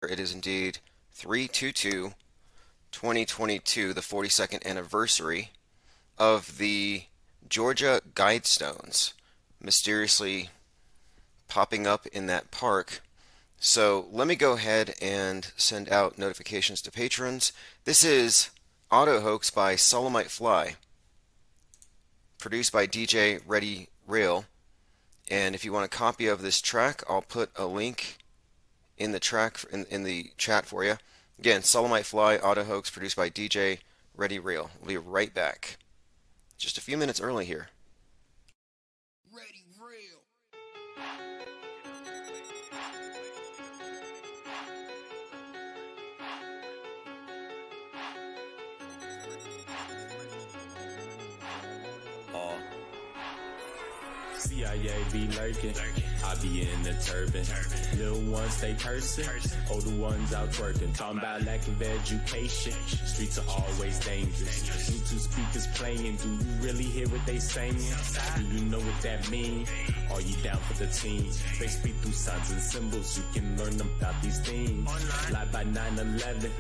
It is indeed 3/22/2022, the 42nd anniversary of the Georgia Guidestones mysteriously popping up in that park. So let me go ahead and send out notifications to patrons. This is Auto Hoax by Solemite Fly, produced by DJ Ready Rail. And if you want a copy of this track, I'll put a link in the chat for you. Again, Solemite Fly, Auto Hoax, produced by DJ Ready Rail. We'll be right back. Just a few minutes early here. Ready Rail. CIA be lurking, I be in the turban. Little ones stay cursing, older ones out twerking. Talking about lack of education, streets are always dangerous. Bluetooth speakers playing, do you really hear what they saying? Do you know what that mean? Are you down for the team? They speak through signs and symbols, you can learn about these things. Live by 9/11,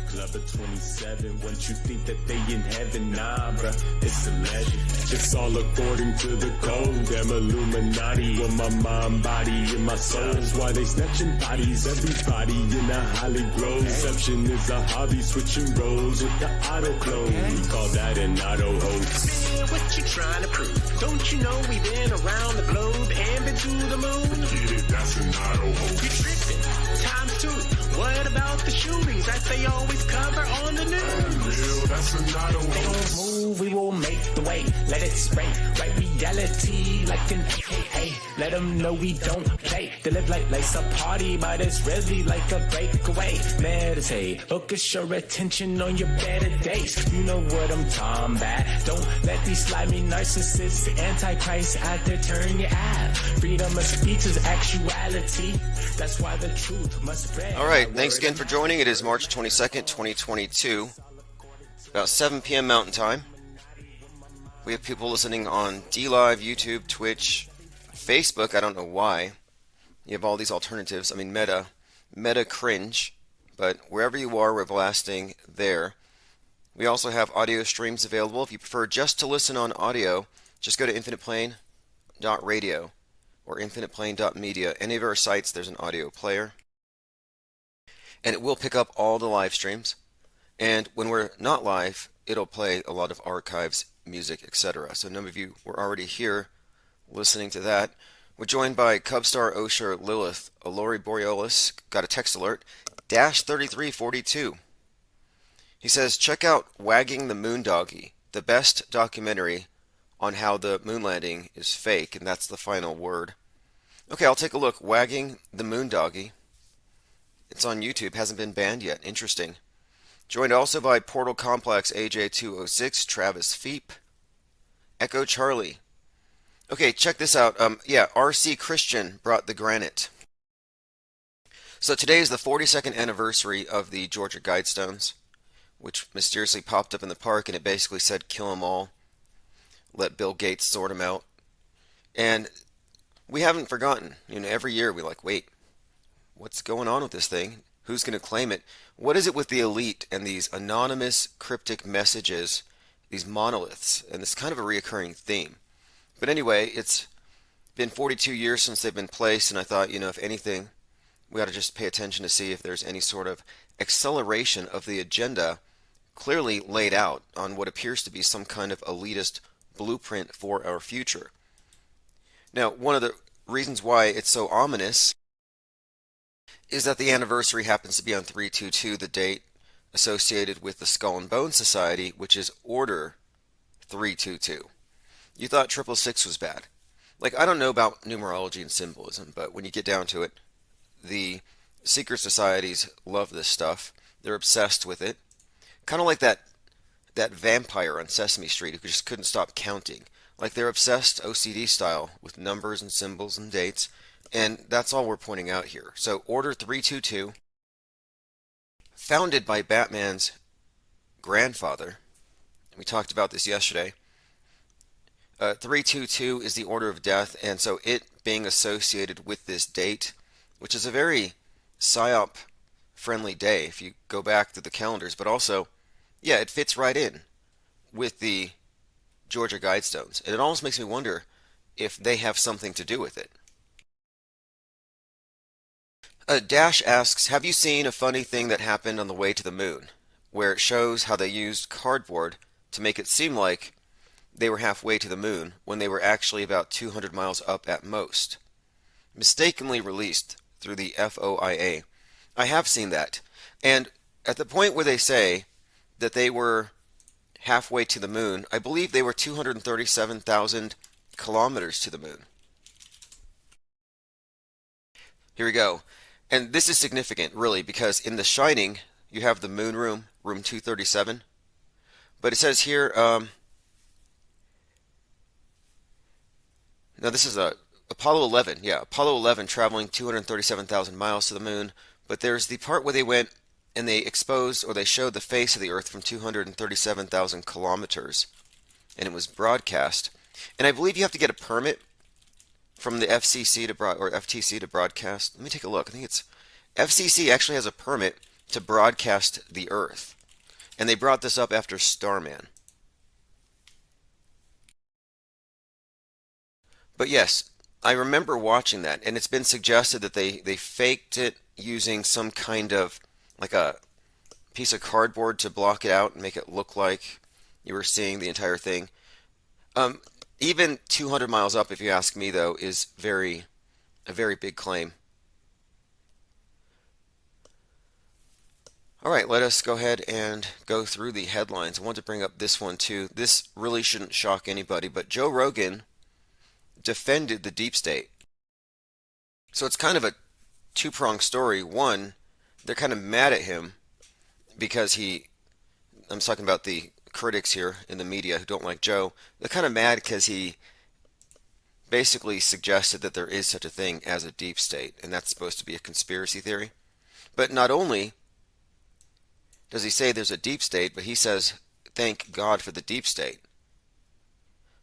Club of 27. Once you think that they in heaven, nah bruh, it's a legend. It's all according to the code, them Illuminati on my mind, body, and my soul. That's why they snatching bodies, everybody in a Holly Grove. Deception is a hobby, switching roles with the auto clone. We call that an auto hoax. Man, what you trying to prove? Don't you know we've been around the globe and been to the moon? Get it, that's an auto hoax. You tripping, times two. What about the shootings that they always cover on the news? Real, that's an auto hoax. Move, we will make the way. Let it spray, right reality like an hey. Let them know we don't play. They live like life's a party, but it's really like a breakaway. Meditate, focus your attention on your better days. You know what I'm talking about. Don't let these slimy narcissists, the antichrist out there turn your eye. Freedom of speech is actuality. That's why the truth must spread. All right, thanks again for joining. It is March 22nd, 2022, about 7 p.m. Mountain Time. We have people listening on DLive, YouTube, Twitch, Facebook. I don't know why. You have all these alternatives. I mean, Meta cringe, but wherever you are, we're blasting there. We also have audio streams available. If you prefer just to listen on audio, just go to infiniteplane.radio or infiniteplane.media. Any of our sites, there's an audio player. And it will pick up all the live streams. And when we're not live, it'll play a lot of archives, music, etc. So none of you were already here listening to that. We're joined by Cubstar, Osher, Lilith, Alori Borealis, got a text alert, Dash 3342. He says, check out Wagging the Moon Doggy, the best documentary on how the moon landing is fake, and that's the final word. Okay, I'll take a look. Wagging the Moon Doggy. It's on YouTube, hasn't been banned yet. Interesting. Joined also by Portal Complex AJ206, Travis Feep, Echo Charlie. Okay, check this out. RC Christian brought the granite. So today is the 42nd anniversary of the Georgia Guidestones, which mysteriously popped up in the park, and it basically said kill them all, let Bill Gates sort them out. And we haven't forgotten. Every year we wait, what's going on with this thing? Who's going to claim it? What is it with the elite and these anonymous cryptic messages, these monoliths? And it's kind of a reoccurring theme. But anyway, it's been 42 years since they've been placed, and I thought, if anything, we ought to just pay attention to see if there's any sort of acceleration of the agenda clearly laid out on what appears to be some kind of elitist blueprint for our future. Now, one of the reasons why it's so ominous is that the anniversary happens to be on 3/22, the date associated with the Skull and Bone Society, which is Order 322. You thought 666 was bad. I don't know about numerology and symbolism, but when you get down to it, the secret societies love this stuff. They're obsessed with it. Kind of like that vampire on Sesame Street who just couldn't stop counting. They're obsessed OCD style with numbers and symbols and dates. And that's all we're pointing out here. So Order 322, founded by Batman's grandfather, we talked about this yesterday. 322 is the order of death, and so it being associated with this date, which is a very psyop friendly day if you go back to the calendars, but also, yeah, it fits right in with the Georgia Guidestones. And it almost makes me wonder if they have something to do with it. Dash asks, have you seen a funny thing that happened on the way to the moon, where it shows how they used cardboard to make it seem like they were halfway to the moon when they were actually about 200 miles up at most? Mistakenly released through the FOIA. I have seen that. And at the point where they say that they were halfway to the moon, I believe they were 237,000 kilometers to the moon. Here we go. And this is significant, really, because in The Shining, you have the moon room, room 237. But it says here, now this is Apollo 11. Yeah, Apollo 11 traveling 237,000 miles to the moon. But there's the part where they went and they exposed, or they showed the face of the Earth from 237,000 kilometers. And it was broadcast. And I believe you have to get a permit from the FCC to FTC to broadcast. Let me take a look. I think it's FCC actually has a permit to broadcast the Earth. And they brought this up after Starman. But yes, I remember watching that, and it's been suggested that they faked it using some kind of, like a piece of cardboard to block it out and make it look like you were seeing the entire thing. Even 200 miles up, if you ask me, though, is a very big claim. All right, let us go ahead and go through the headlines. I want to bring up this one, too. This really shouldn't shock anybody, but Joe Rogan defended the deep state. So it's kind of a two-pronged story. One, they're kind of mad at him because I'm talking about the critics here in the media who don't like Joe. They're kind of mad because he basically suggested that there is such a thing as a deep state, and that's supposed to be a conspiracy theory. But not only does he say there's a deep state, but he says, thank God for the deep state.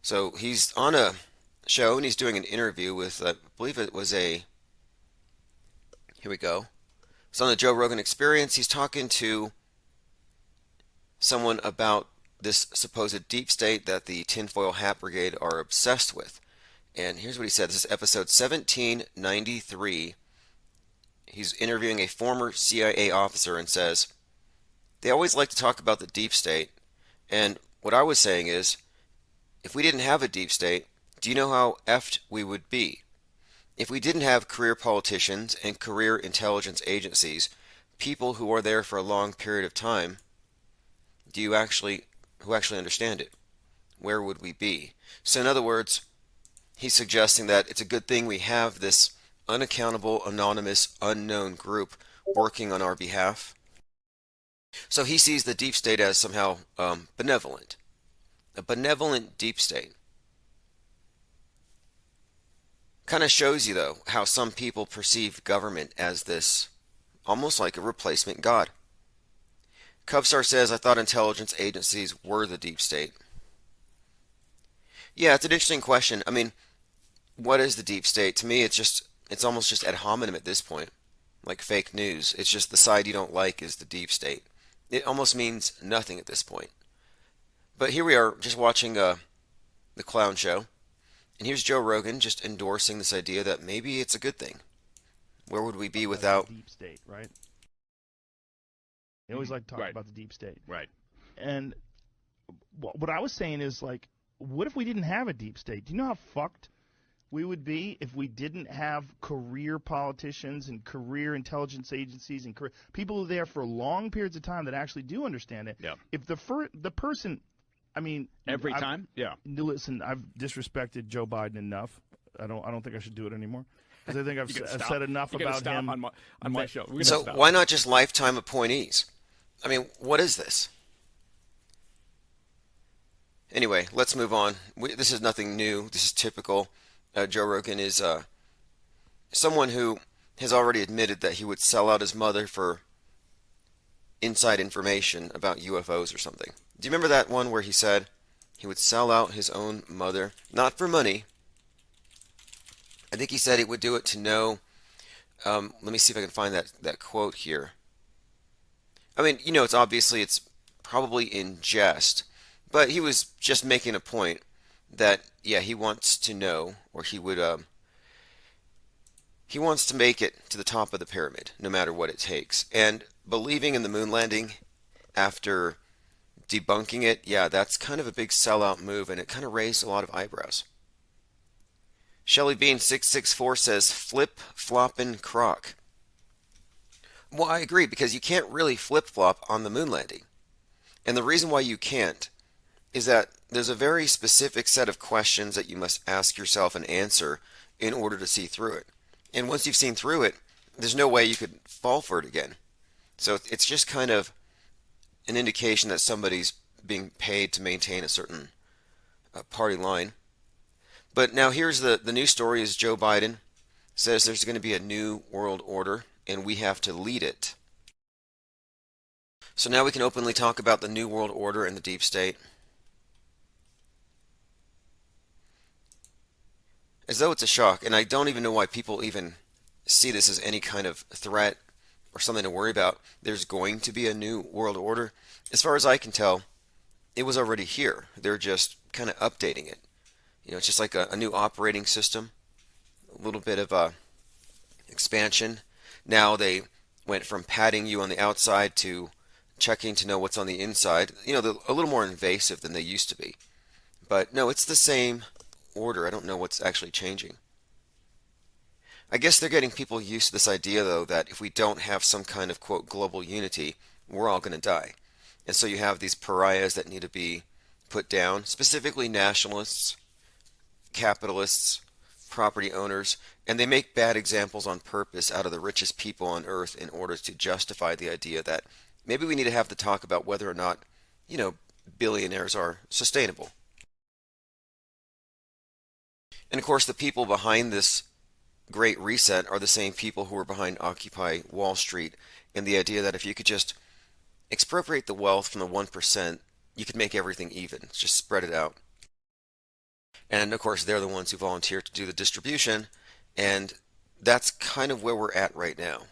So he's on a show and he's doing an interview with, I believe it was here we go. It's on the Joe Rogan Experience. He's talking to someone about this supposed deep state that the tinfoil hat brigade are obsessed with. And here's what he said. This is episode 1793. He's interviewing a former CIA officer and says, they always like to talk about the deep state. And what I was saying is, if we didn't have a deep state, do you know how effed we would be? If we didn't have career politicians and career intelligence agencies, people who are there for a long period of time, who actually understand it, where would we be? So in other words, he's suggesting that it's a good thing we have this unaccountable, anonymous, unknown group working on our behalf. So he sees the deep state as somehow benevolent. A benevolent deep state. Kind of shows you, though, how some people perceive government as this, almost like a replacement god. Cubstar says, I thought intelligence agencies were the deep state. Yeah, it's an interesting question. I mean, what is the deep state? To me, it's almost just ad hominem at this point, like fake news. It's just the side you don't like is the deep state. It almost means nothing at this point. But here we are, just watching the clown show. And here's Joe Rogan just endorsing this idea that maybe it's a good thing. Where would we be without deep state, right? They always like to talk about the deep state. Right. And what I was saying is, like, what if we didn't have a deep state? Do you know how fucked we would be if we didn't have career politicians and career intelligence agencies and people who are there for long periods of time that actually do understand it? Yeah. If the person, I mean, every time, yeah. Listen, I've disrespected Joe Biden enough. I don't think I should do it anymore because I think I've said enough about him on my show. So why not just lifetime appointees? I mean, what is this? Anyway, let's move on. This is nothing new. This is typical. Joe Rogan is someone who has already admitted that he would sell out his mother for inside information about UFOs or something. Do you remember that one where he said he would sell out his own mother, not for money? I think he said he would do it to know. Let me see if I can find that quote here. I mean, it's probably in jest, but he was just making a point that, yeah, he wants to know, or he wants to make it to the top of the pyramid, no matter what it takes. And believing in the moon landing after debunking it, yeah, that's kind of a big sellout move, and it kind of raised a lot of eyebrows. Shelly Bean 664 says, flip floppin' croc. Well, I agree, because you can't really flip flop on the moon landing. And the reason why you can't is that there's a very specific set of questions that you must ask yourself and answer in order to see through it. And once you've seen through it, there's no way you could fall for it again. So it's just kind of an indication that somebody's being paid to maintain a certain party line. But now here's the news story is Joe Biden says there's going to be a new world order, and we have to lead it. So now we can openly talk about the new world order and the deep state. As though it's a shock, and I don't even know why people even see this as any kind of threat or something to worry about. There's going to be a new world order. As far as I can tell, it was already here. They're just kind of updating it. It's just like a new operating system, a little bit of expansion. Now they went from patting you on the outside to checking to know what's on the inside. They're a little more invasive than they used to be. But no, it's the same order. I don't know what's actually changing. I guess they're getting people used to this idea, though, that if we don't have some kind of, quote, global unity, we're all going to die. And so you have these pariahs that need to be put down, specifically nationalists, capitalists, property owners, and they make bad examples on purpose out of the richest people on earth in order to justify the idea that maybe we need to have the talk about whether or not, billionaires are sustainable. And of course, the people behind this Great Reset are the same people who are behind Occupy Wall Street, and the idea that if you could just expropriate the wealth from the 1%, you could make everything even. Just spread it out. And of course, they're the ones who volunteer to do the distribution, and that's kind of where we're at right now.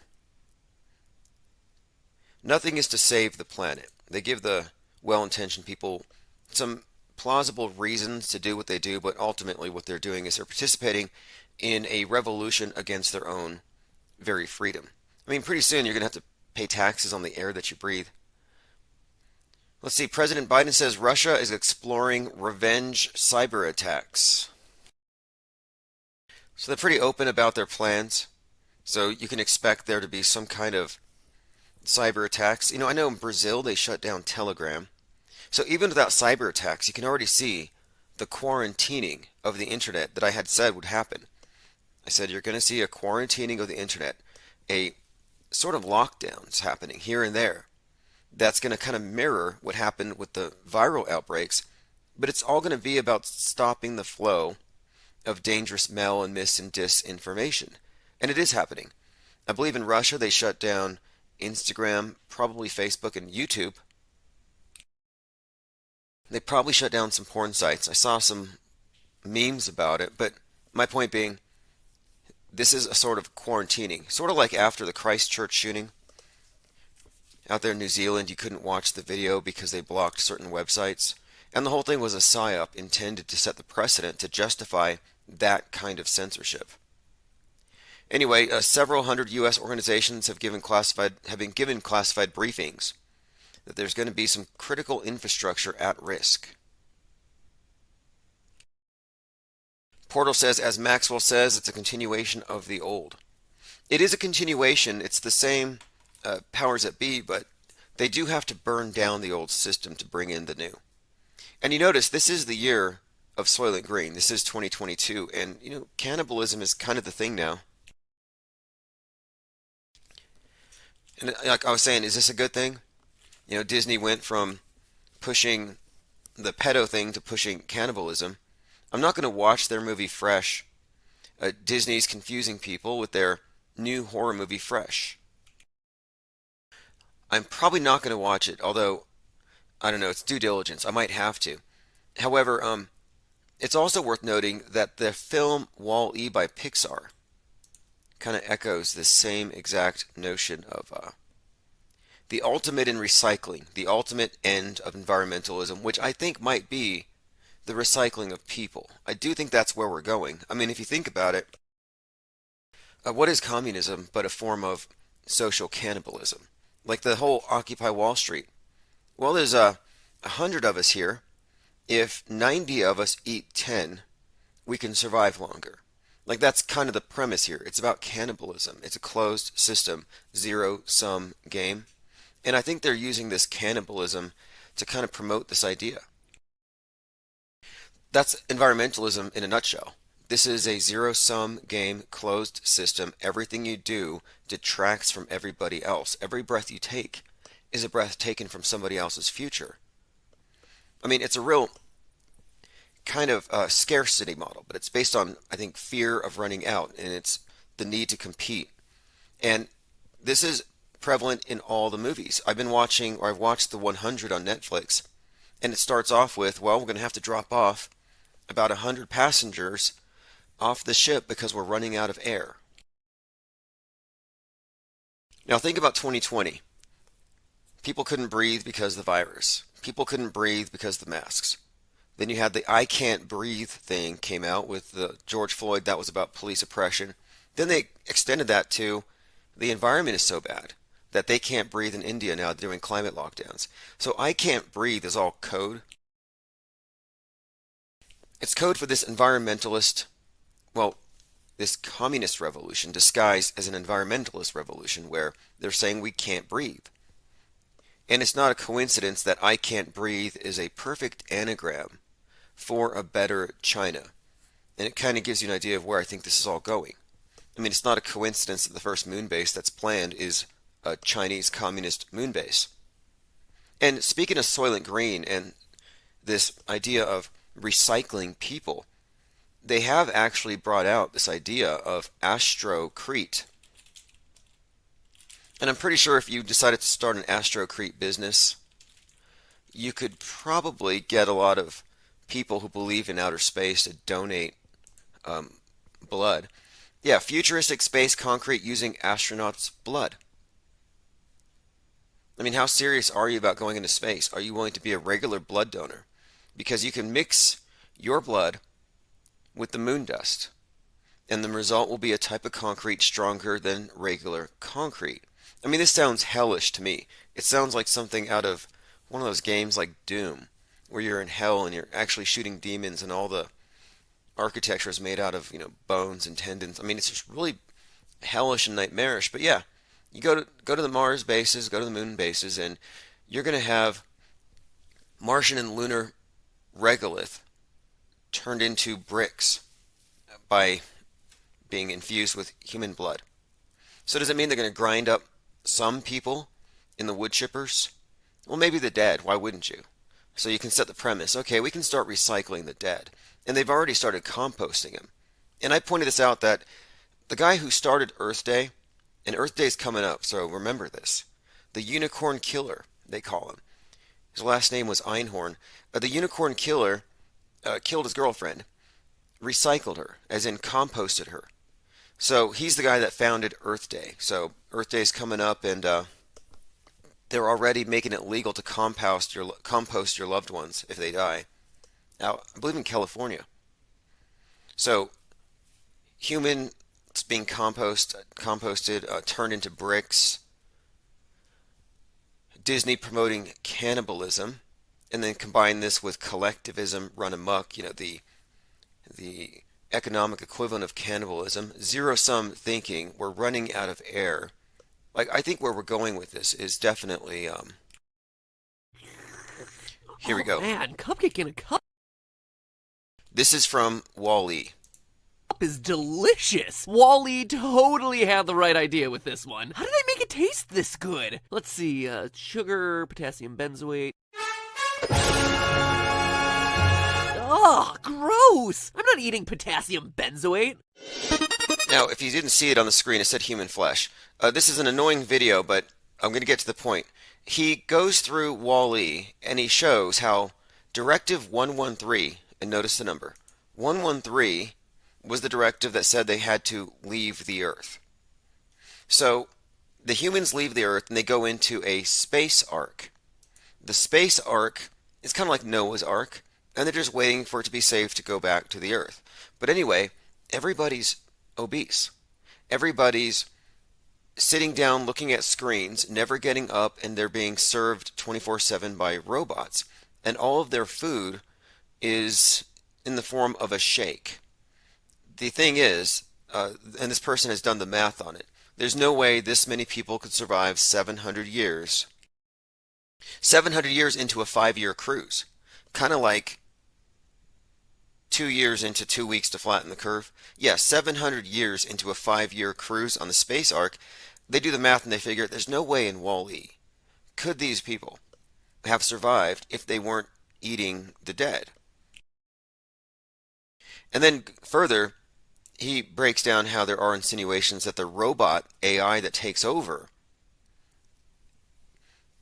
Nothing is to save the planet. They give the well-intentioned people some plausible reasons to do what they do, but ultimately what they're doing is they're participating in a revolution against their own very freedom. I mean, pretty soon you're going to have to pay taxes on the air that you breathe. Let's see, President Biden says Russia is exploring revenge cyber attacks. So they're pretty open about their plans. So you can expect there to be some kind of cyber attacks. I know in Brazil they shut down Telegram. So even without cyber attacks, you can already see the quarantining of the internet that I had said would happen. I said you're going to see a quarantining of the internet, a sort of lockdowns happening here and there. That's going to kind of mirror what happened with the viral outbreaks, but it's all going to be about stopping the flow of dangerous mail and mis and disinformation. And it is happening. I believe in Russia they shut down Instagram, probably Facebook and YouTube. They probably shut down some porn sites. I saw some memes about it, but my point being, this is a sort of quarantining, sort of like after the Christchurch shooting. Out there in New Zealand, you couldn't watch the video because they blocked certain websites. And the whole thing was a psyop intended to set the precedent to justify that kind of censorship. Anyway, several hundred U.S. organizations have been given classified briefings that there's going to be some critical infrastructure at risk. Portal says, as Maxwell says, it's a continuation of the old. It is a continuation. It's the same powers that be, but they do have to burn down the old system to bring in the new. And you notice this is the year of Soylent Green. This is 2022, and cannibalism is kind of the thing now. And like I was saying, is this a good thing? Disney went from pushing the pedo thing to pushing cannibalism. I'm not going to watch their movie Fresh. Disney's confusing people with their new horror movie Fresh. I'm probably not going to watch it, although, I don't know, it's due diligence. I might have to. However, it's also worth noting that the film Wall-E by Pixar kind of echoes this same exact notion of the ultimate in recycling, the ultimate end of environmentalism, which I think might be the recycling of people. I do think that's where we're going. I mean, if you think about it, what is communism but a form of social cannibalism? Like the whole Occupy Wall Street. Well, there's 100 of us here. If 90 of us eat 10, we can survive longer. Like that's kind of the premise here. It's about cannibalism. It's a closed system, zero-sum game. And I think they're using this cannibalism to kind of promote this idea. That's environmentalism in a nutshell. This is a zero-sum game, closed system. Everything you do detracts from everybody else. Every breath you take is a breath taken from somebody else's future. I mean, it's a real kind of scarcity model, but it's based on, I think, fear of running out, and it's the need to compete. And this is prevalent in all the movies. I've watched the 100 on Netflix, and it starts off with, well, we're going to have to drop off about 100 passengers off the ship because we're running out of air. Now think about 2020. People couldn't breathe because of the virus. People couldn't breathe because of the masks. Then you had the I can't breathe thing came out with the George Floyd. That was about police oppression. Then they extended that to the environment is so bad that they can't breathe in India now doing climate lockdowns. So I can't breathe is all code. It's code for this environmentalist, well, this communist revolution disguised as an environmentalist revolution where they're saying we can't breathe. And it's not a coincidence that I can't breathe is a perfect anagram for a better China. And it kind of gives you an idea of where I think this is all going. I mean, it's not a coincidence that the first moon base that's planned is a Chinese communist moon base. And speaking of Soylent Green and this idea of recycling people, they have actually brought out this idea of astrocrete. And I'm pretty sure if you decided to start an astrocrete business, you could probably get a lot of people who believe in outer space to donate blood. Yeah, futuristic space concrete using astronauts' blood. I mean, how serious are you about going into space? Are you willing to be a regular blood donor? Because you can mix your blood with the moon dust, and the result will be a type of concrete stronger than regular concrete. I mean, this sounds hellish to me. It sounds like something out of one of those games like Doom, where you're in hell and you're actually shooting demons and all the architecture is made out of, bones and tendons. I mean, it's just really hellish and nightmarish. But yeah, you go to the Mars bases, go to the moon bases, and you're going to have Martian and lunar regolith turned into bricks by being infused with human blood. So does it mean they're going to grind up some people in the wood chippers? Well, maybe the dead. Why wouldn't you? So you can set the premise, okay, we can start recycling the dead. And they've already started composting them. And I pointed this out that the guy who started Earth Day, and Earth Day is coming up, so remember this. The unicorn killer, they call him. His last name was Einhorn. The unicorn killer killed his girlfriend, recycled her, as in composted her. So he's the guy that founded Earth Day. So Earth Day is coming up, and they're already making it legal to compost your loved ones if they die. Now, I believe in California. So humans being composted, turned into bricks. Disney promoting cannibalism, and then combine this with collectivism run amok. The economic equivalent of cannibalism, zero-sum thinking. We're running out of air. Like, I think where we're going with this is definitely here we go. Man, cupcake in a cup This is from Wall-E. is delicious. Wall-E totally had the right idea with this one. How did they make it taste this good? Let's see, sugar, potassium benzoate. Ugh, gross! I'm not eating potassium benzoate. Now, if you didn't see it on the screen, it said human flesh. This is an annoying video, but I'm going to get to the point. He goes through Wall-E, and he shows how Directive 113, and notice the number, 113 was the directive that said they had to leave the Earth. So the humans leave the Earth and they go into a space ark. The space ark is kind of like Noah's Ark, and they're just waiting for it to be safe to go back to the Earth. But anyway, everybody's obese. Everybody's sitting down looking at screens, never getting up, and they're being served 24/7 by robots. And all of their food is in the form of a shake. The thing is, and this person has done the math on it, there's no way this many people could survive 700 years. 700 years into a 5-year cruise. Kind of like 2 years into 2 weeks to flatten the curve. Yeah, 700 years into a 5-year cruise on the space ark. They do the math and they figure there's no way in Wall-E could these people have survived if they weren't eating the dead. And then further, he breaks down how there are insinuations that the robot AI that takes over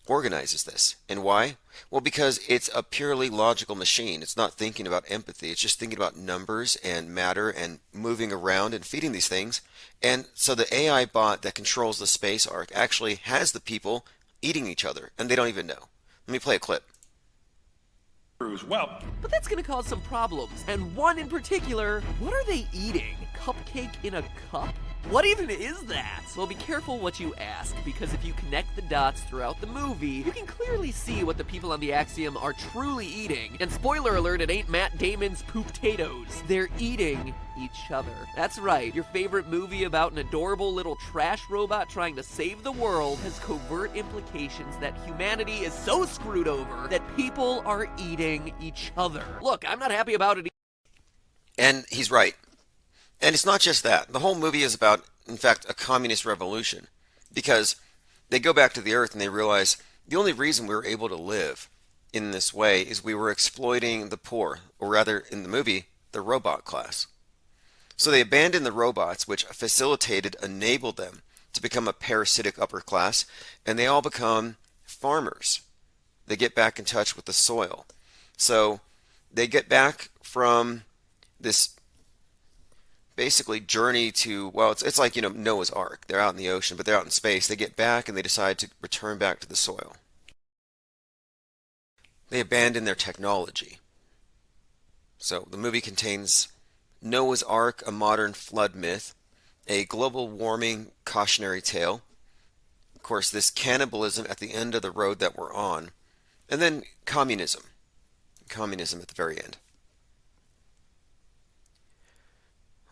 organizes this. And why? Well, because it's a purely logical machine. It's not thinking about empathy. It's just thinking about numbers and matter and moving around and feeding these things. And so the AI bot that controls the space ark actually has the people eating each other, and they don't even know. Let me play a clip. Well, But that's gonna cause some problems, and one in particular. What are they eating? Cupcake in a cup? What even is that? Well, be careful what you ask, because if you connect the dots throughout the movie, you can clearly see what the people on the Axiom are truly eating. And spoiler alert, it ain't Matt Damon's poop-tatoes. They're eating each other. That's right, your favorite movie about an adorable little trash robot trying to save the world has covert implications that humanity is so screwed over that people are eating each other. Look, I'm not happy about it. And he's right. And it's not just that. The whole movie is about, in fact, a communist revolution. Because they go back to the Earth and they realize the only reason we were able to live in this way is we were exploiting the poor, or rather, in the movie, the robot class. So they abandoned the robots, which enabled them to become a parasitic upper class, and they all become farmers. They get back in touch with the soil. So they get back from this basically journey to, well, it's like, Noah's Ark. They're out in the ocean, but they're out in space. They get back and they decide to return back to the soil. They abandon their technology. So the movie contains Noah's Ark, a modern flood myth, a global warming cautionary tale, of course, this cannibalism at the end of the road that we're on, and then communism. Communism at the very end.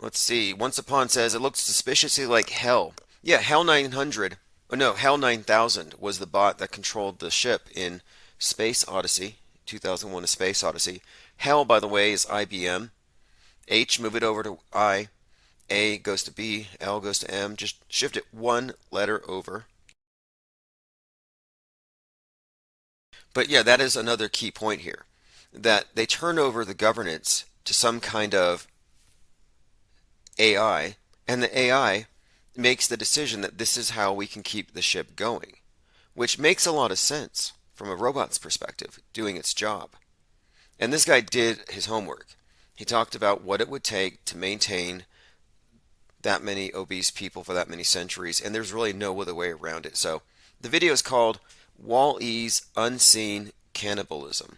Let's see. Once Upon says it looks suspiciously like Hell. Yeah, Hell 900. Oh no, Hell 9000 was the bot that controlled the ship in Space Odyssey, 2001: A Space Odyssey. Hell, by the way, is IBM. H, move it over to I. A goes to B. L goes to M. Just shift it one letter over. But yeah, that is another key point here. That they turn over the governance to some kind of AI, and the AI makes the decision that this is how we can keep the ship going, which makes a lot of sense from a robot's perspective, doing its job. And this guy did his homework. He talked about what it would take to maintain that many obese people for that many centuries, and there's really no other way around it. So the video is called Wall-E's Unseen Cannibalism.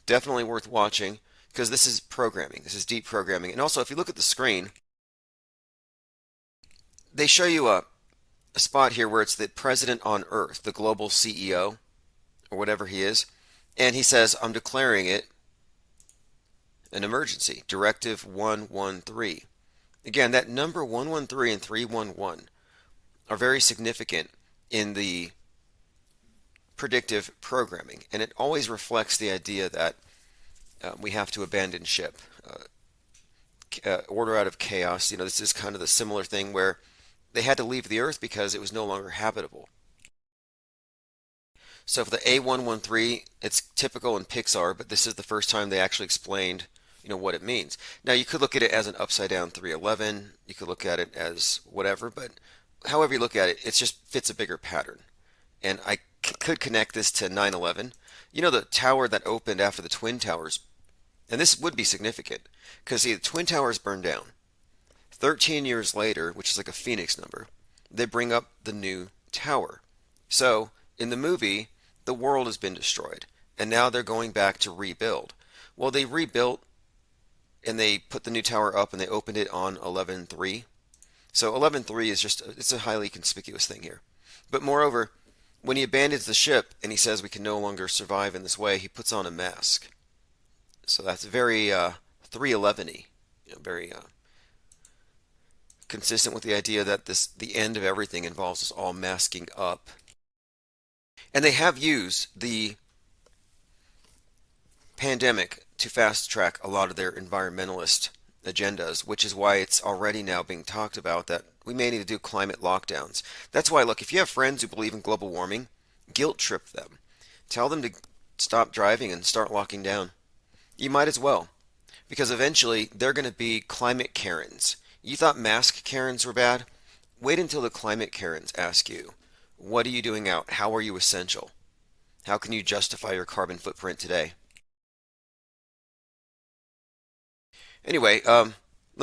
Definitely worth watching, because this is programming. This is deep programming. And also, if you look at the screen, they show you a spot here where it's the president on Earth, the global CEO, or whatever he is, and he says, I'm declaring it an emergency, Directive 113. Again, that number 113 and 311 are very significant in the predictive programming, and it always reflects the idea that we have to abandon ship, order out of chaos. This is kind of the similar thing where they had to leave the Earth because it was no longer habitable. So for the A113, it's typical in Pixar, but this is the first time they actually explained, what it means. Now, you could look at it as an upside down 311. You could look at it as whatever, but however you look at it, it just fits a bigger pattern. And I could connect this to 9/11. The tower that opened after the Twin Towers, and this would be significant, because the Twin Towers burned down. 13 years later, which is like a phoenix number, they bring up the new tower. So, in the movie, the world has been destroyed, and now they're going back to rebuild. Well, they rebuilt and they put the new tower up and they opened it on 11.3. So 11.3 is just, it's a highly conspicuous thing here. But moreover, when he abandons the ship and he says we can no longer survive in this way, he puts on a mask. So that's very 311-y, very consistent with the idea that the end of everything involves us all masking up. And they have used the pandemic to fast track a lot of their environmentalist agendas, which is why it's already now being talked about that we may need to do climate lockdowns. That's why, look, if you have friends who believe in global warming, guilt trip them. Tell them to stop driving and start locking down. You might as well, because eventually they're going to be climate Karens. You thought mask Karens were bad? Wait until the climate Karens ask you, what are you doing out? How are you essential? How can you justify your carbon footprint today? Anyway, let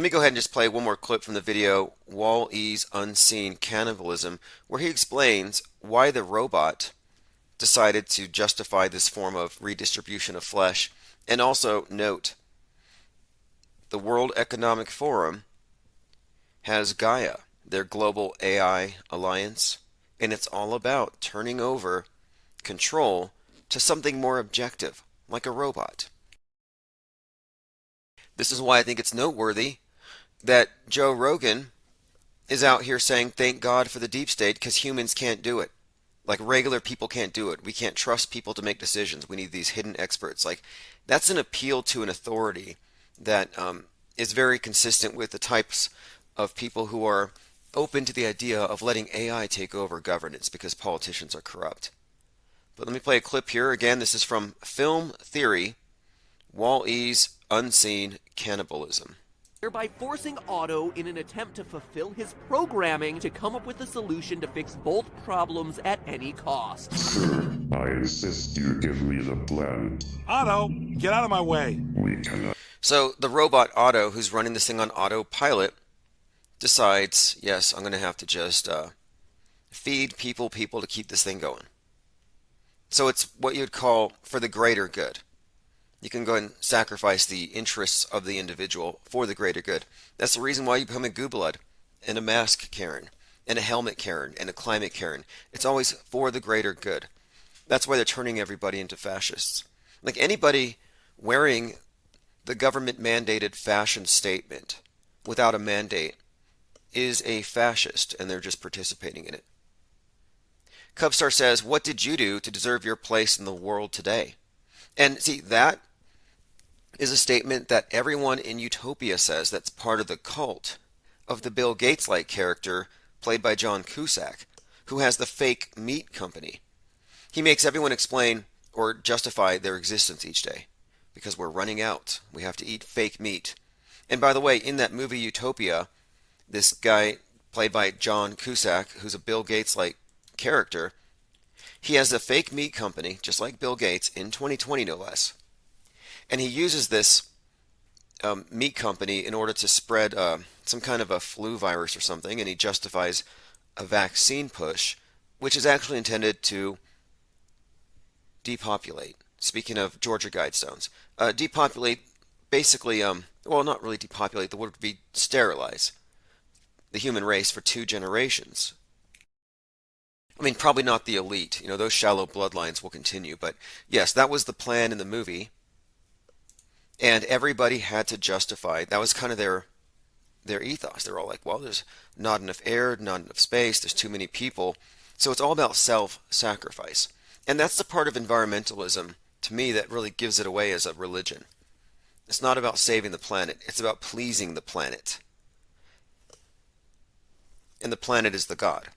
me go ahead and just play one more clip from the video, Wall-E's Unseen Cannibalism, where he explains why the robot decided to justify this form of redistribution of flesh. And also note, the World Economic Forum has Gaia, their global AI alliance, and it's all about turning over control to something more objective, like a robot. This is why I think it's noteworthy that Joe Rogan is out here saying, thank God for the deep state, because humans can't do it. Like regular people can't do it. We can't trust people to make decisions. We need these hidden experts. Like, that's an appeal to an authority that is very consistent with the types of people who are open to the idea of letting AI take over governance because politicians are corrupt. But let me play a clip here. Again, this is from Film Theory, Wall-E's Unseen Cannibalism. By forcing Otto in an attempt to fulfill his programming to come up with a solution to fix both problems at any cost. I insist you give me the plan. Otto, get out of my way. We cannot. So the robot Otto, who's running this thing on autopilot, decides, yes, I'm going to have to just feed people to keep this thing going. So it's what you'd call for the greater good. You can go and sacrifice the interests of the individual for the greater good. That's the reason why you become a Googlud and a mask Karen and a helmet Karen and a climate Karen. It's always for the greater good. That's why they're turning everybody into fascists. Like anybody wearing the government mandated fashion statement without a mandate is a fascist, and they're just participating in it. Cubstar says, what did you do to deserve your place in the world today? And see, that is a statement that everyone in Utopia says. That's part of the cult of the Bill Gates-like character played by John Cusack, who has the fake meat company. He makes everyone explain or justify their existence each day because we're running out. We have to eat fake meat. And by the way, in that movie Utopia, this guy played by John Cusack, who's a Bill Gates-like character, he has a fake meat company, just like Bill Gates, in 2020 no less. And he uses this meat company in order to spread some kind of a flu virus or something, and he justifies a vaccine push, which is actually intended to depopulate. Speaking of Georgia Guidestones, depopulate, basically, well, not really depopulate, the word would be sterilize the human race for 2 generations. I mean, probably not the elite. You know, those shallow bloodlines will continue. But yes, that was the plan in the movie. And everybody had to justify. That was kind of their ethos. They're all like, well, there's not enough air, not enough space, there's too many people. So it's all about self-sacrifice. And that's the part of environmentalism, to me, that really gives it away as a religion. It's not about saving the planet. It's about pleasing the planet. And the planet is the God.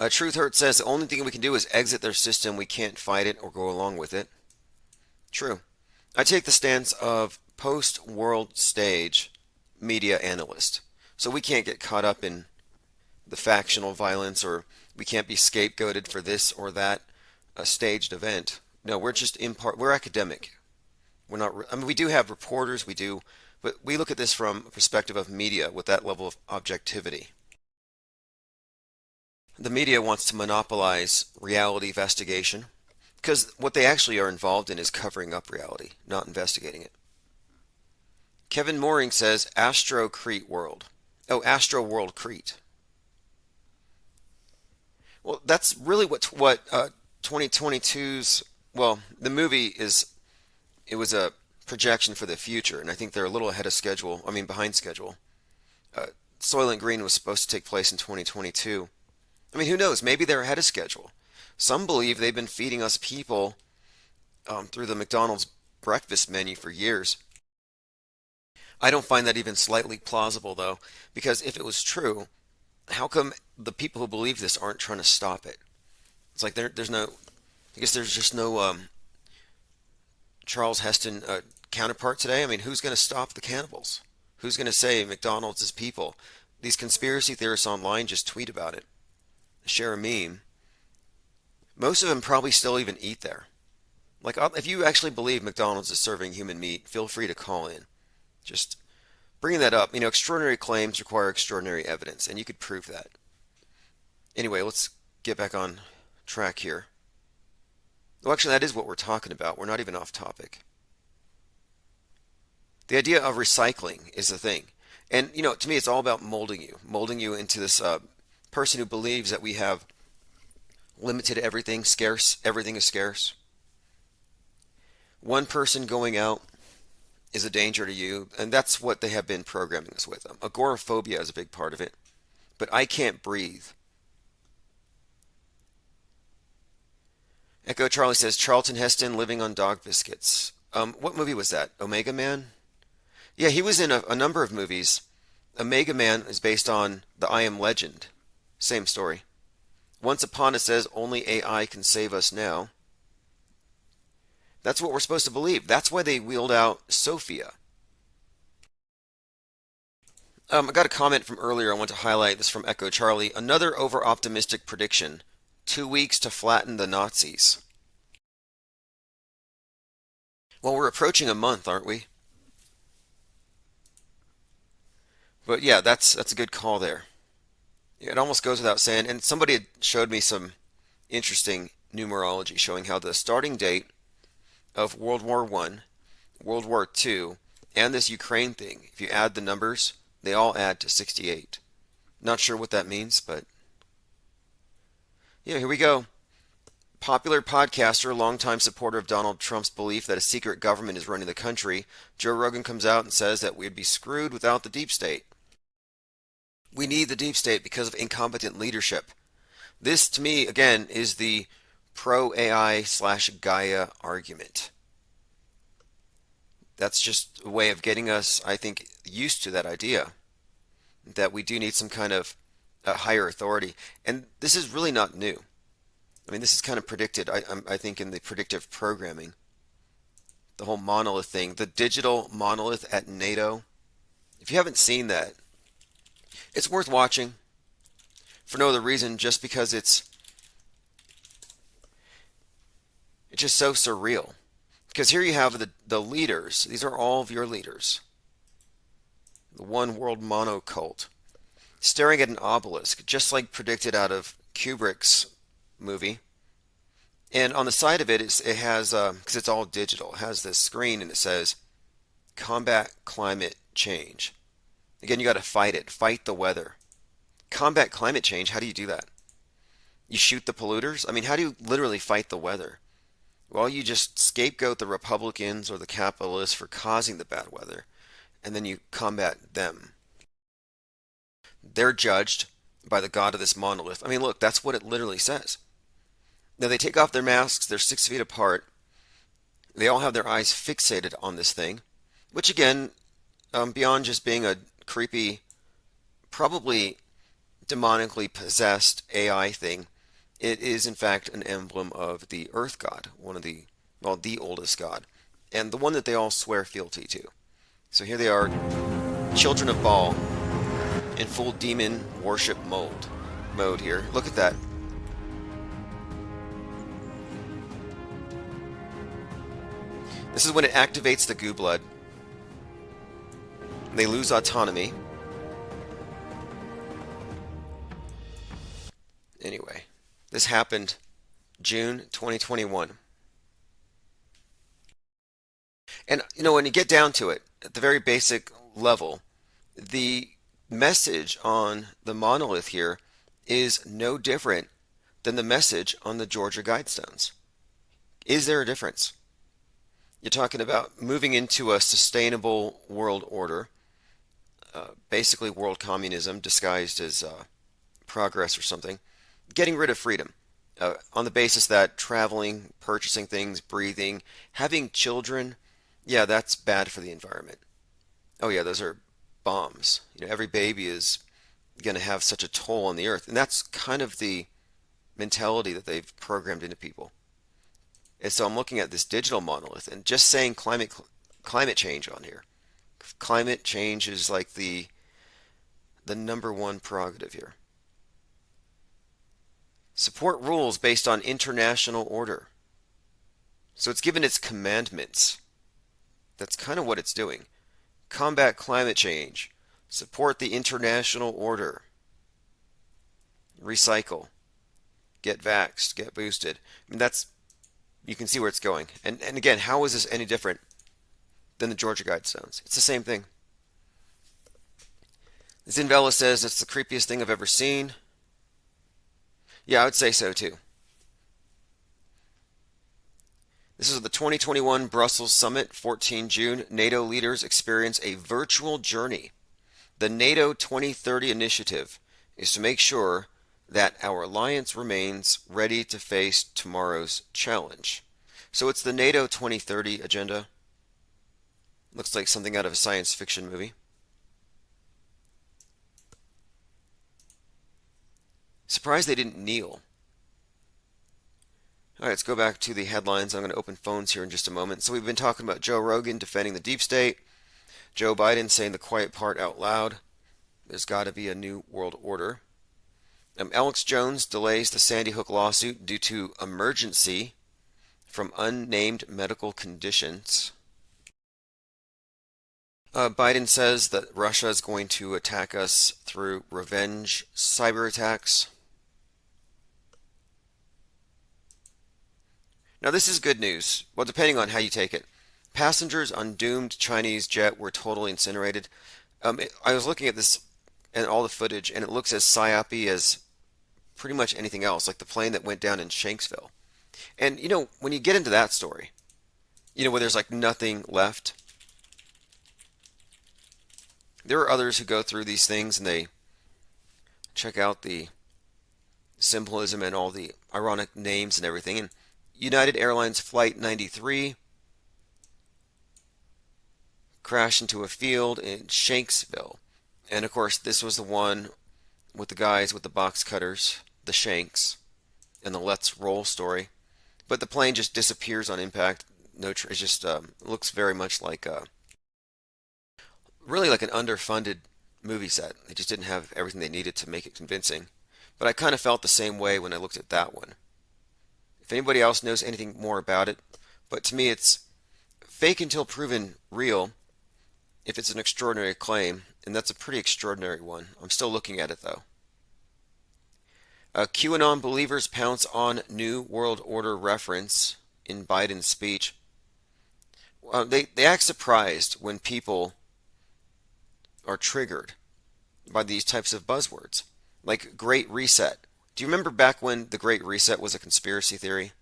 Truth Hurt says the only thing we can do is exit their system. We can't fight it or go along with it. True. I take the stance of post-world stage media analyst. So we can't get caught up in the factional violence, or we can't be scapegoated for this or that staged event. No, we're just we're academic. We're not. I mean, we do have reporters. But we look at this from a perspective of media with that level of objectivity. The media wants to monopolize reality investigation because what they actually are involved in is covering up reality, not investigating it. Kevin Mooring says Astro Crete World. Oh, Astro World Crete. Well, that's really what 2022's, well, the movie is, it was a projection for the future, and I think they're a little ahead of schedule, behind schedule. Soylent Green was supposed to take place in 2022. I mean, who knows? Maybe they're ahead of schedule. Some believe they've been feeding us people through the McDonald's breakfast menu for years. I don't find that even slightly plausible, though, because if it was true, how come the people who believe this aren't trying to stop it? It's like there's no, I guess there's just no Charles Heston counterpart today. I mean, who's going to stop the cannibals? Who's going to say McDonald's is people? These conspiracy theorists online just tweet about it, share a meme. Most of them probably still even eat there. Like, if you actually believe McDonald's is serving human meat, feel free to call in. Just bringing that up. Extraordinary claims require extraordinary evidence, and you could prove that. Anyway, let's get back on track here. Well, actually, that is what we're talking about. We're not even off topic. The idea of recycling is the thing. And, to me, it's all about molding you into this person who believes that we have limited everything, everything is scarce. One person going out is a danger to you, and that's what they have been programming us with. Agoraphobia is a big part of it, but I can't breathe. Echo Charlie says, Charlton Heston living on dog biscuits. What movie was that? Omega Man? Yeah, he was in a number of movies. Omega Man is based on the I Am Legend. Same story. Once Upon it says, only AI can save us now. That's what we're supposed to believe. That's why they wheeled out Sophia. I got a comment from earlier. I want to highlight this from Echo Charlie. Another over-optimistic prediction. 2 weeks to flatten the Nazis. Well, we're approaching a month, aren't we? But yeah, that's a good call there. It almost goes without saying. And somebody had showed me some interesting numerology showing how the starting date of World War I, World War II, and this Ukraine thing, if you add the numbers, they all add to 68. Not sure what that means, but yeah, here we go. Popular podcaster, longtime supporter of Donald Trump's belief that a secret government is running the country, Joe Rogan comes out and says that we'd be screwed without the deep state. We need the deep state because of incompetent leadership. This, to me, again, is the pro-AI/Gaia argument. That's just a way of getting us, I think, used to that idea, that we do need some kind of higher authority. And this is really not new. I mean, this is kind of predicted, I think, in the predictive programming. The whole monolith thing, the digital monolith at NATO. If you haven't seen that, it's worth watching for no other reason, just because it's just so surreal. Because here you have the leaders. These are all of your leaders. The one world monocult. Staring at an obelisk, just like predicted out of Kubrick's movie. And on the side of it, it has, because it's all digital, it has this screen and it says, combat climate change. Again, you got to fight it. Fight the weather. Combat climate change, how do you do that? You shoot the polluters? I mean, how do you literally fight the weather? Well, you just scapegoat the Republicans or the capitalists for causing the bad weather, and then you combat them. They're judged by the god of this monolith. I mean, look, that's what it literally says. Now, they take off their masks. They're 6 feet apart. They all have their eyes fixated on this thing, which, again, beyond just being a creepy, probably demonically possessed AI thing, it is, in fact, an emblem of the Earth God, one of the, well, the oldest god, and the one that they all swear fealty to. So here they are, children of Baal, in full demon worship mode here. Look at that. This is when it activates the goo blood. They lose autonomy. And This happened June 2021. And, when you get down to it, at the very basic level, the message on the monolith here is no different than the message on the Georgia Guidestones. Is there a difference? You're talking about moving into a sustainable world order, basically world communism disguised as progress or something, getting rid of freedom on the basis that traveling, purchasing things, breathing, having children, yeah, that's bad for the environment. Oh yeah, those are bombs. Every baby is going to have such a toll on the earth, and that's kind of the mentality that they've programmed into people. And so I'm looking at this digital monolith and just saying climate change on here. Climate change is like the number one prerogative here. Support rules based on international order. So it's given its commandments. That's kind of what it's doing. Combat climate change. Support the international order. Recycle. Get vaxxed. Get boosted. I mean, you can see where it's going. And again, how is this any different than the Georgia Guidestones? It's the same thing. Zinvella says it's the creepiest thing I've ever seen. Yeah, I would say so too. This is the 2021 Brussels Summit, 14 June. NATO leaders experience a virtual journey. The NATO 2030 initiative is to make sure that our alliance remains ready to face tomorrow's challenge. So it's the NATO 2030 agenda. Looks like something out of a science fiction movie. Surprised they didn't kneel. All right, let's go back to the headlines. I'm going to open phones here in just a moment. So we've been talking about Joe Rogan defending the deep state, Joe Biden saying the quiet part out loud. There's got to be a new world order. Alex Jones delays the Sandy Hook lawsuit due to emergency from unnamed medical conditions. Biden says that Russia is going to attack us through revenge cyber attacks. Now this is good news, well, depending on how you take it. Passengers on doomed Chinese jet were totally incinerated. I was looking at this and all the footage, and it looks as psyopy as pretty much anything else, like the plane that went down in Shanksville. And, when you get into that story, where there's like nothing left, there are others who go through these things and they check out the symbolism and all the ironic names and everything. And United Airlines Flight 93 crashed into a field in Shanksville. And of course, this was the one with the guys with the box cutters, the Shanks, and the Let's Roll story. But the plane just disappears on impact. It just looks very much like really like an underfunded movie set. They just didn't have everything they needed to make it convincing. But I kind of felt the same way when I looked at that one. If anybody else knows anything more about it, but to me it's fake until proven real if it's an extraordinary claim, and that's a pretty extraordinary one. I'm still looking at it though. QAnon believers pounce on New World Order reference in Biden's speech. They act surprised when people are triggered by these types of buzzwords, like Great Reset. Do you remember back when the Great Reset was a conspiracy theory?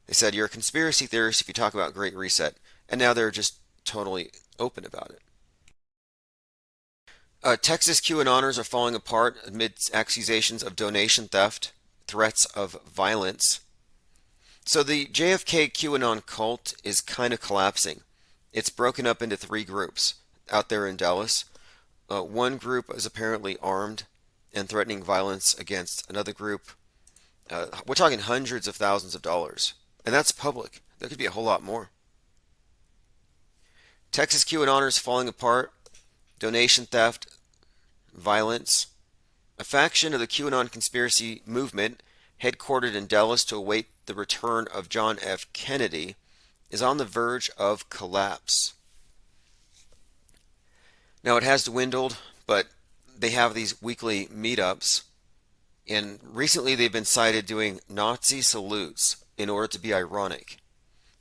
They said you're a conspiracy theorist if you talk about Great Reset, and now they're just totally open about it. Texas QAnoners are falling apart amidst accusations of donation theft, threats of violence. So the JFK QAnon cult is kind of collapsing. It's broken up into 3 groups out there in Dallas. One group is apparently armed and threatening violence against another group. We're talking hundreds of thousands of dollars. And that's public. There could be a whole lot more. Texas QAnoners falling apart, donation theft, violence. A faction of the QAnon conspiracy movement, headquartered in Dallas to await the return of John F. Kennedy, is on the verge of collapse. Now it has dwindled, but they have these weekly meetups And recently they've been cited doing Nazi salutes in order to be ironic,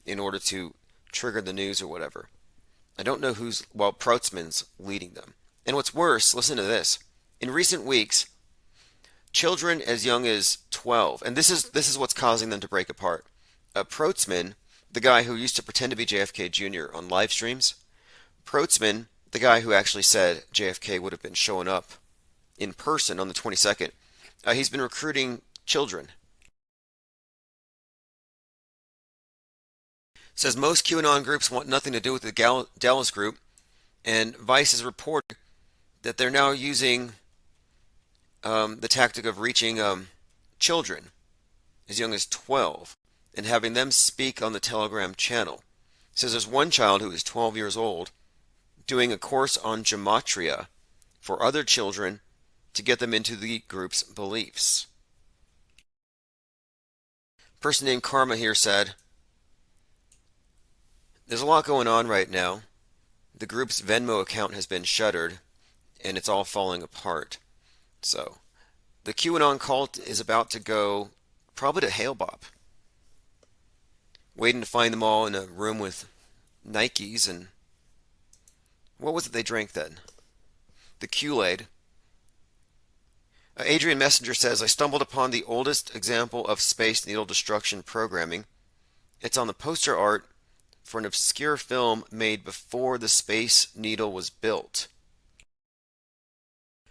in order to trigger the news or whatever. I don't know who's, well, Protzman's leading them. And what's worse, listen to this. In recent weeks, children as young as 12, and this is what's causing them to break apart. Protzman, the guy who used to pretend to be JFK Jr. on live streams, Protzman, the guy who actually said JFK would have been showing up in person on the 22nd, he's been recruiting children. Says most QAnon groups want nothing to do with the Dallas group, and Vice has reported that they're now using the tactic of reaching children as young as 12 and having them speak on the Telegram channel. It says there's one child who is 12 years old doing a course on gematria for other children to get them into the group's beliefs. A person named Karma here said, there's a lot going on right now. The group's Venmo account has been shuttered and it's all falling apart. So, the QAnon cult is about to go probably to Hale-Bopp. Waiting to find them all in a room with Nikes and what was it they drank then? The Kool-Aid. Adrian Messenger says, I stumbled upon the oldest example of Space Needle destruction programming. It's on the poster art for an obscure film made before the Space Needle was built.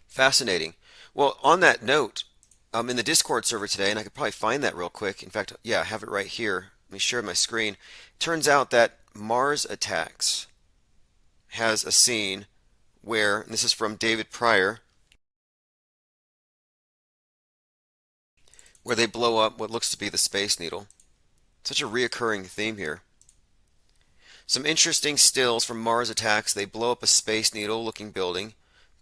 Fascinating. Well, on that note, I'm in the Discord server today, and I could probably find that real quick. In fact, yeah, I have it right here. Let me share my screen. Turns out that Mars Attacks has a scene where, and this is from David Pryor, where they blow up what looks to be the Space Needle. Such a reoccurring theme here. Some interesting stills from Mars Attacks. They blow up a Space Needle looking building.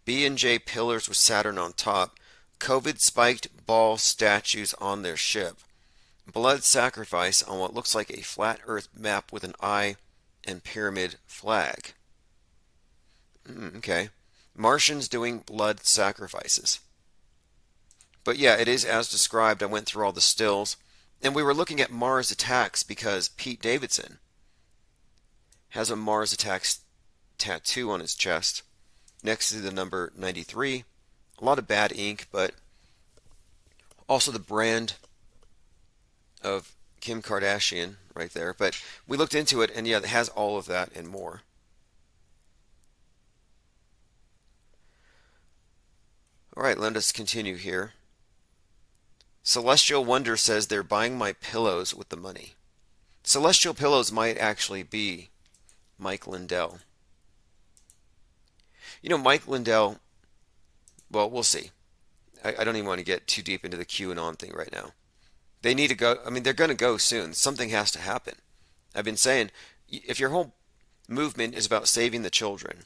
B&J pillars with Saturn on top. COVID spiked ball statues on their ship. Blood sacrifice on what looks like a flat earth map with an eye and pyramid flag. Okay. Martians doing blood sacrifices. But yeah, it is as described. I went through all the stills. And we were looking at Mars Attacks because Pete Davidson has a Mars Attacks tattoo on his chest next to the number 93. A lot of bad ink, but also the brand of Kim Kardashian right there. But we looked into it, and yeah, it has all of that and more. All right, let us continue here. Celestial Wonder says they're buying my pillows with the money. Celestial Pillows might actually be Mike Lindell. You know, Mike Lindell, well, we'll see. I don't even want to get too deep into the QAnon thing right now. They need to go, I mean, they're going to go soon. Something has to happen. I've been saying, if your whole movement is about saving the children,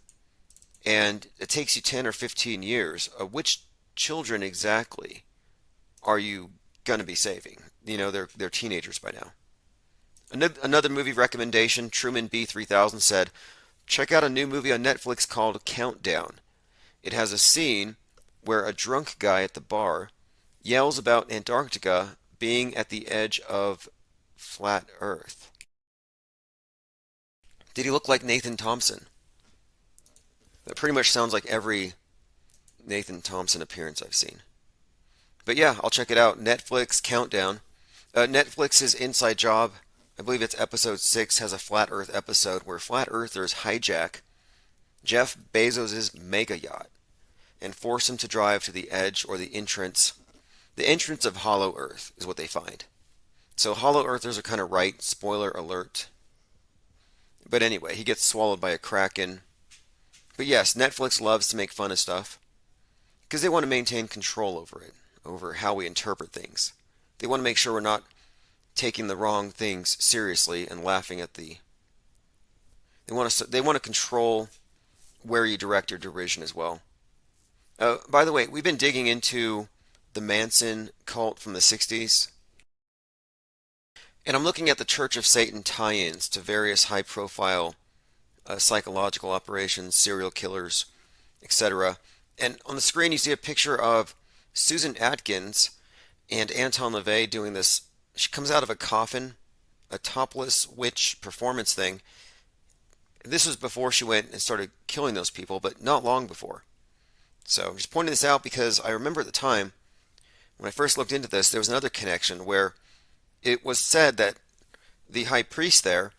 and it takes you 10 or 15 years, which children exactly are you going to be saving? You know, they're teenagers by now. Another movie recommendation, Truman B3000 said, check out a new movie on Netflix called Countdown. It has a scene where a drunk guy at the bar yells about Antarctica being at the edge of flat Earth. Did he look like Nathan Thompson? That pretty much sounds like every Nathan Thompson appearance I've seen. But yeah, I'll check it out. Netflix Countdown. Netflix's Inside Job, I believe it's episode 6, has a Flat Earth episode where Flat Earthers hijack Jeff Bezos' mega yacht and force him to drive to the edge or the entrance. The entrance of Hollow Earth is what they find. So Hollow Earthers are kind of right. Spoiler alert. But anyway, he gets swallowed by a kraken. But yes, Netflix loves to make fun of stuff because they want to maintain control over it, over how we interpret things. They want to make sure we're not taking the wrong things seriously and laughing at the... They want to control where you direct your derision as well. By the way, we've been digging into the Manson cult from the 60s. And I'm looking at the Church of Satan tie-ins to various high-profile psychological operations, serial killers, etc. And on the screen you see a picture of Susan Atkins and Anton LaVey doing this. She comes out of a coffin, a topless witch performance thing. This was before she went and started killing those people, but not long before. So I'm just pointing this out because I remember at the time, when I first looked into this, there was another connection where it was said that the high priest there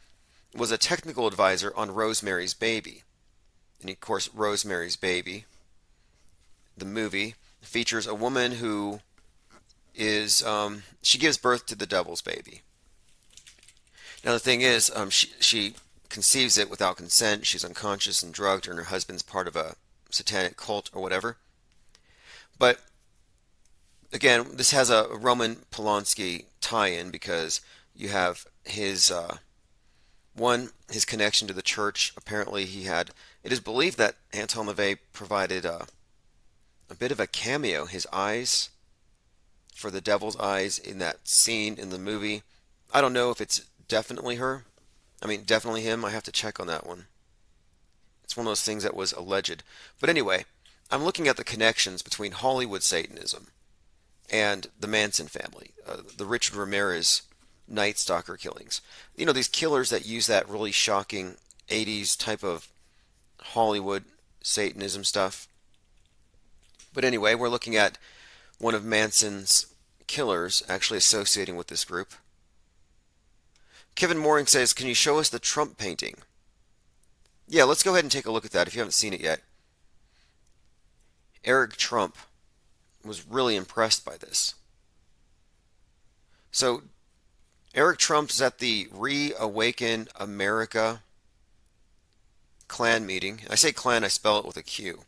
was a technical advisor on Rosemary's Baby. And of course, Rosemary's Baby, the movie, features a woman who is, she gives birth to the devil's baby. Now the thing is, she conceives it without consent. She's unconscious and drugged, and her husband's part of a satanic cult or whatever. But again, this has a Roman Polanski tie-in because you have his his connection to the church. Apparently it is believed that Anton LaVey provided a bit of a cameo, his eyes, for the devil's eyes in that scene in the movie. I don't know if it's definitely her. I mean, definitely him. I have to check on that one. It's one of those things that was alleged. But anyway, I'm looking at the connections between Hollywood Satanism and the Manson family, the Richard Ramirez Night Stalker killings. You know, these killers that use that really shocking 80s type of Hollywood Satanism stuff. But anyway, we're looking at one of Manson's killers actually associating with this group. Kevin Mooring says, can you show us the Trump painting? Yeah, let's go ahead and take a look at that if you haven't seen it yet. Eric Trump was really impressed by this. So, Eric Trump is at the Reawaken America Klan meeting. I say Klan, I spell it with a Q.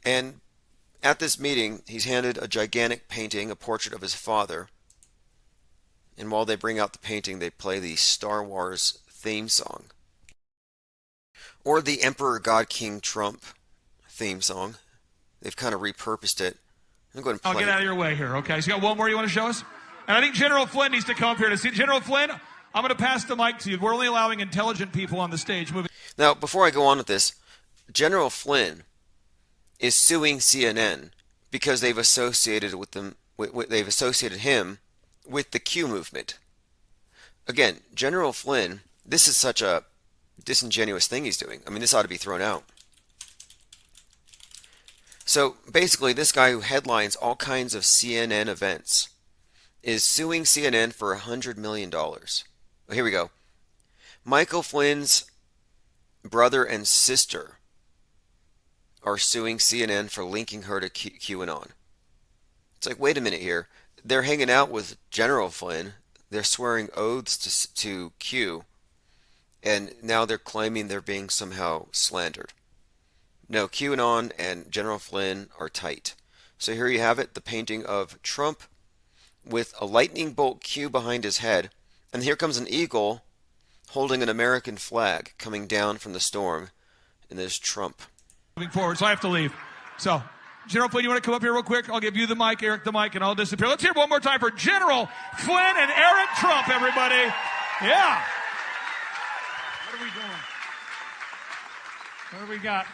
And at this meeting, he's handed a gigantic painting, a portrait of his father. And while they bring out the painting, they play the Star Wars theme song. Or the Emperor God King Trump theme song. They've kind of repurposed it. I'm going to play. I'll get out of your way here, okay? So you got one more you want to show us? And I think General Flynn needs to come up here to see. General Flynn, I'm going to pass the mic to you. We're only allowing intelligent people on the stage. Now, before I go on with this, General Flynn is suing CNN because they've associated with them. They've associated him with the Q movement. Again, General Flynn, this is such a disingenuous thing he's doing. I mean, this ought to be thrown out. So basically, this guy who headlines all kinds of CNN events is suing CNN for $100 million. Well, here we go. Michael Flynn's brother and sister are suing CNN for linking her to QAnon. It's like, wait a minute here. They're hanging out with General Flynn. They're swearing oaths to Q. And now they're claiming they're being somehow slandered. No, QAnon and General Flynn are tight. So here you have it, the painting of Trump with a lightning bolt Q behind his head. And here comes an eagle holding an American flag coming down from the storm. And there's Trump. Moving forward, so I have to leave. So, General Flynn, you want to come up here real quick? I'll give you the mic, Eric the mic, and I'll disappear. Let's hear one more time for General Flynn and Eric Trump, everybody. Yeah. What are we doing? What do we got?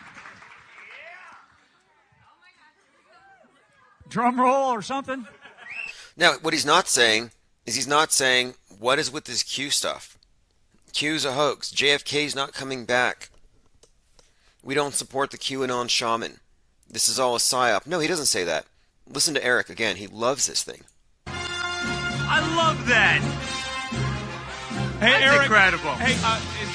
Drum roll or something? Now, what he's not saying is he's not saying, what is with this Q stuff? Q's a hoax. JFK's not coming back. We don't support the QAnon shaman. This is all a psyop. No, he doesn't say that. Listen to Eric again. He loves this thing. I love that. Hey, That's Eric, incredible. Hey,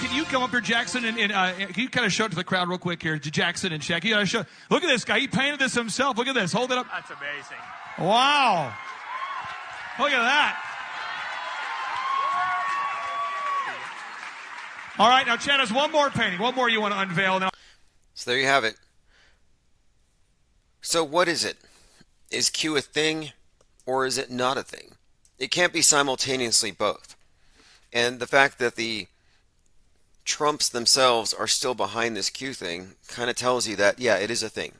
can you come up here, Jackson, and can you kind of show it to the crowd real quick here, to Jackson and Shaq? You gotta show. Look at this guy. He painted this himself. Look at this. Hold it up. That's amazing. Wow. Look at that. All right, now Chad has one more painting. One more you want to unveil. Now. So there you have it. So what is it? Is Q a thing or is it not a thing? It can't be simultaneously both. And the fact that the Trumps themselves are still behind this Q thing kind of tells you that, yeah, it is a thing.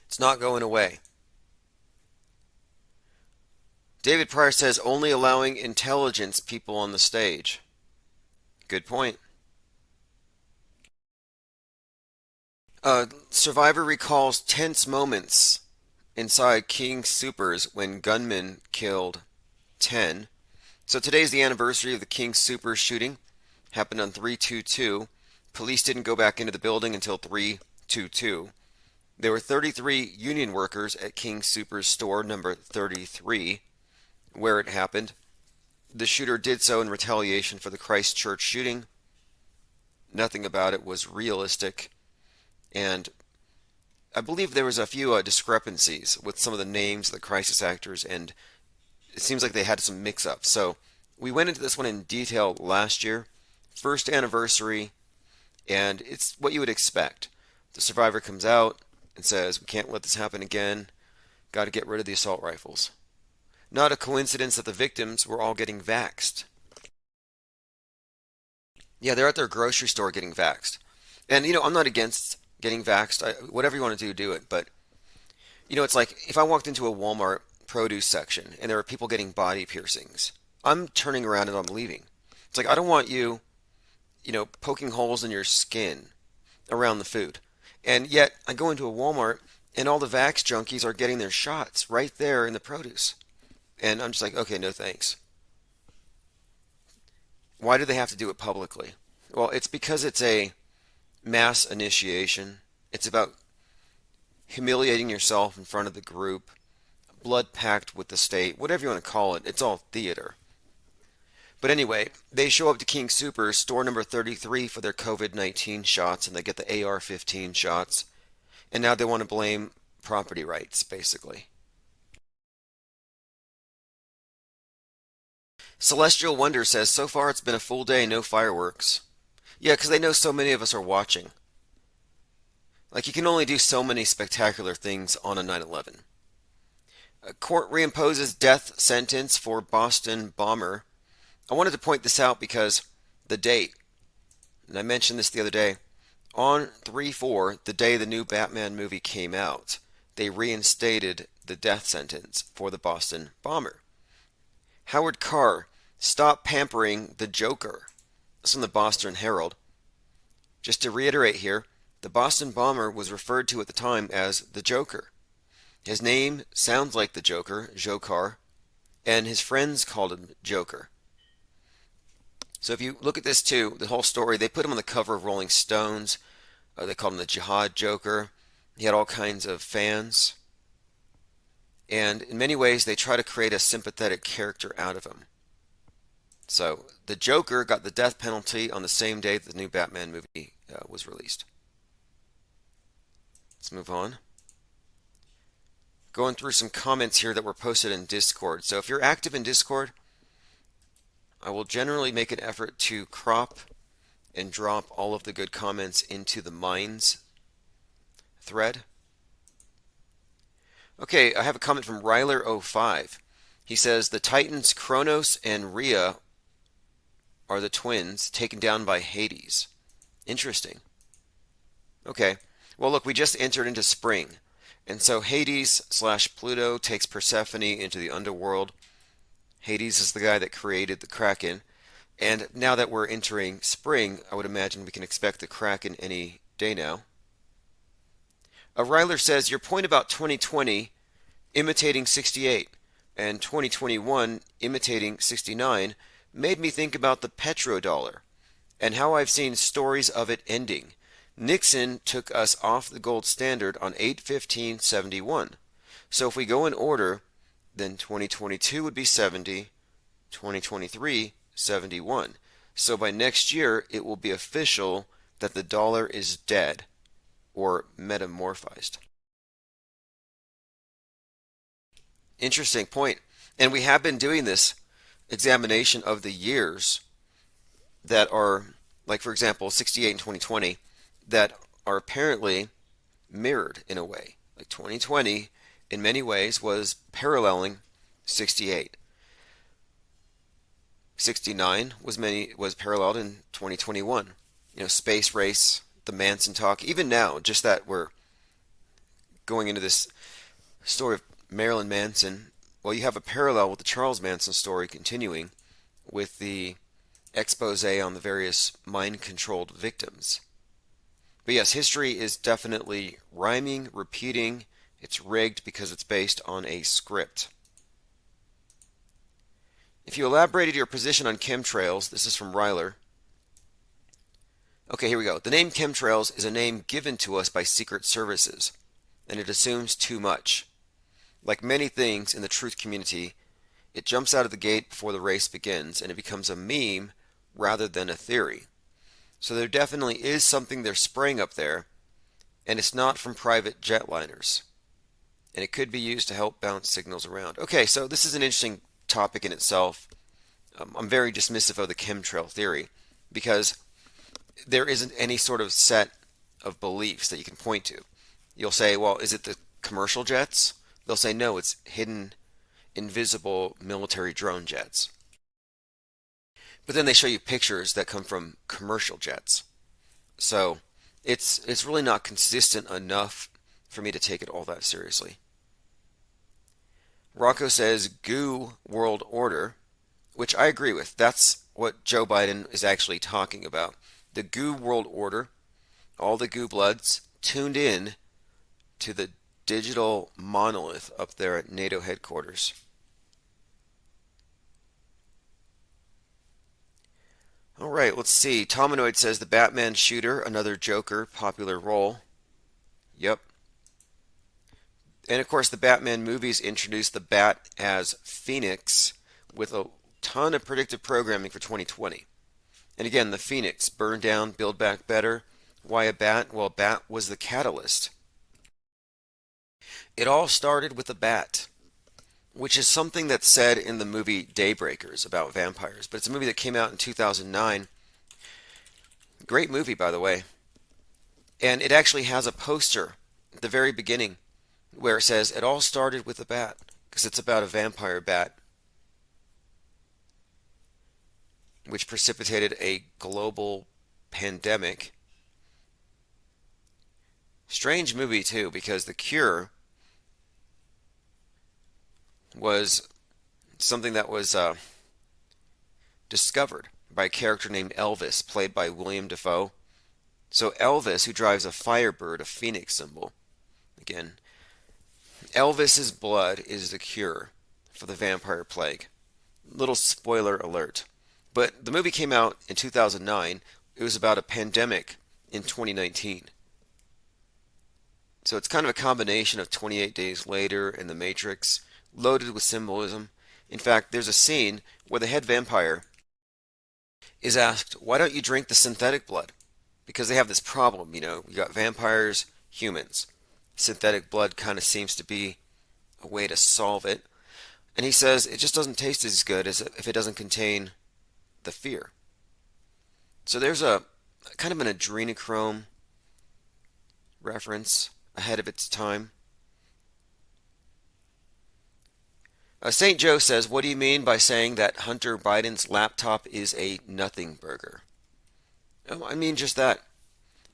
It's not going away. David Pryor says only allowing intelligence people on the stage. Good point. Survivor recalls tense moments inside King Soopers when gunmen killed 10. So today's the anniversary of the King Soopers shooting. Happened on 3/22. Police didn't go back into the building until 3/22. There were 33 union workers at King Soopers store number 33 where it happened. The shooter did so in retaliation for the Christchurch shooting. Nothing about it was realistic. And I believe there was a few discrepancies with some of the names of the crisis actors, and it seems like they had some mix-ups. So we went into this one in detail last year. First anniversary, and it's what you would expect. The survivor comes out and says, we can't let this happen again. Got to get rid of the assault rifles. Not a coincidence that the victims were all getting vaxxed. Yeah, they're at their grocery store getting vaxxed. And, I'm not against getting vaxxed. Whatever you want to do it. But, it's like if I walked into a Walmart produce section and there are people getting body piercings, I'm turning around and I'm leaving. It's like, I don't want you, poking holes in your skin around the food. And yet I go into a Walmart and all the vax junkies are getting their shots right there in the produce. And I'm just like, okay, no thanks. Why do they have to do it publicly? Well, it's because it's a mass initiation. It's about humiliating yourself in front of the group, blood pact with the state, whatever you want to call it. It's all theater. But anyway, they show up to King Soopers, store number 33, for their COVID-19 shots, and they get the AR-15 shots. And now they want to blame property rights, basically. Celestial Wonder says, so far it's been a full day, no fireworks. Yeah, because they know so many of us are watching. Like, you can only do so many spectacular things on a 9/11. A court reimposes death sentence for Boston bomber. I wanted to point this out because the date, and I mentioned this the other day, on 3/4, the day the new Batman movie came out, they reinstated the death sentence for the Boston bomber. Howard Carr, stop pampering the Joker. That's from the Boston Herald. Just to reiterate here, the Boston bomber was referred to at the time as the Joker. His name sounds like the Joker, Joe Carr, and his friends called him Joker. So if you look at this too, the whole story, they put him on the cover of Rolling Stones. They called him the Jihad Joker. He had all kinds of fans. And in many ways, they try to create a sympathetic character out of him. So the Joker got the death penalty on the same day that the new Batman movie was released. Let's move on. Going through some comments here that were posted in Discord. So if you're active in Discord, I will generally make an effort to crop and drop all of the good comments into the Minds thread. Okay, I have a comment from Ryler05. He says, the Titans Kronos and Rhea are the twins taken down by Hades. Interesting. Okay, well look, we just entered into spring. And so Hades/Pluto takes Persephone into the underworld. Hades is the guy that created the Kraken. And now that we're entering spring, I would imagine we can expect the Kraken any day now. Ryler says, your point about 2020 imitating 68 and 2021 imitating 69 made me think about the petrodollar and how I've seen stories of it ending. Nixon took us off the gold standard on 8/15/71. So if we go in order, then 2022 would be 70, 2023, 71. So by next year, it will be official that the dollar is dead or metamorphized. Interesting point. And we have been doing this examination of the years that are, like for example, 68 and 2020, that are apparently mirrored in a way. Like 2020, in many ways, was paralleling 68. 69 was paralleled in 2021. Space race, the Manson talk. Even now, just that we're going into this story of Marilyn Manson. Well, you have a parallel with the Charles Manson story continuing with the expose on the various mind-controlled victims. But yes, history is definitely rhyming, repeating. It's rigged because it's based on a script. If you elaborated your position on chemtrails, this is from Ryler. Okay, here we go. The name chemtrails is a name given to us by secret services, and it assumes too much. Like many things in the truth community, it jumps out of the gate before the race begins, and it becomes a meme rather than a theory. So there definitely is something they're spraying up there, and it's not from private jetliners. And it could be used to help bounce signals around. Okay, so this is an interesting topic in itself. I'm very dismissive of the chemtrail theory because there isn't any sort of set of beliefs that you can point to. You'll say, well, is it the commercial jets? They'll say, no, it's hidden, invisible military drone jets. But then they show you pictures that come from commercial jets. So it's really not consistent enough for me to take it all that seriously. Rocco says goo world order, which I agree with. That's what Joe Biden is actually talking about. The goo world order, all the goo bloods tuned in to the digital monolith up there at NATO headquarters. All right, let's see. Tominoid says the Batman shooter, another Joker, popular role. Yep. And of course, the Batman movies introduced the Bat as Phoenix with a ton of predictive programming for 2020. And again, the Phoenix, burn down, build back better. Why a bat? Well, a bat was the catalyst. It all started with a bat, which is something that's said in the movie Daybreakers about vampires. But it's a movie that came out in 2009. Great movie, by the way. And it actually has a poster at the very beginning where it says, it all started with a bat, because it's about a vampire bat, which precipitated a global pandemic. Strange movie, too, because the cure was something that was discovered by a character named Elvis, played by William Dafoe. So Elvis, who drives a Firebird, a phoenix symbol, again, Elvis's blood is the cure for the vampire plague. Little spoiler alert. But the movie came out in 2009. It was about a pandemic in 2019. So it's kind of a combination of 28 Days Later and The Matrix, loaded with symbolism. In fact, there's a scene where the head vampire is asked, why don't you drink the synthetic blood? Because they have this problem, you got vampires, humans. Synthetic blood kind of seems to be a way to solve it. And he says it just doesn't taste as good as if it doesn't contain the fear. So there's a kind of an adrenochrome reference ahead of its time. St. Joe says, what do you mean by saying that Hunter Biden's laptop is a nothing burger? Oh, I mean just that.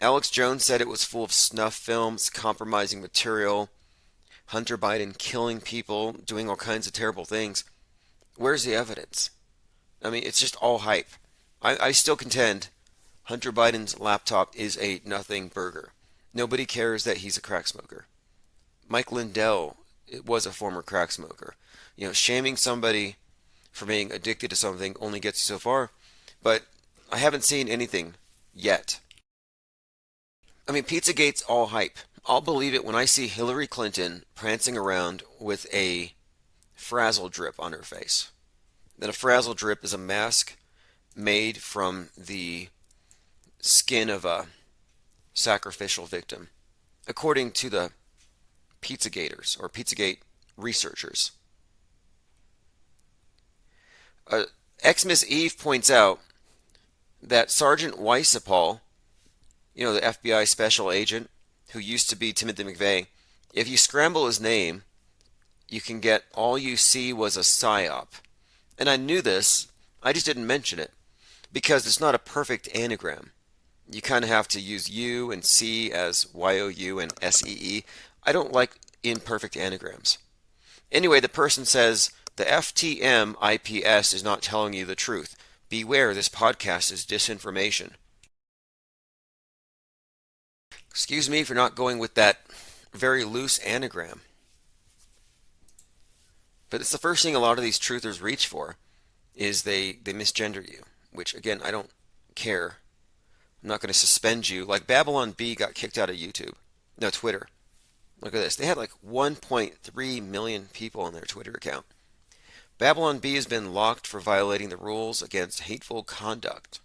Alex Jones said it was full of snuff films, compromising material, Hunter Biden killing people, doing all kinds of terrible things. Where's the evidence? I mean, it's just all hype. I still contend Hunter Biden's laptop is a nothing burger. Nobody cares that he's a crack smoker. Mike Lindell was a former crack smoker. Shaming somebody for being addicted to something only gets you so far. But I haven't seen anything yet. I mean, Pizzagate's all hype. I'll believe it when I see Hillary Clinton prancing around with a frazzle drip on her face. Then a frazzle drip is a mask made from the skin of a sacrificial victim, according to the Pizzagators or Pizzagate researchers. Xmas Eve points out that Sergeant Weissapal, the FBI special agent who used to be Timothy McVeigh, if you scramble his name, you can get all you see was a psyop. And I knew this, I just didn't mention it, because it's not a perfect anagram. You kind of have to use U and C as YOU and SEE. I don't like imperfect anagrams. Anyway, the person says, the FTM IPS is not telling you the truth. Beware, this podcast is disinformation. Excuse me for not going with that very loose anagram. But it's the first thing a lot of these truthers reach for, is they misgender you, which, again, I don't care. I'm not going to suspend you. Like Babylon Bee got kicked out of YouTube. No, Twitter. Look at this. They had like 1.3 million people on their Twitter account. Babylon Bee has been locked for violating the rules against hateful conduct.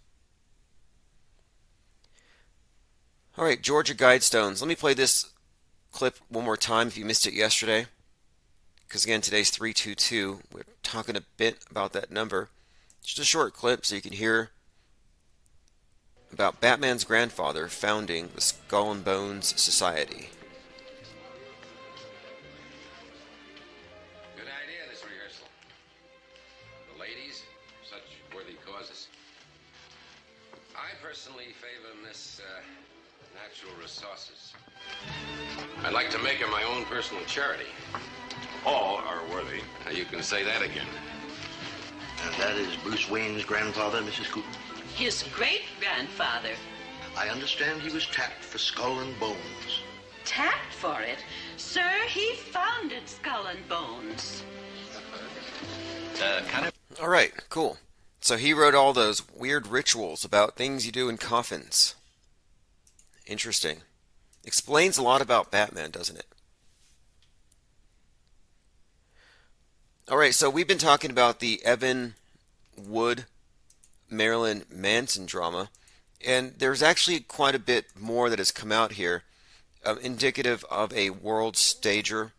All right, Georgia Guidestones. Let me play this clip one more time if you missed it yesterday. Because again, today's 322. We're talking a bit about that number. Just a short clip so you can hear about Batman's grandfather founding the Skull and Bones Society. Good idea, this rehearsal. The ladies, such worthy causes. I personally favor Miss Natural Resources. I'd like to make her my own personal charity. All are worthy. Now you can say that again. And that is Bruce Wayne's grandfather, Mrs. Cooper? His great-grandfather. I understand he was tapped for Skull and Bones. Tapped for it? Sir, he founded Skull and Bones. All right, cool. So he wrote all those weird rituals about things you do in coffins. Interesting. Explains a lot about Batman, doesn't it? All right, so we've been talking about the Evan Wood, Marilyn Manson drama, and there's actually quite a bit more that has come out here, indicative of a world stager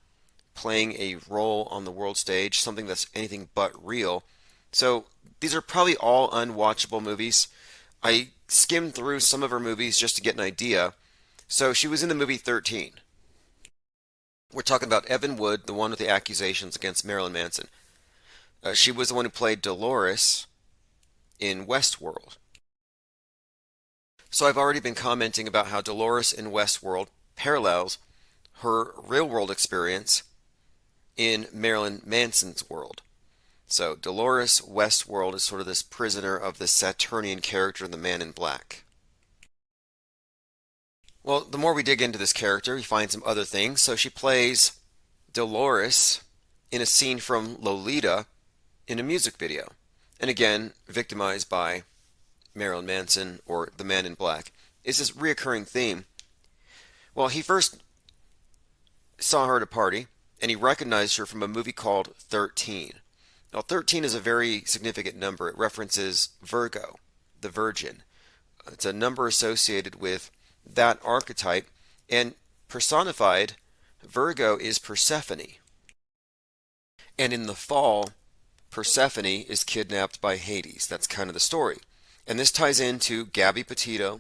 playing a role on the world stage, something that's anything but real. So these are probably all unwatchable movies. I skimmed through some of her movies just to get an idea. So she was in the movie 13. We're talking about Evan Wood, the one with the accusations against Marilyn Manson. She was the one who played Dolores in Westworld. So I've already been commenting about how Dolores in Westworld parallels her real-world experience in Marilyn Manson's world. So Dolores Westworld is sort of this prisoner of the Saturnian character, the Man in Black. Well, the more we dig into this character, we find some other things. So she plays Dolores in a scene from Lolita in a music video. And again, victimized by Marilyn Manson or the Man in Black. It's this reoccurring theme. Well, he first saw her at a party, and he recognized her from a movie called 13. Now, 13 is a very significant number. It references Virgo, the Virgin. It's a number associated with that archetype, and personified, Virgo is Persephone. And in the fall, Persephone is kidnapped by Hades. That's kind of the story. And this ties into Gabby Petito,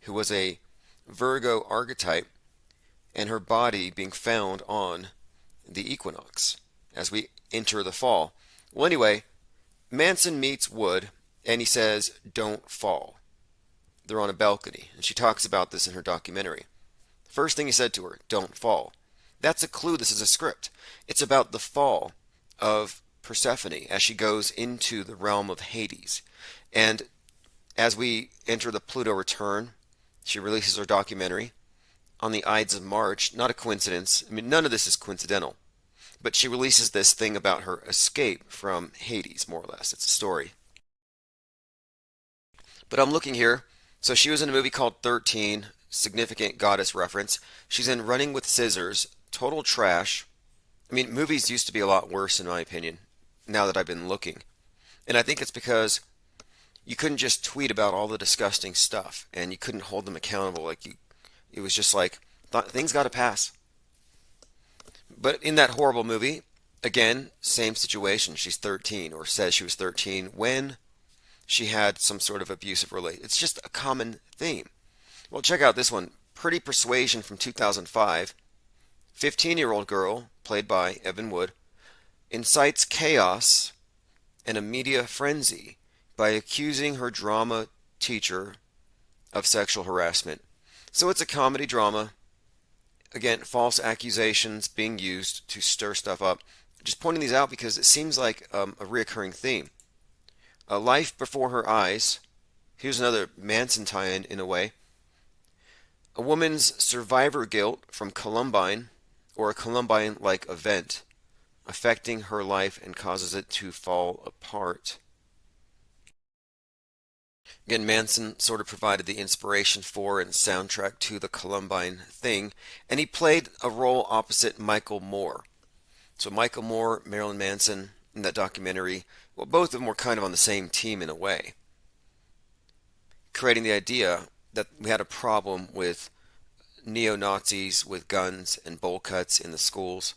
who was a Virgo archetype, and her body being found on the equinox as we enter the fall. Well, anyway, Manson meets Wood, and he says, "Don't fall." They're on a balcony, and she talks about this in her documentary. First thing he said to her, "Don't fall." That's a clue this is a script. It's about the fall of Persephone as she goes into the realm of Hades. And as we enter the Pluto return, she releases her documentary on the Ides of March. Not a coincidence. I mean, none of this is coincidental. But she releases this thing about her escape from Hades, more or less. It's a story. But I'm looking here. So she was in a movie called 13, significant goddess reference. She's in Running with Scissors, total trash. I mean, movies used to be a lot worse, in my opinion, now that I've been looking. And I think it's because you couldn't just tweet about all the disgusting stuff, and you couldn't hold them accountable. It was just like, things got to pass. But in that horrible movie, again, same situation. She's 13, or says she was 13, when she had some sort of abusive relation. It's just a common theme. Well, check out this one. Pretty Persuasion from 2005. 15-year-old girl, played by Evan Wood, incites chaos and a media frenzy by accusing her drama teacher of sexual harassment. So it's a comedy drama. Again, false accusations being used to stir stuff up. Just pointing these out because it seems like a reoccurring theme. A Life Before Her Eyes. Here's another Manson tie-in a way. A woman's survivor guilt from Columbine, or a Columbine-like event, affecting her life and causes it to fall apart. Again, Manson sort of provided the inspiration for and soundtrack to the Columbine thing, and he played a role opposite Michael Moore. So Michael Moore, Marilyn Manson, in that documentary, well, both of them were kind of on the same team in a way, creating the idea that we had a problem with neo-Nazis with guns and bowl cuts in the schools.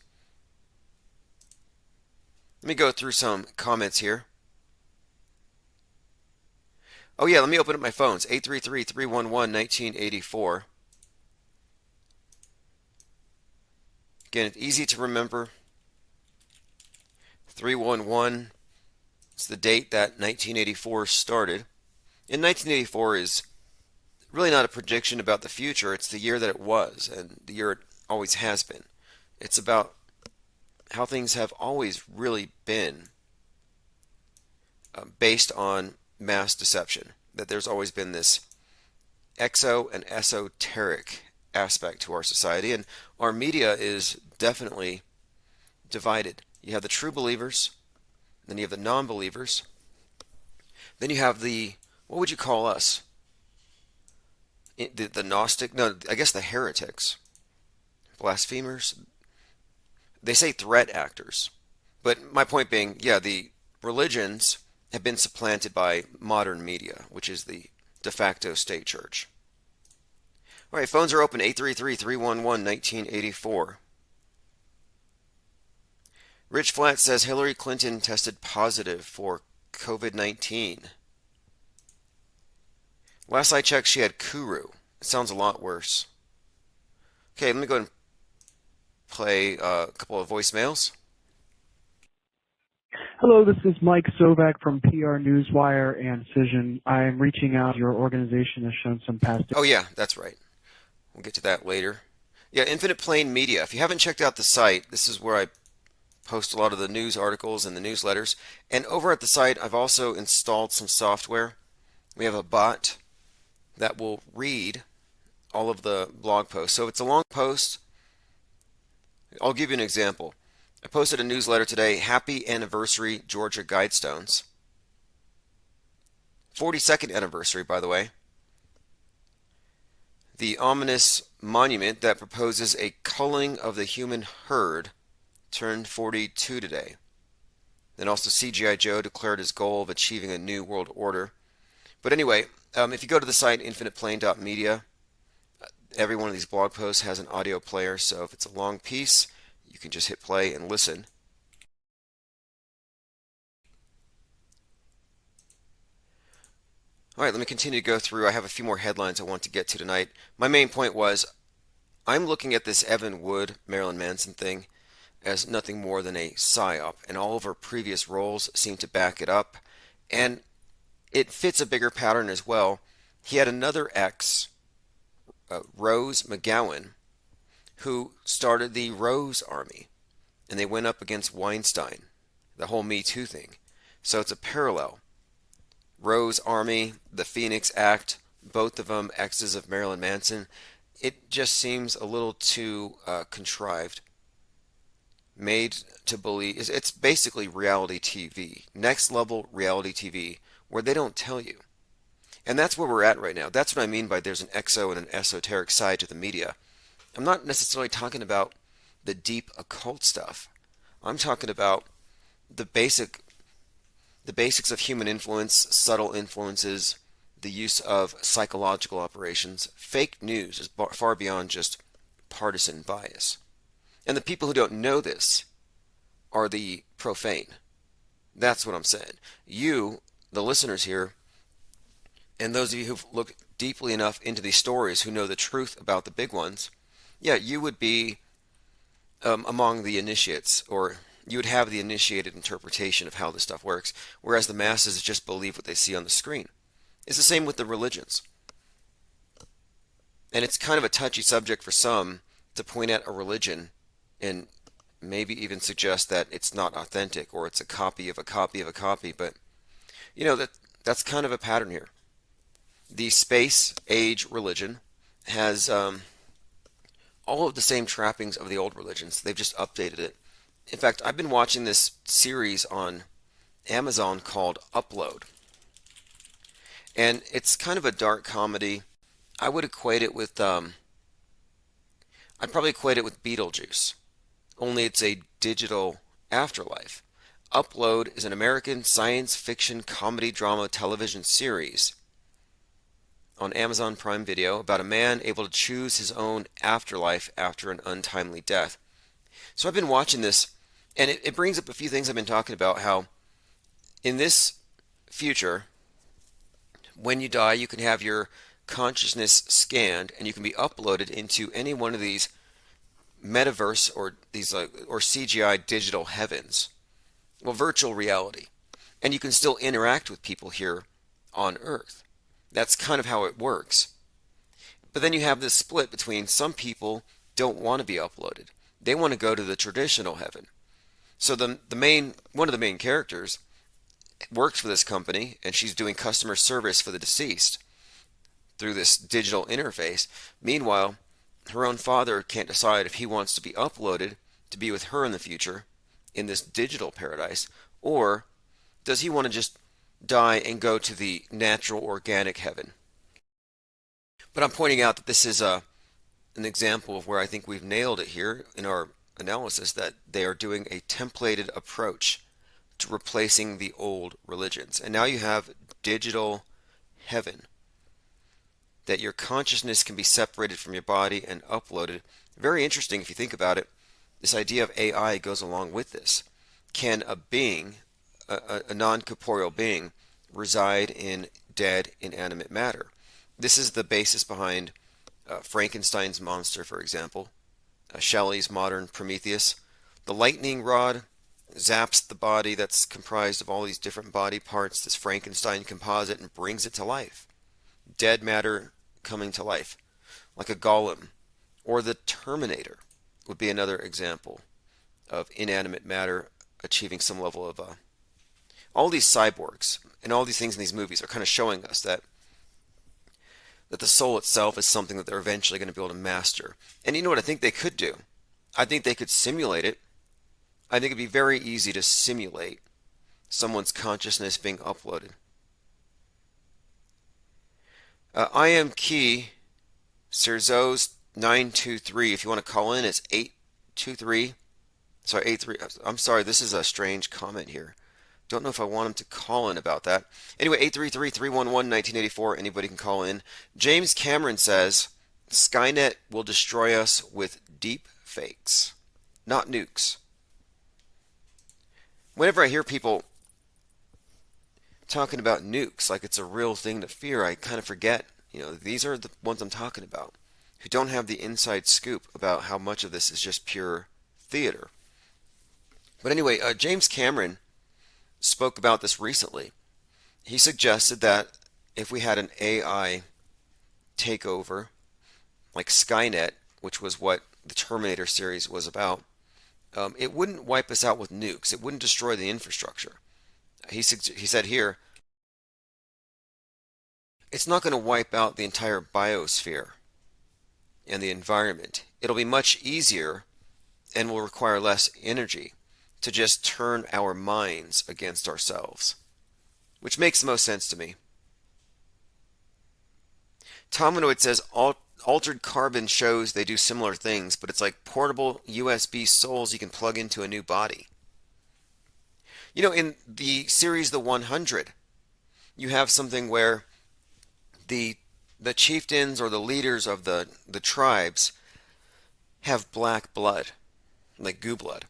Let me go through some comments here. Oh yeah, let me open up my phones. 833-311-1984. Again, it's easy to remember. 311, it's the date that 1984 started. And 1984 is really not a prediction about the future. It's the year that it was, and the year it always has been. It's about how things have always really been based on mass deception. That there's always been this exo and esoteric aspect to our society, and our media is definitely divided. You have the true believers, then you have the non-believers, then you have the, what would you call us? The Gnostic? No, I guess the heretics. Blasphemers? They say threat actors. But my point being, yeah, the religions have been supplanted by modern media, which is the de facto state church. All right, phones are open, 833-311-1984. Rich Flat says Hillary Clinton tested positive for COVID-19. Last I checked, she had Kuru. It sounds a lot worse. Okay, let me go ahead and play a couple of voicemails. Hello, this is Mike Sovak from PR Newswire and Cision. I'm reaching out. Your organization has shown some past... Oh yeah, that's right. We'll get to that later. Yeah, Infinite Plane Media. If you haven't checked out the site, this is where I post a lot of the news articles and the newsletters. And over at the site, I've also installed some software. We have a bot that will read all of the blog posts. So if it's a long post, I'll give you an example. I posted a newsletter today, Happy Anniversary Georgia Guidestones. 42nd anniversary, by the way. The ominous monument that proposes a culling of the human herd turned 42 today. Then also CGI Joe declared his goal of achieving a new world order. But anyway, if you go to the site infiniteplane.media, every one of these blog posts has an audio player, so if it's a long piece, you can just hit play and listen. All right, let me continue to go through. I have a few more headlines I want to get to tonight. My main point was, I'm looking at this Evan Wood, Marilyn Manson thing as nothing more than a psyop, and all of her previous roles seem to back it up, and it fits a bigger pattern as well. He had another ex, Rose McGowan, who started the Rose Army, and they went up against Weinstein, the whole Me Too thing. So it's a parallel. Rose Army, the Phoenix Act, both of them exes of Marilyn Manson. It just seems a little too contrived, made to believe. It's basically reality TV, next level reality TV, where they don't tell you. And that's where we're at right now. That's what I mean by there's an exo and an esoteric side to the media. I'm not necessarily talking about the deep occult stuff. I'm talking about the basics of human influence, subtle influences, the use of psychological operations. Fake news is far beyond just partisan bias. And the people who don't know this are the profane. That's what I'm saying. You, the listeners here, and those of you who've looked deeply enough into these stories, who know the truth about the big ones, yeah, you would be among the initiates, or you would have the initiated interpretation of how this stuff works, whereas the masses just believe what they see on the screen. It's the same with the religions. And it's kind of a touchy subject for some to point at a religion and maybe even suggest that it's not authentic, or it's a copy of a copy of a copy, but you know, that's kind of a pattern here. The space age religion has all of the same trappings of the old religions. They've just updated it. In fact, I've been watching this series on Amazon called Upload. And it's kind of a dark comedy. I would equate it with, I'd probably equate it with Beetlejuice. Only it's a digital afterlife. Upload is an American science fiction comedy drama television series on Amazon Prime Video about a man able to choose his own afterlife after an untimely death. So I've been watching this, and it brings up a few things I've been talking about, how in this future, when you die, you can have your consciousness scanned and you can be uploaded into any one of these Metaverse or these or CGI digital heavens, well, virtual reality, and you can still interact with people here on Earth. That's kind of how it works. But then you have this split between some people don't want to be uploaded. They want to go to the traditional heaven. So one of the main characters works for this company, and she's doing customer service for the deceased through this digital interface. Meanwhile, her own father can't decide if he wants to be uploaded to be with her in the future in this digital paradise, or does he want to just die and go to the natural organic heaven. But I'm pointing out that this is an example of where I think we've nailed it here in our analysis, that they are doing a templated approach to replacing the old religions. And now you have digital heaven, that your consciousness can be separated from your body and uploaded. Very interesting if you think about it. This idea of AI goes along with this. Can a being, a non-corporeal being, reside in dead, inanimate matter? This is the basis behind Frankenstein's monster, for example, Shelley's modern Prometheus. The lightning rod zaps the body that's comprised of all these different body parts, this Frankenstein composite, and brings it to life. Dead matter coming to life, like a golem. Or the Terminator would be another example of inanimate matter achieving some level of all these cyborgs and all these things in these movies are kind of showing us that the soul itself is something that they're eventually going to be able to master. And you know what I think they could do? I think they could simulate it. I think it'd be very easy to simulate someone's consciousness being uploaded. I am Key Serzos 923. If you want to call in, it's 823. Sorry, 83. I'm sorry, this is a strange comment here. Don't know if I want him to call in about that. Anyway, 833-311-1984. Anybody can call in. James Cameron says, Skynet will destroy us with deep fakes, not nukes. Whenever I hear people talking about nukes like it's a real thing to fear, I kind of forget, these are the ones I'm talking about, who don't have the inside scoop about how much of this is just pure theater. But anyway, James Cameron spoke about this recently. He suggested that if we had an AI takeover, like Skynet, which was what the Terminator series was about, it wouldn't wipe us out with nukes. It wouldn't destroy the infrastructure. He said here, it's not going to wipe out the entire biosphere and the environment. It'll be much easier and will require less energy to just turn our minds against ourselves, which makes the most sense to me. Tominoid says, Altered Carbon shows they do similar things, but it's like portable USB souls you can plug into a new body. In the series The 100, you have something where the chieftains or the leaders of the tribes have black blood, like goo blood.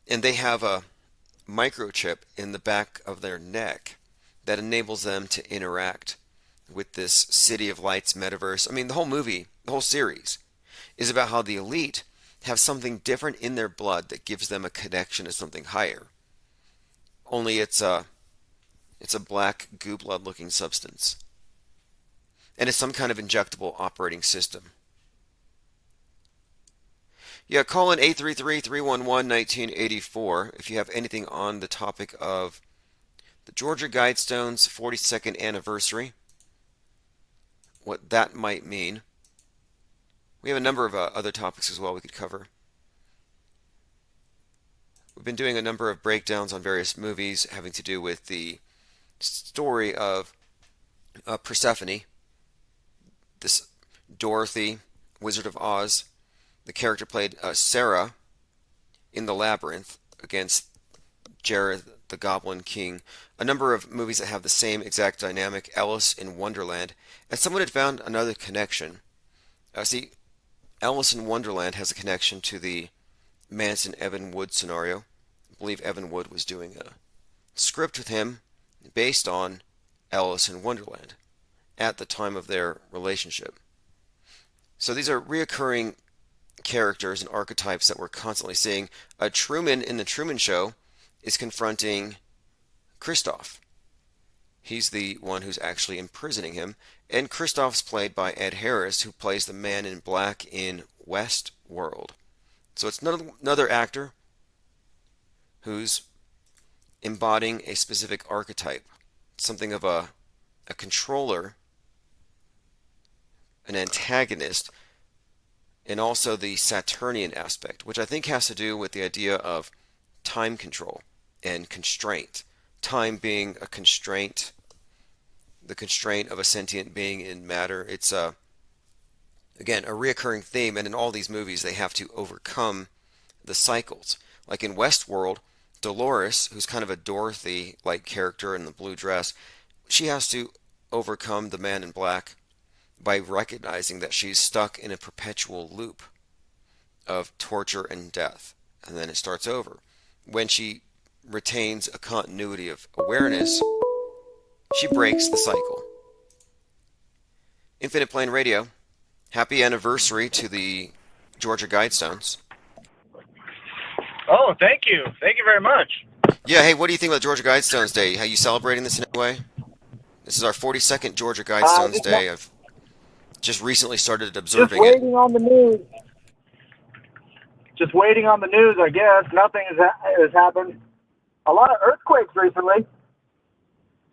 And they have a microchip in the back of their neck that enables them to interact with this City of Lights metaverse. I mean, the whole movie, the whole series, is about how the elite have something different in their blood that gives them a connection to something higher. Only it's a black goo blood looking substance. And it's some kind of injectable operating system. Yeah, call in 833-311-1984 if you have anything on the topic of the Georgia Guidestones 42nd anniversary, what that might mean. We have a number of other topics as well we could cover. We've been doing a number of breakdowns on various movies having to do with the story of Persephone, this Dorothy, Wizard of Oz. The character played Sarah in The Labyrinth against Jared the Goblin King. A number of movies that have the same exact dynamic, Alice in Wonderland. And someone had found another connection. See, Alice in Wonderland has a connection to the Manson Evan Wood scenario. I believe Evan Wood was doing a script with him based on Alice in Wonderland at the time of their relationship. So these are reoccurring characters and archetypes that we're constantly seeing. Truman in The Truman Show is confronting Christoph. He's the one who's actually imprisoning him. And Christoph's played by Ed Harris, who plays the man in black in Westworld. So it's another actor who's embodying a specific archetype, something of a controller, an antagonist, and also the Saturnian aspect, which I think has to do with the idea of time control and constraint. Time being a constraint, the constraint of a sentient being in matter. It's again a reoccurring theme, and in all these movies they have to overcome the cycles. Like in Westworld, Dolores, who's kind of a Dorothy-like character in the blue dress, she has to overcome the man in black by recognizing that she's stuck in a perpetual loop of torture and death, and then it starts over. When she retains a continuity of awareness, she breaks the cycle. Infinite Plane Radio, happy anniversary to the Georgia Guidestones. Oh, thank you. Thank you very much. Yeah, hey, what do you think about Georgia Guidestones Day? Are you celebrating this in any way? This is our 42nd Georgia Guidestones Day. I've just recently started observing it. Just waiting on the news. Just waiting on the news, I guess. Nothing has happened. A lot of earthquakes recently.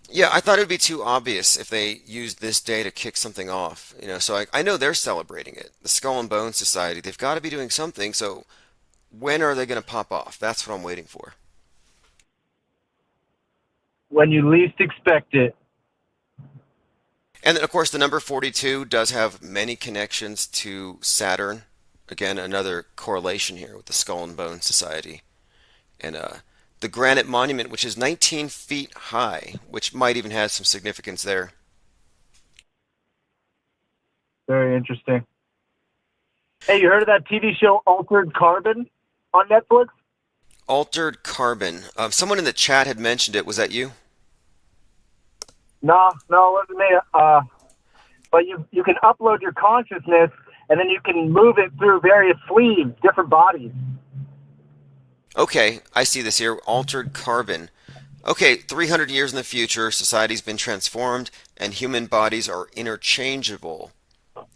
Yeah, I thought it would be too obvious if they used this day to kick something off. So I know they're celebrating it. The Skull and Bones Society, they've got to be doing something. So when are they going to pop off? That's what I'm waiting for. When you least expect it. And then, of course, the number 42 does have many connections to Saturn. Again, another correlation here with the Skull and Bones Society. And the granite monument, which is 19 feet high, which might even have some significance there. Very interesting. Hey, you heard of that TV show Altered Carbon on Netflix? Altered Carbon. Someone in the chat had mentioned it. Was that you? No, it wasn't me. But you can upload your consciousness, and then you can move it through various sleeves, different bodies. Okay, I see this here. Altered Carbon. Okay, 300 years in the future, society's been transformed, and human bodies are interchangeable,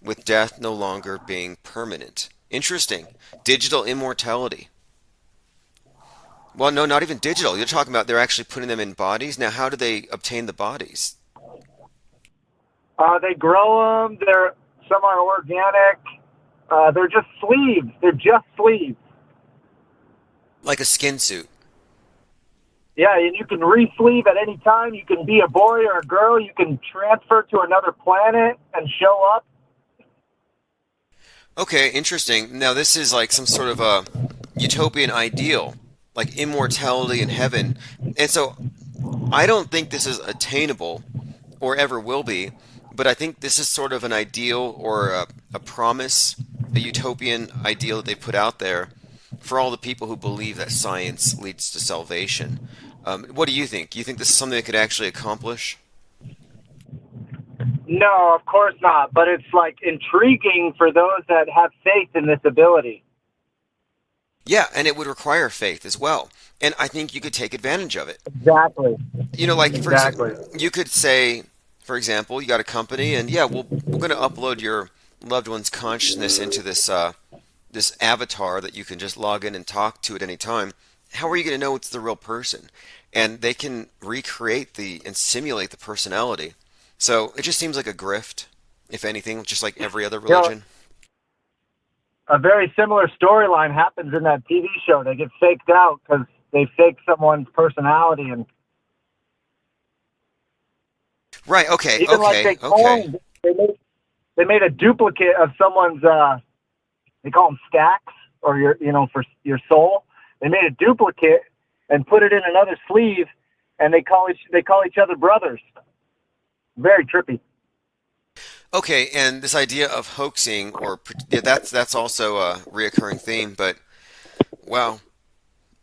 with death no longer being permanent. Interesting. Digital immortality. Well, no, not even digital. You're talking about they're actually putting them in bodies. Now, how do they obtain the bodies? They grow them. Some are organic. They're just sleeves. They're just sleeves. Like a skin suit. Yeah, and you can re-sleeve at any time. You can be a boy or a girl. You can transfer to another planet and show up. Okay, interesting. Now, this is like some sort of a utopian ideal, like immortality in heaven. And so I don't think this is attainable or ever will be, but I think this is sort of an ideal or a promise, a utopian ideal that they put out there for all the people who believe that science leads to salvation. What do you think? Do you think this is something they could actually accomplish? No, of course not. But it's like intriguing for those that have faith in this ability. Yeah, and it would require faith as well. And I think you could take advantage of it. Exactly. For example, you could say, for example, you got a company, and yeah, we're going to upload your loved one's consciousness into this this avatar that you can just log in and talk to at any time. How are you going to know it's the real person? And they can recreate and simulate the personality. So it just seems like a grift, if anything, just like every other religion. a very similar storyline happens in that TV show. They get faked out because they fake someone's personality, and Right. Okay. even like Okay. they cloned, they made a duplicate of someone's. They call them stacks, or for your soul. They made a duplicate and put it in another sleeve, and they call each other brothers. Very trippy. Okay, and this idea of hoaxing, that's also a reoccurring theme. But wow,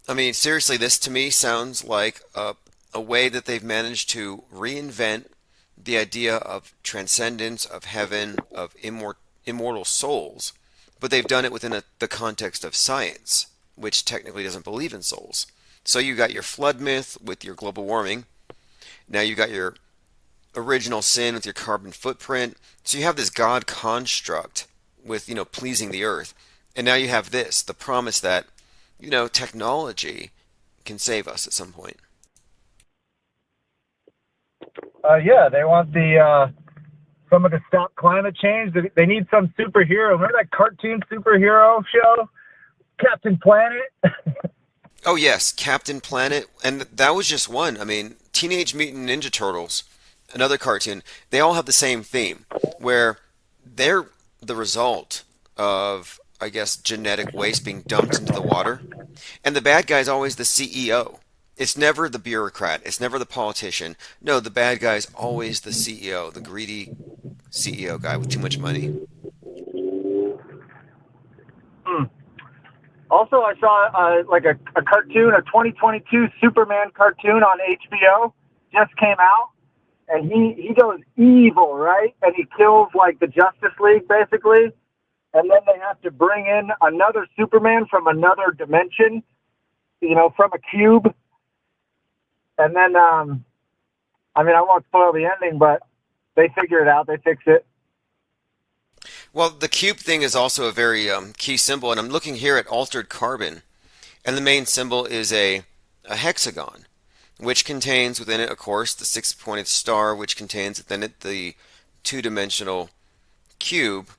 I mean, seriously, this to me sounds like a way that they've managed to reinvent the idea of transcendence, of heaven, of immortal souls. But they've done it within the context of science, which technically doesn't believe in souls. So you got your flood myth with your global warming. Now you got your original sin with your carbon footprint. So you have this God construct with, pleasing the earth. And now you have this, the promise that, technology can save us at some point. Yeah, they want someone to stop climate change. They need some superhero. Remember that cartoon superhero show, Captain Planet? Oh yes, Captain Planet, and that was just one. I mean, Teenage Mutant Ninja Turtles, another cartoon. They all have the same theme, where they're the result of, I guess, genetic waste being dumped into the water, and the bad guy's always the CEO. It's never the bureaucrat. It's never the politician. No, the bad guy's always the CEO, the greedy CEO guy with too much money. Also, I saw a cartoon, a 2022 Superman cartoon on HBO just came out, and he goes evil, right? And he kills like the Justice League basically, and then they have to bring in another Superman from another dimension, from a cube. And then, I won't spoil the ending, but they figure it out. They fix it. Well, the cube thing is also a very key symbol, and I'm looking here at altered carbon, and the main symbol is a hexagon, which contains within it, of course, the six-pointed star, which contains within it the two-dimensional cube,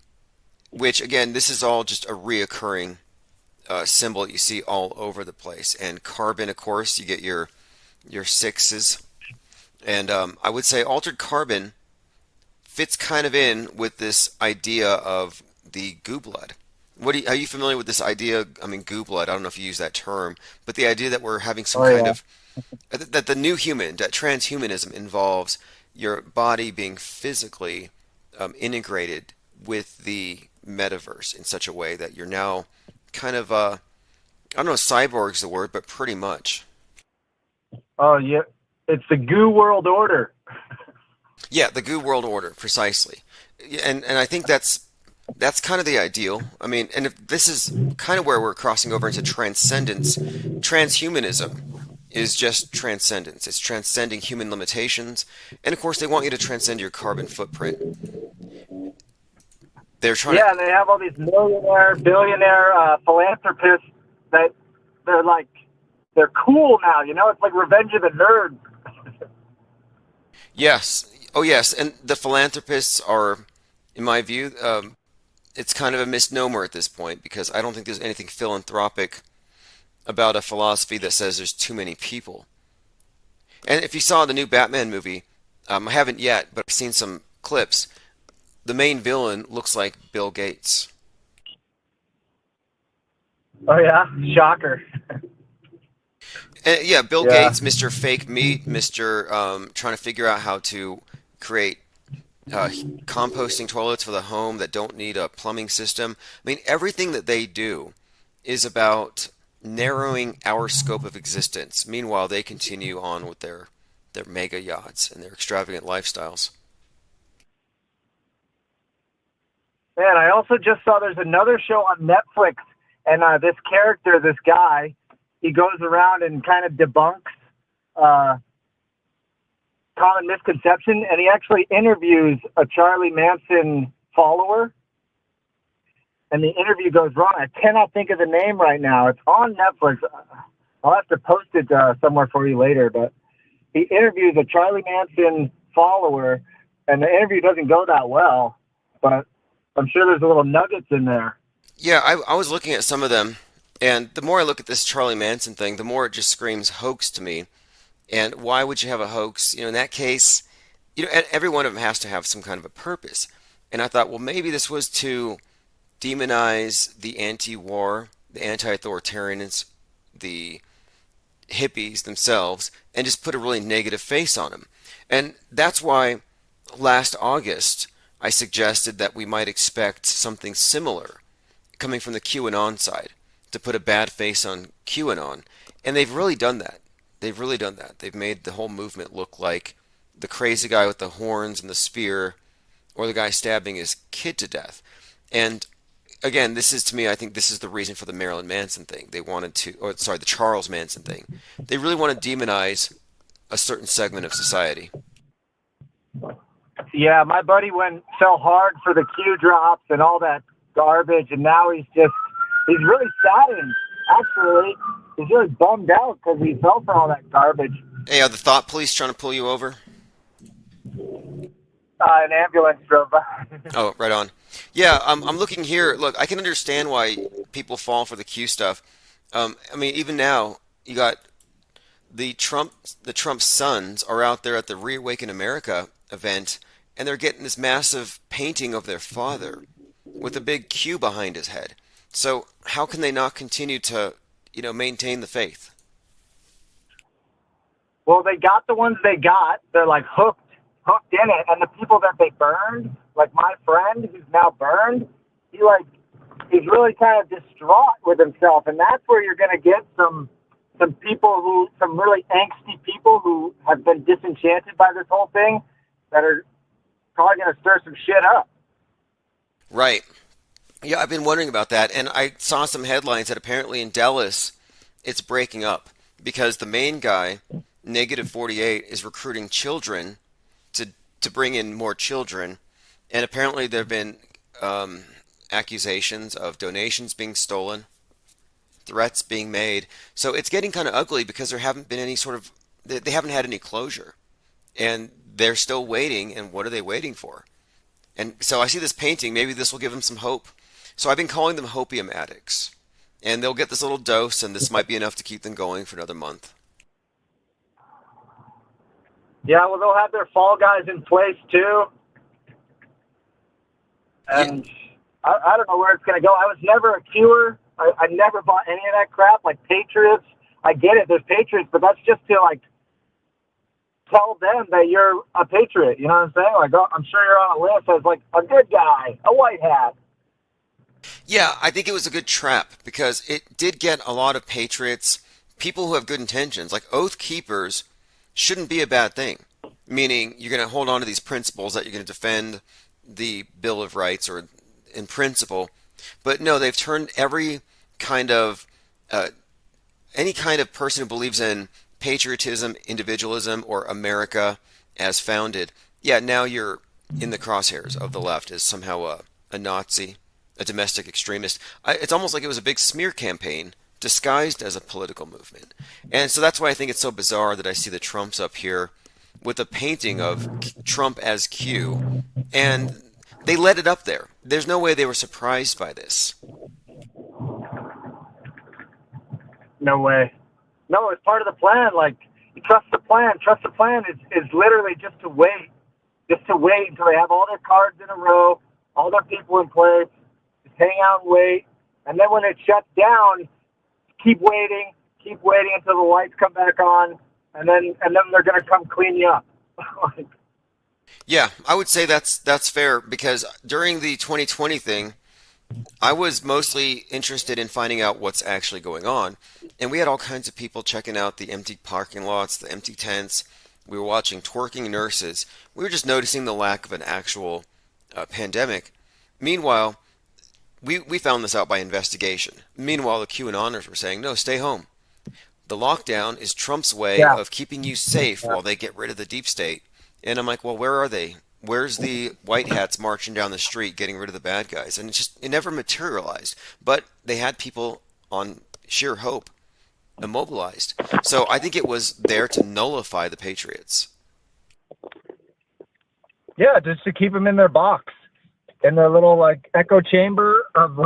which, again, this is all just a reoccurring symbol that you see all over the place. And carbon, of course, you get your sixes, and I would say altered carbon fits kind of in with this idea of the goo blood. Are you familiar with this idea? I mean, goo blood, I don't know if you use that term, but the idea that we're having some kind of, that the new human, that transhumanism involves your body being physically integrated with the metaverse in such a way that you're now kind of, I don't know if cyborg's the word, but pretty much. Oh, yeah. It's the goo world order. Yeah, the goo world order, precisely. And I think that's kind of the ideal. I mean, and if this is kind of where we're crossing over into transcendence. Transhumanism is just transcendence. It's transcending human limitations. And of course, they want you to transcend your carbon footprint. They're trying and they have all these millionaire, billionaire philanthropists that they're cool now, It's like Revenge of the Nerds. Yes. Oh, yes. And the philanthropists are, in my view, it's kind of a misnomer at this point, because I don't think there's anything philanthropic about a philosophy that says there's too many people. And if you saw the new Batman movie, I haven't yet, but I've seen some clips. The main villain looks like Bill Gates. Oh, yeah? Shocker. Yeah, Bill Gates, Mr. Fake Meat, Mr. Trying to figure out how to create composting toilets for the home that don't need a plumbing system. I mean, everything that they do is about narrowing our scope of existence. Meanwhile, they continue on with their mega yachts and their extravagant lifestyles. Man, I also just saw there's another show on Netflix, and this character, this guy, he goes around and kind of debunks common misconception, and he actually interviews a Charlie Manson follower, and the interview goes wrong. I cannot think of the name right now. It's on Netflix. I'll have to post it somewhere for you later, but he interviews a Charlie Manson follower, and the interview doesn't go that well, but I'm sure there's a little nuggets in there. Yeah, I was looking at some of them, and the more I look at this Charlie Manson thing, the more it just screams hoax to me. And why would you have a hoax? In that case, every one of them has to have some kind of a purpose. And I thought, well, maybe this was to demonize the anti-war, the anti-authoritarians, the hippies themselves, and just put a really negative face on them. And that's why last August I suggested that we might expect something similar coming from the QAnon side, to put a bad face on QAnon. And they've really done that. They've really done that. They've made the whole movement look like the crazy guy with the horns and the spear, or the guy stabbing his kid to death. And again, this is, to me, I think this is the reason for the Marilyn Manson thing. They wanted to, or sorry, the Charles Manson thing. They really want to demonize a certain segment of society. Yeah, my buddy fell hard for the Q drops and all that garbage, and now he's really saddened, actually. He's really bummed out because he fell for all that garbage. Hey, are the thought police trying to pull you over? An ambulance drove by. Oh, right on. Yeah, I'm looking here. Look, I can understand why people fall for the Q stuff. I mean, even now, you got the Trump sons are out there at the Reawaken America event, and they're getting this massive painting of their father with a big Q behind his head. So how can they not continue to, maintain the faith? Well, they got the ones they got. They're like hooked in it. And the people that they burned, like my friend who's now burned, he's really kind of distraught with himself. And that's where you're going to get some really angsty people who have been disenchanted by this whole thing that are probably going to stir some shit up. Right. Yeah, I've been wondering about that, and I saw some headlines that apparently in Dallas it's breaking up because the main guy, Negative 48, is recruiting children to bring in more children, and apparently there have been accusations of donations being stolen, threats being made. So it's getting kind of ugly because there haven't been any sort of, they haven't had any closure, and they're still waiting, and what are they waiting for? And so I see this painting, maybe this will give them some hope. So I've been calling them hopium addicts. And they'll get this little dose, and this might be enough to keep them going for another month. Yeah, well, they'll have their fall guys in place, too. And I don't know where it's going to go. I was never a Qer. I never bought any of that crap, like Patriots. I get it, there's Patriots, but that's just to, tell them that you're a patriot. You know what I'm saying? I'm sure you're on a list as, a good guy, a white hat. Yeah, I think it was a good trap because it did get a lot of patriots, people who have good intentions, like oath keepers shouldn't be a bad thing, meaning you're going to hold on to these principles that you're going to defend the Bill of Rights or in principle. But no, they've turned every kind of, any kind of person who believes in patriotism, individualism, or America as founded. Yeah, now you're in the crosshairs of the left as somehow a Nazi, a domestic extremist. It's almost like it was a big smear campaign disguised as a political movement. And so that's why I think it's so bizarre that I see the Trumps up here with a painting of Trump as Q, and they let it up there. There's no way they were surprised by this. No way. No, it's part of the plan. You trust the plan. Trust the plan is literally just to wait until they have all their cards in a row, all their people in place, just hang out and wait. And then when it shuts down, keep waiting until the lights come back on, and then they're going to come clean you up. Yeah, I would say that's fair because during the 2020 thing, I was mostly interested in finding out what's actually going on. And we had all kinds of people checking out the empty parking lots, the empty tents. We were watching twerking nurses. We were just noticing the lack of an actual pandemic. Meanwhile, we found this out by investigation. Meanwhile, the QAnoners were saying, no, stay home. The lockdown is Trump's way of keeping you safe while they get rid of the deep state. And I'm like, well, where are they? Where's the white hats marching down the street getting rid of the bad guys? And it never materialized. But they had people on sheer hope immobilized. So I think it was there to nullify the patriots. Yeah, just to keep them in their box, in their little echo chamber of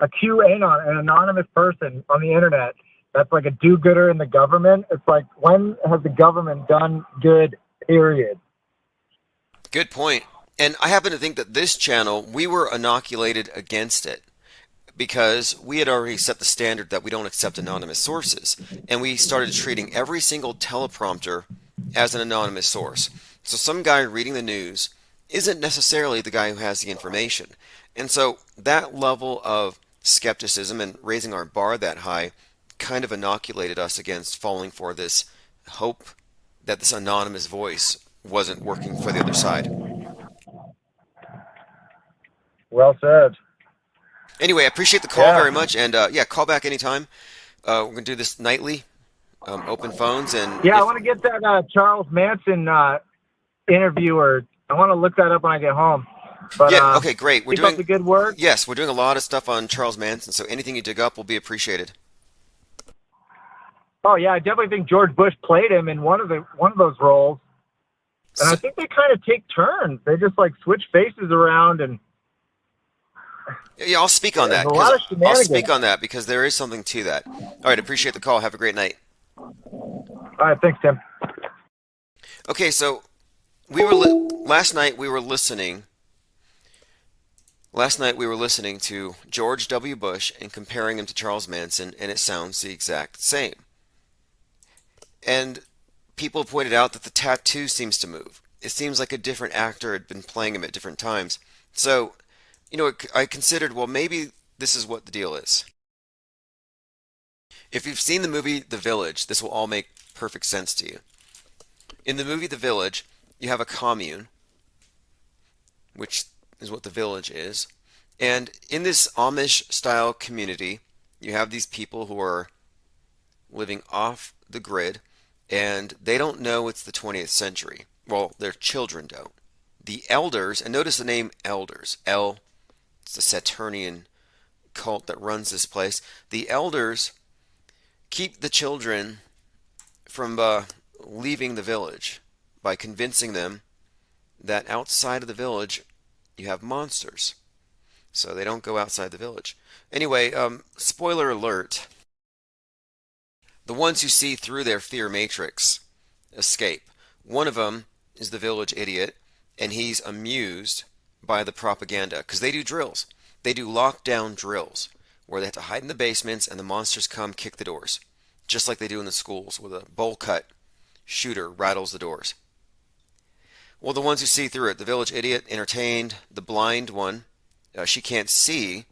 a QAnon, an anonymous person on the internet that's like a do-gooder in the government. It's like, when has the government done good, period? Good point. And I happen to think that this channel, we were inoculated against it because we had already set the standard that we don't accept anonymous sources. And we started treating every single teleprompter as an anonymous source. So some guy reading the news isn't necessarily the guy who has the information. And so that level of skepticism and raising our bar that high kind of inoculated us against falling for this hope that this anonymous voice wasn't working for the other side. Well said. Anyway, I appreciate the call very much, and yeah, call back anytime. We're going to do this nightly, open phones. And yeah, I want to get that Charles Manson interview, or I want to look that up when I get home. But, yeah, okay, great. We're keep doing up the good work. Yes, we're doing a lot of stuff on Charles Manson, so anything you dig up will be appreciated. Oh yeah, I definitely think George Bush played him in one of those roles, and I think they kind of take turns. They just like switch faces around, and yeah, I'll speak on that. I'll speak on that because there is something to that. All right, appreciate the call. Have a great night. All right, thanks, Tim. Okay, so we were last night we were listening. Last night we were listening to George W. Bush and comparing him to Charles Manson, and it sounds the exact same. And people pointed out that the tattoo seems to move. It seems like a different actor had been playing him at different times. So, you know, I considered, well, maybe this is what the deal is. If you've seen the movie The Village, this will all make perfect sense to you. In the movie The Village, you have a commune, which is what the village is. And in this Amish-style community, you have these people who are living off the grid, and they don't know it's the 20th century. Well, their children don't. The elders, and notice the name elders. It's the Saturnian cult that runs this place. The elders keep the children from leaving the village by convincing them that outside of the village you have monsters. So they don't go outside the village. Anyway, spoiler alert. The ones who see through their fear matrix escape. One of them is the village idiot, and he's amused by the propaganda because they do drills. They do lockdown drills where they have to hide in the basements and the monsters come kick the doors, just like they do in the schools with a bowl cut shooter rattles the doors. Well, the ones who see through it, the village idiot entertained the blind one. She can't see,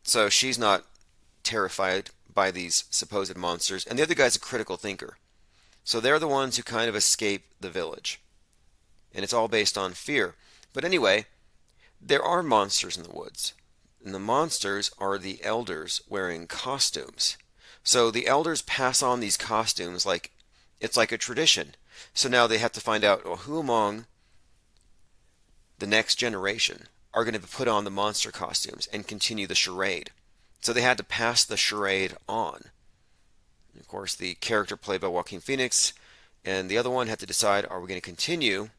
so she's not terrified by these supposed monsters, and the other guy's a critical thinker. So they're the ones who kind of escape the village. And it's all based on fear. But anyway, there are monsters in the woods. And the monsters are the elders wearing costumes. So the elders pass on these costumes like it's like a tradition. So now they have to find out, well, who among the next generation are going to put on the monster costumes and continue the charade. So they had to pass the charade on. And of course, the character played by Joaquin Phoenix and the other one had to decide, are we going to continue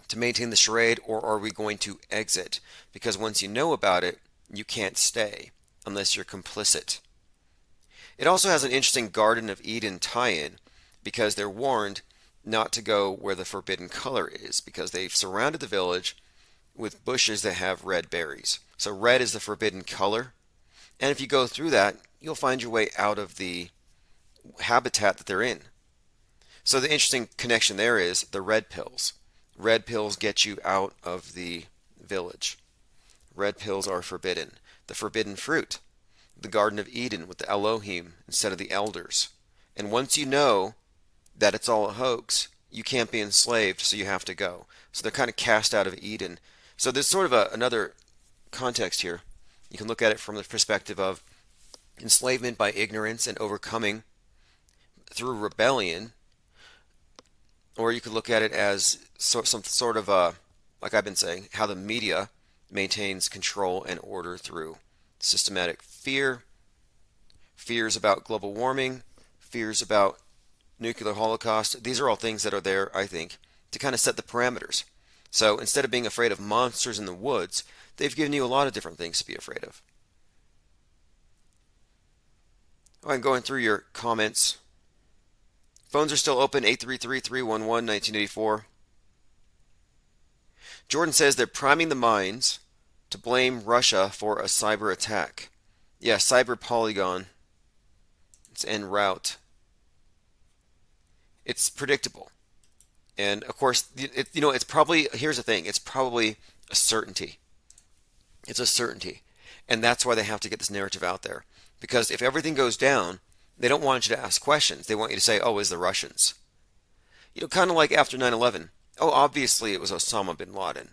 to maintain the charade or are we going to exit? Because once you know about it, you can't stay unless you're complicit. It also has an interesting Garden of Eden tie-in because they're warned not to go where the forbidden color is because they've surrounded the village with bushes that have red berries. So red is the forbidden color. And if you go through that, you'll find your way out of the habitat that they're in. So the interesting connection there is the red pills. Red pills get you out of the village. Red pills are forbidden. The forbidden fruit, the Garden of Eden with the Elohim instead of the elders. And once you know that it's all a hoax, you can't be enslaved, so you have to go. So they're kind of cast out of Eden. So there's sort of another context here. You can look at it from the perspective of enslavement by ignorance and overcoming through rebellion, or you could look at it as some sort of like I've been saying, how the media maintains control and order through systematic fear, fears about global warming, fears about nuclear holocaust. These are all things that are there, I think, to kind of set the parameters. So instead of being afraid of monsters in the woods, they've given you a lot of different things to be afraid of. I'm going through your comments. Phones are still open, 833-311-1984. Jordan says they're priming the minds to blame Russia for a cyber attack. Yeah, cyber polygon. It's en route. It's predictable. And of course, it's probably, here's the thing, it's probably a certainty. It's a certainty. And that's why they have to get this narrative out there. Because if everything goes down, they don't want you to ask questions. They want you to say, oh, it's the Russians. Kind of like after 9/11. Oh, obviously it was Osama bin Laden.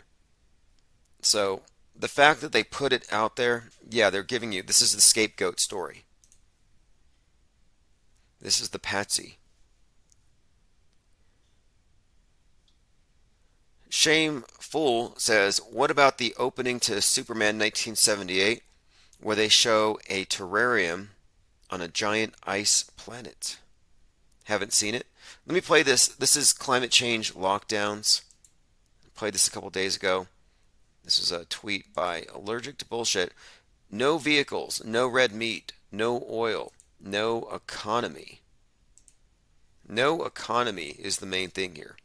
So the fact that they put it out there, yeah, they're giving you, this is the scapegoat story. This is the patsy. Shameful says, what about the opening to Superman 1978 where they show a terrarium on a giant ice planet? Haven't seen it. Let me play this. This is climate change lockdowns. I played this a couple days ago. This is a tweet by Allergic to Bullshit. No vehicles, no red meat, no oil, no economy. No economy is the main thing here.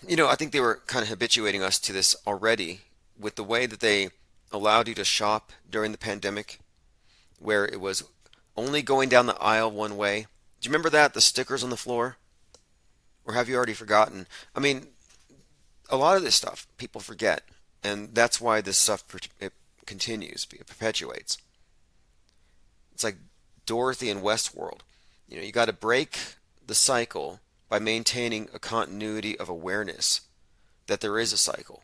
I think they were kind of habituating us to this already with the way that they allowed you to shop during the pandemic, where it was only going down the aisle one way. Do you remember that? The stickers on the floor? Or have you already forgotten? I mean, a lot of this stuff people forget, and that's why this stuff it continues, it perpetuates. It's like Dorothy in Westworld. You got to break the cycle by maintaining a continuity of awareness that there is a cycle.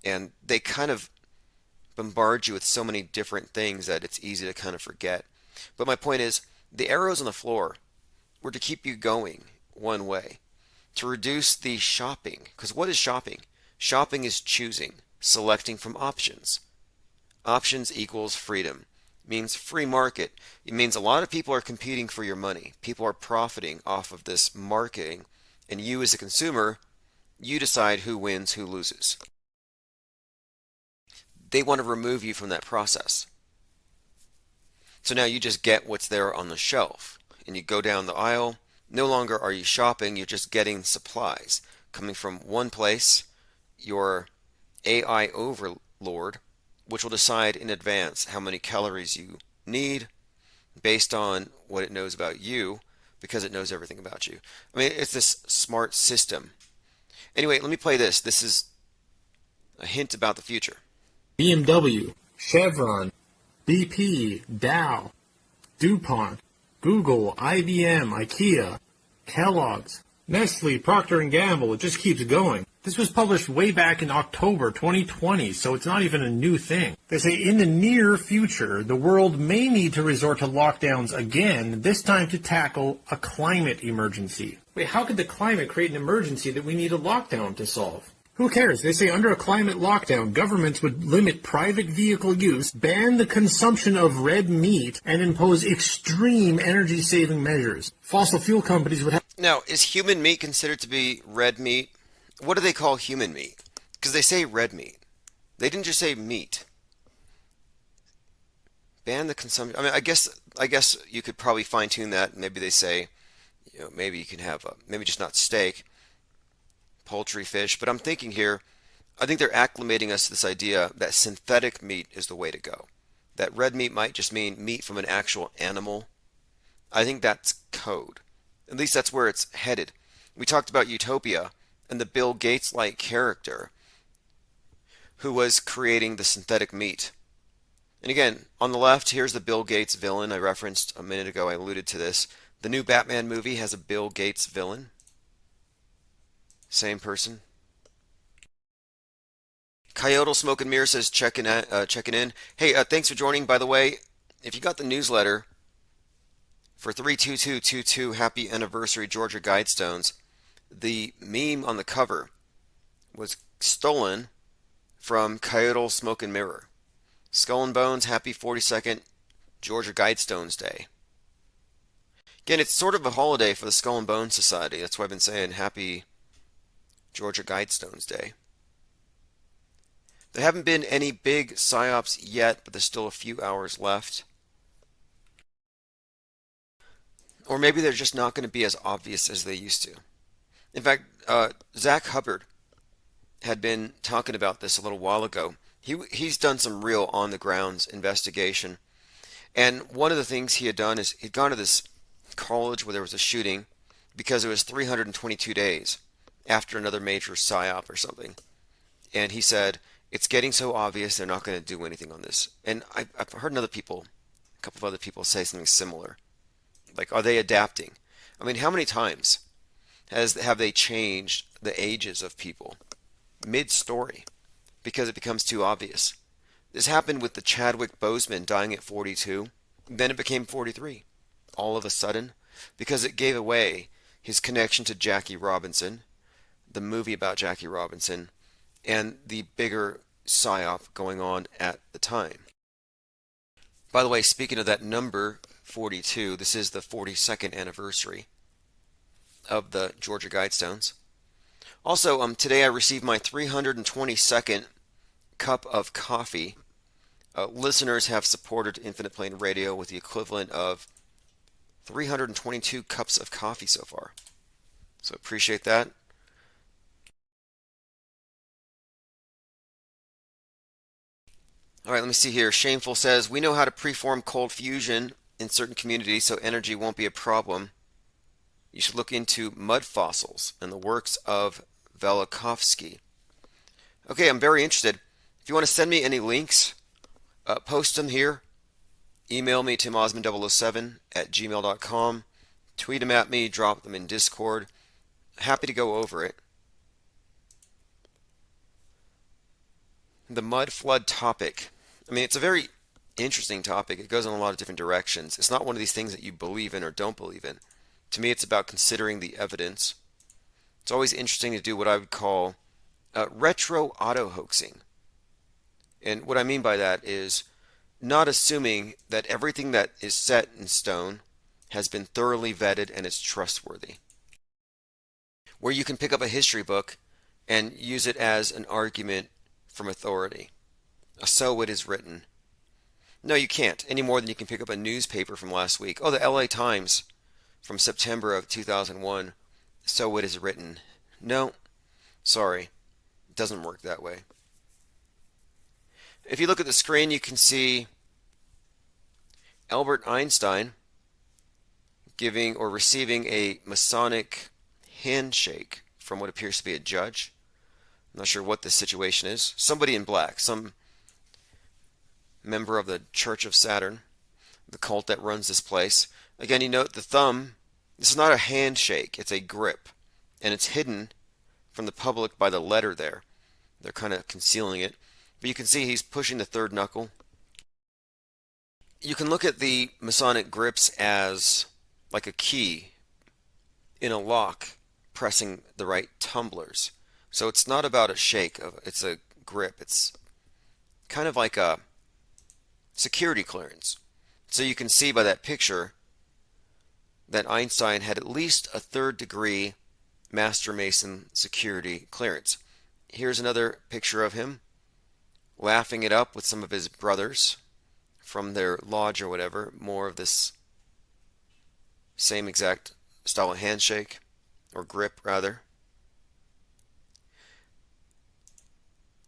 And they kind of bombard you with so many different things that it's easy to kind of forget. But my point is, the arrows on the floor were to keep you going one way, to reduce the shopping. Because what is shopping? Shopping is choosing, selecting from options. Options equals freedom. It means free market. It means a lot of people are competing for your money. People are profiting off of this marketing. And you as a consumer, you decide who wins, who loses. They want to remove you from that process. So now you just get what's there on the shelf. And you go down the aisle. No longer are you shopping, you're just getting supplies coming from one place, your AI overlord, which will decide in advance how many calories you need based on what it knows about you, because it knows everything about you. I mean, it's this smart system. Anyway, let me play this. This is a hint about the future. BMW, Chevron, BP, Dow, DuPont, Google, IBM, IKEA, Kellogg's, Nestle, Procter & Gamble. It just keeps going. This was published way back in October 2020, so it's not even a new thing. They say in the near future, the world may need to resort to lockdowns again, this time to tackle a climate emergency. Wait, how could the climate create an emergency that we need a lockdown to solve? Who cares? They say under a climate lockdown, governments would limit private vehicle use, ban the consumption of red meat, and impose extreme energy-saving measures. Fossil fuel companies would have... Now, is human meat considered to be red meat? What do they call human meat? Because they say red meat. They didn't just say meat. Ban the consumption... I mean, I guess you could probably fine-tune that. Maybe they say, maybe you can have, maybe just not steak, poultry, fish. But I'm thinking here, I think they're acclimating us to this idea that synthetic meat is the way to go. That red meat might just mean meat from an actual animal. I think that's code. At least that's where it's headed. We talked about Utopia and the Bill Gates-like character who was creating the synthetic meat. And again, on the left, here's the Bill Gates villain I referenced a minute ago. I alluded to this. The new Batman movie has a Bill Gates villain. Same person. Coyote Smoke and Mirror says checking in. Hey, thanks for joining. By the way, if you got the newsletter for 32222, happy anniversary Georgia Guidestones, the meme on the cover was stolen from Coyote Smoke and Mirror. Skull and Bones, happy 42nd Georgia Guidestones Day. Again, it's sort of a holiday for the Skull and Bones Society. That's why I've been saying happy Georgia Guidestones Day. There haven't been any big psyops yet, but there's still a few hours left. Or maybe they're just not going to be as obvious as they used to. In fact, Zach Hubbard had been talking about this a little while ago. He's done some real on-the-grounds investigation. And one of the things he had done is he'd gone to this college where there was a shooting because it was 322 days after another major psyop or something. And he said, it's getting so obvious they're not going to do anything on this. And I've heard a couple of other people say something similar. Like, are they adapting? I mean, how many times have they changed the ages of people mid-story because it becomes too obvious? This happened with the Chadwick Boseman dying at 42. Then it became 43 all of a sudden because it gave away his connection to Jackie Robinson, the movie about Jackie Robinson, and the bigger psyop going on at the time. By the way, speaking of that number 42, this is the 42nd anniversary of the Georgia Guidestones. Also, today I received my 322nd cup of coffee. Listeners have supported Infinite Plane Radio with the equivalent of 322 cups of coffee so far. So appreciate that. All right, let me see here. Shameful says, we know how to preform cold fusion in certain communities so energy won't be a problem. You should look into mud fossils and the works of Velikovsky. Okay, I'm very interested. If you want to send me any links, post them here. Email me, timosman007@gmail.com. Tweet them at me, drop them in Discord. Happy to go over it. The mud flood topic. I mean, it's a very interesting topic. It goes in a lot of different directions. It's not one of these things that you believe in or don't believe in. To me, it's about considering the evidence. It's always interesting to do what I would call retro auto-hoaxing. And what I mean by that is not assuming that everything that is set in stone has been thoroughly vetted and is trustworthy. Where you can pick up a history book and use it as an argument from authority. So it is written. No, you can't, any more than you can pick up a newspaper from last week. Oh, the LA Times from September of 2001. So it is written. No, sorry. It doesn't work that way. If you look at the screen, you can see Albert Einstein giving or receiving a Masonic handshake from what appears to be a judge. I'm not sure what the situation is. Somebody in black, some member of the Church of Saturn, the cult that runs this place. Again, you note the thumb. This is not a handshake, it's a grip. And it's hidden from the public by the letter there. They're kind of concealing it. But you can see he's pushing the third knuckle. You can look at the Masonic grips as like a key in a lock pressing the right tumblers. So it's not about a shake, it's a grip. It's kind of like a security clearance. So you can see by that picture that Einstein had at least a third-degree Master Mason security clearance. Here's another picture of him laughing it up with some of his brothers from their lodge or whatever. More of this same exact style of handshake, or grip rather.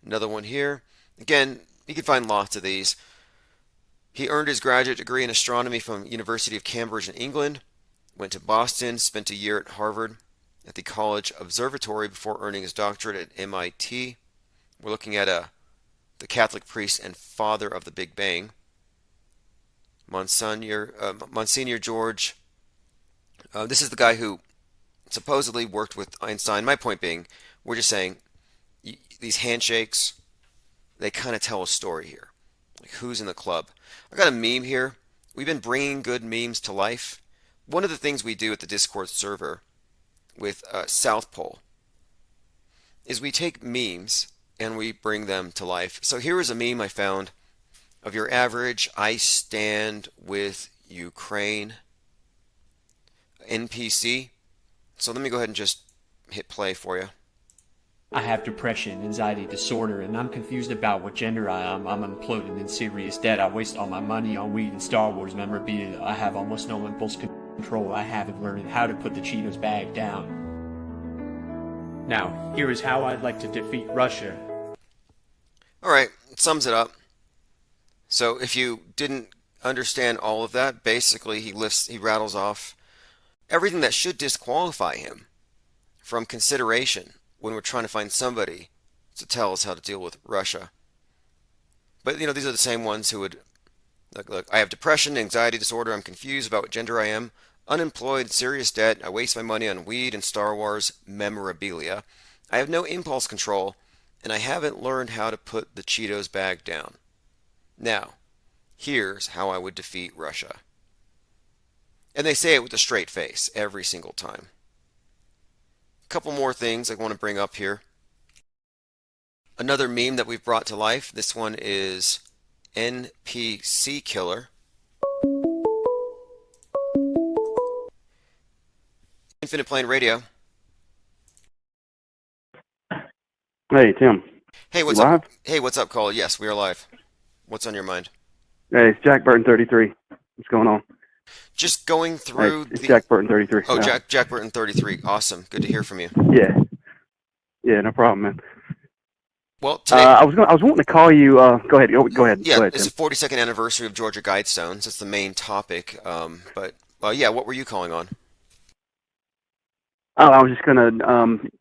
Another one here. Again, you can find lots of these. He earned his graduate degree in astronomy from University of Cambridge in England, went to Boston, spent a year at Harvard at the College Observatory before earning his doctorate at MIT. We're looking at the Catholic priest and father of the Big Bang, Monsignor George. This is the guy who supposedly worked with Einstein. My point being, we're just saying these handshakes, they kind of tell a story here. Like, who's in the club? I got a meme here. We've been bringing good memes to life. One of the things we do at the Discord server with South Pole is we take memes and we bring them to life. So here is a meme I found of your average I stand with Ukraine NPC. So let me go ahead and just hit play for you. I have depression, anxiety disorder, and I'm confused about what gender I am. I'm imploding in serious debt. I waste all my money on weed and Star Wars memorabilia. I have almost no impulse control. control I have in learning how to put the Cheetos bag down. Now, here is how I'd like to defeat Russia. All right, it sums it up. So if you didn't understand all of that, basically he rattles off everything that should disqualify him from consideration when we're trying to find somebody to tell us how to deal with Russia. But, these are the same ones who would, look, I have depression, anxiety disorder, I'm confused about what gender I am, unemployed, serious debt, I waste my money on weed and Star Wars memorabilia, I have no impulse control, and I haven't learned how to put the Cheetos bag down. Now, here's how I would defeat Russia. And they say it with a straight face every single time. A couple more things I want to bring up here. Another meme that we've brought to life. This one is NPC Killer. Infinite Plane Radio. Hey, Tim. Hey, what's live? up? Hey, what's up, Cole? Yes, we are live. What's on your mind? Hey, it's Jack Burton 33. What's going on? Just going through. Hey, it's Jack Burton 33. Oh, yeah. Jack Burton 33. Awesome. Good to hear from you. Yeah, no problem, man. Well, today I was wanting to call you. Go ahead. Go ahead. Yeah, go ahead, it's Tim. the 42nd anniversary of Georgia Guidestones. That's the main topic. But what were you calling on? Oh, I was just gonna.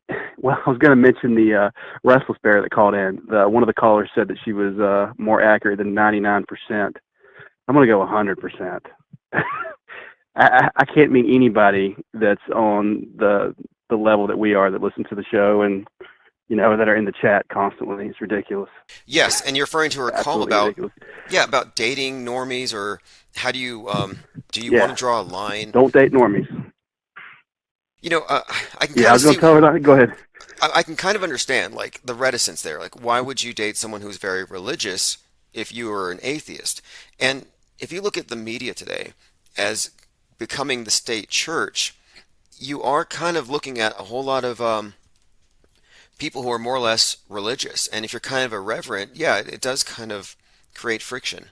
I was gonna mention the Restless Bear that called in. One of the callers said that she was more accurate than 99%. I'm gonna go 100%. I can't meet anybody that's on the level that we are that listen to the show and that are in the chat constantly. It's ridiculous. Yes, and you're referring to her call Absolutely about ridiculous. about dating normies, or how do you want to draw a line? Don't date normies. I can. I was going to tell her that. Go ahead. I can kind of understand the reticence there. Why would you date someone who's very religious if you were an atheist? And if you look at the media today as becoming the state church, you are kind of looking at a whole lot of people who are more or less religious. And if you're kind of irreverent, it does kind of create friction.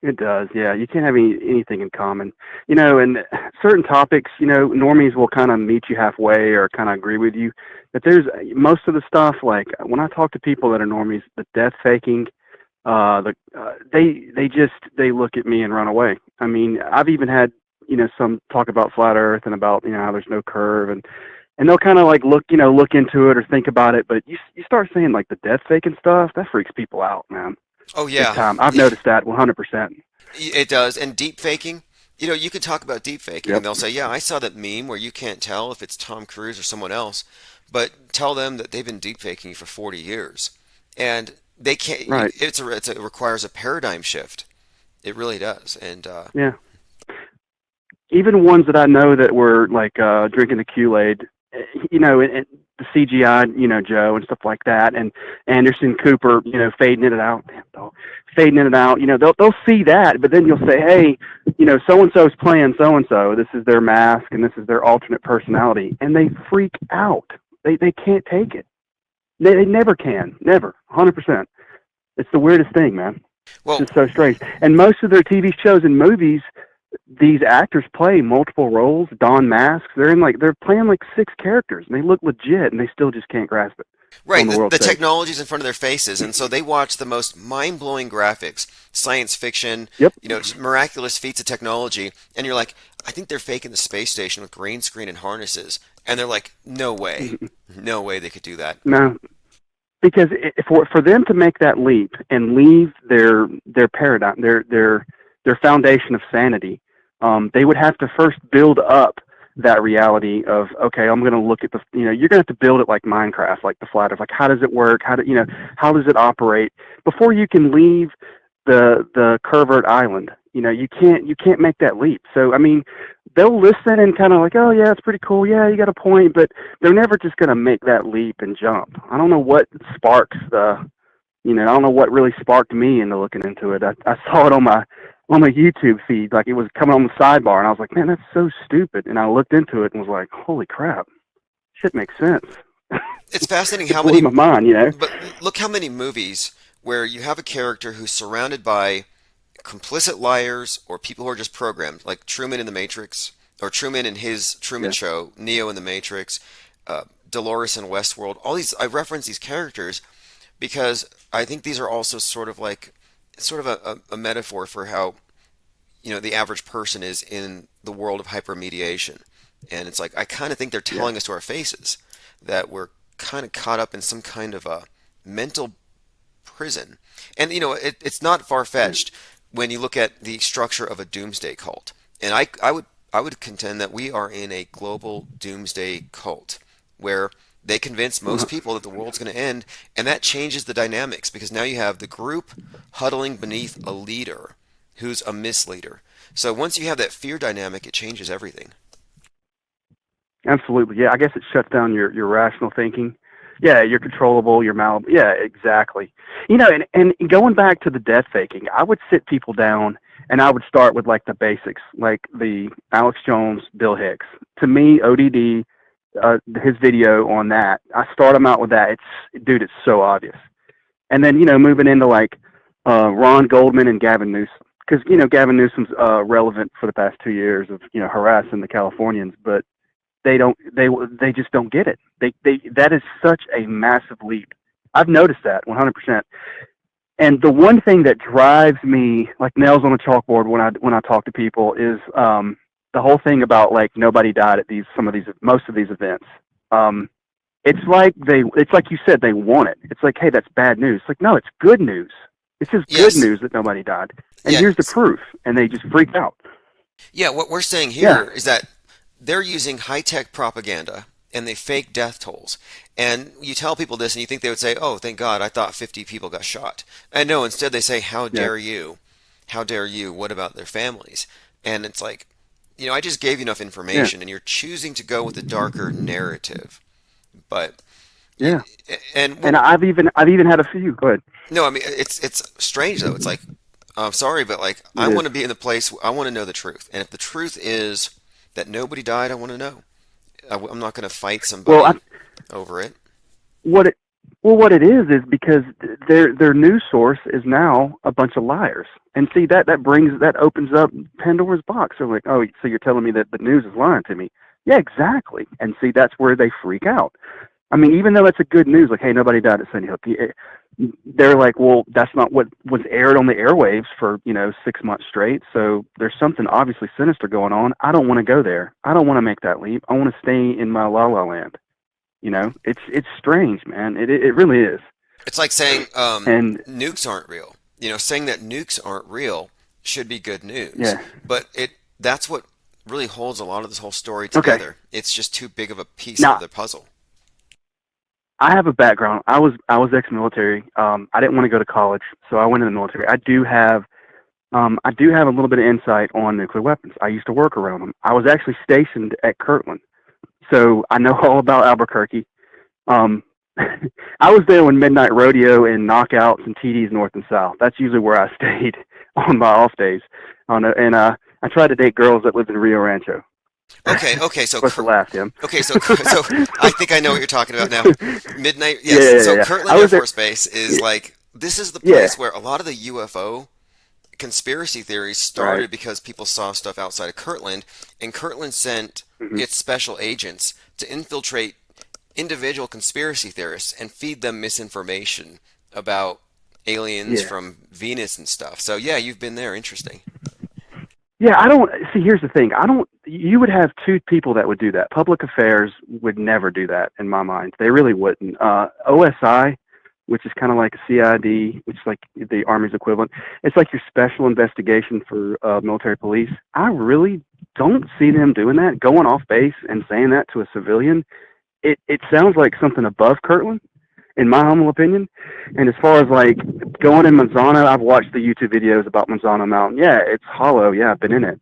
It does, yeah. You can't have anything in common. And certain topics, normies will kind of meet you halfway or kind of agree with you. But there's most of the stuff, when I talk to people that are normies, the death faking, they look at me and run away. I mean, I've even had, some talk about flat earth and about, how there's no curve and they'll kind of look into it or think about it. But you start saying the death faking stuff, that freaks people out, man. Oh, yeah. Big time. I've noticed that 100%. It does. And deep faking, you could talk about deep faking and they'll say, I saw that meme where you can't tell if it's Tom Cruise or someone else, but tell them that they've been deep faking for 40 years. And they can't, right. It requires a paradigm shift. It really does. And, yeah. Even ones that I know that were drinking the Kool-Aid, and the CGI, Joe and stuff like that, and Anderson Cooper, fading it out, fading it out. They'll see that, but then you'll say, hey, so and so's playing so and so. This is their mask, and this is their alternate personality, and they freak out. They can't take it. They never can, never, 100%. It's the weirdest thing, man. Well, it's just so strange. And most of their TV shows and movies, these actors play multiple roles, don masks. They're playing 6 characters, and they look legit, and they still just can't grasp it. Right, the technology's in front of their faces, and so they watch the most mind-blowing graphics, science fiction, just miraculous feats of technology, and you're like, I think they're faking the space station with green screen and harnesses, and they're like, no way, no way they could do that. No, because for them to make that leap and leave their paradigm, their foundation of sanity, they would have to first build up that reality of, okay, I'm going to look at you're going to have to build it like Minecraft, like the flat earth, how does it work? How does it operate before you can leave the Curvert Island? You can't make that leap. So, I mean, they'll listen and kind of oh yeah, it's pretty cool. Yeah, you got a point, but they're never just going to make that leap and jump. I don't know what sparks I don't know what really sparked me into looking into it. I saw it on my YouTube feed, it was coming on the sidebar, and I was like, man, that's so stupid. And I looked into it and was like, holy crap, shit makes sense. It's fascinating how blew many. my mind, But look how many movies where you have a character who's surrounded by complicit liars or people who are just programmed, like Truman in the Matrix, or Truman in his Truman Show, Neo in the Matrix, Dolores in Westworld. All these, I reference these characters because I think these are also sort of a metaphor for how, the average person is in the world of hypermediation. And it's like, I kind of think they're telling us to our faces that we're kind of caught up in some kind of a mental prison. And, it's not far-fetched when you look at the structure of a doomsday cult. And I would contend that we are in a global doomsday cult where they convince most people that the world's going to end, and that changes the dynamics because now you have the group huddling beneath a leader who's a misleader. So once you have that fear dynamic, it changes everything. Absolutely. Yeah, I guess it shuts down your rational thinking. Yeah, you're controllable, you're malleable. Yeah, exactly. And going back to the death faking, I would sit people down and I would start with like the basics, like the Alex Jones, Bill Hicks. To me, ODD, his video on that, I start them out with that. It's so obvious. And then, moving into like Ron Goldman and Gavin Newsom. Because, Gavin Newsom's relevant for the past 2 years of, harassing the Californians, but they just don't get it. That is such a massive leap. I've noticed that 100%. And the one thing that drives me like nails on a chalkboard when I talk to people is the whole thing about like nobody died at most of these events. It's like you said, they want it. It's like, hey, that's bad news. It's like, no, it's good news. It's just good news that nobody died. And here's the proof. And they just freak out. Yeah, what we're saying here is that they're using high-tech propaganda and they fake death tolls. And you tell people this and you think they would say, oh, thank God, I thought 50 people got shot. And no, instead they say, how dare you? How dare you? What about their families? And it's like, I just gave you enough information and you're choosing to go with a darker narrative. But and I've even had a few. Go ahead. No, I mean it's strange though. It's like I'm sorry, but like I want to be in the place. I want to know the truth, and if the truth is that nobody died, I want to know. I'm not going to fight somebody over it. What it is because their news source is now a bunch of liars, and see that opens up Pandora's box. They're like, oh, so you're telling me that the news is lying to me? Yeah, exactly. And see, that's where they freak out. I mean, even though it's a good news, like, hey, nobody died at Sandy Hook, they're like, well, that's not what was aired on the airwaves for 6 months straight. So there's something obviously sinister going on. I don't want to go there. I don't want to make that leap. I want to stay in my la la land. It's strange, man. It really is. It's like saying nukes aren't real. Saying that nukes aren't real should be good news. Yeah. But that's what really holds a lot of this whole story together. Okay. It's just too big of a piece of the puzzle. I have a background. I was ex-military. I didn't want to go to college, so I went in the military. I do have a little bit of insight on nuclear weapons. I used to work around them. I was actually stationed at Kirtland, so I know all about Albuquerque. I was there when Midnight Rodeo and Knockouts and TDs North and South. That's usually where I stayed on my off days. I tried to date girls that lived in Rio Rancho. Okay, so what's the laugh, Tim? Okay, so I think I know what you're talking about now. Midnight, yes. So Kirtland Air Force Base is like this is the place where a lot of the UFO conspiracy theories started because people saw stuff outside of Kirtland, and Kirtland sent its special agents to infiltrate individual conspiracy theorists and feed them misinformation about aliens from Venus and stuff. So yeah, you've been there. Interesting. Yeah, I don't see. Here's the thing. You would have two people that would do that. Public affairs would never do that, in my mind. They really wouldn't. OSI, which is kind of like a CID, which is like the Army's equivalent. It's like your special investigation for military police. I really don't see them doing that, going off base and saying that to a civilian. It sounds like something above Kirtland, in my humble opinion. And as far as like going in Manzano, I've watched the YouTube videos about Manzano Mountain. Yeah, it's hollow. Yeah, I've been in it.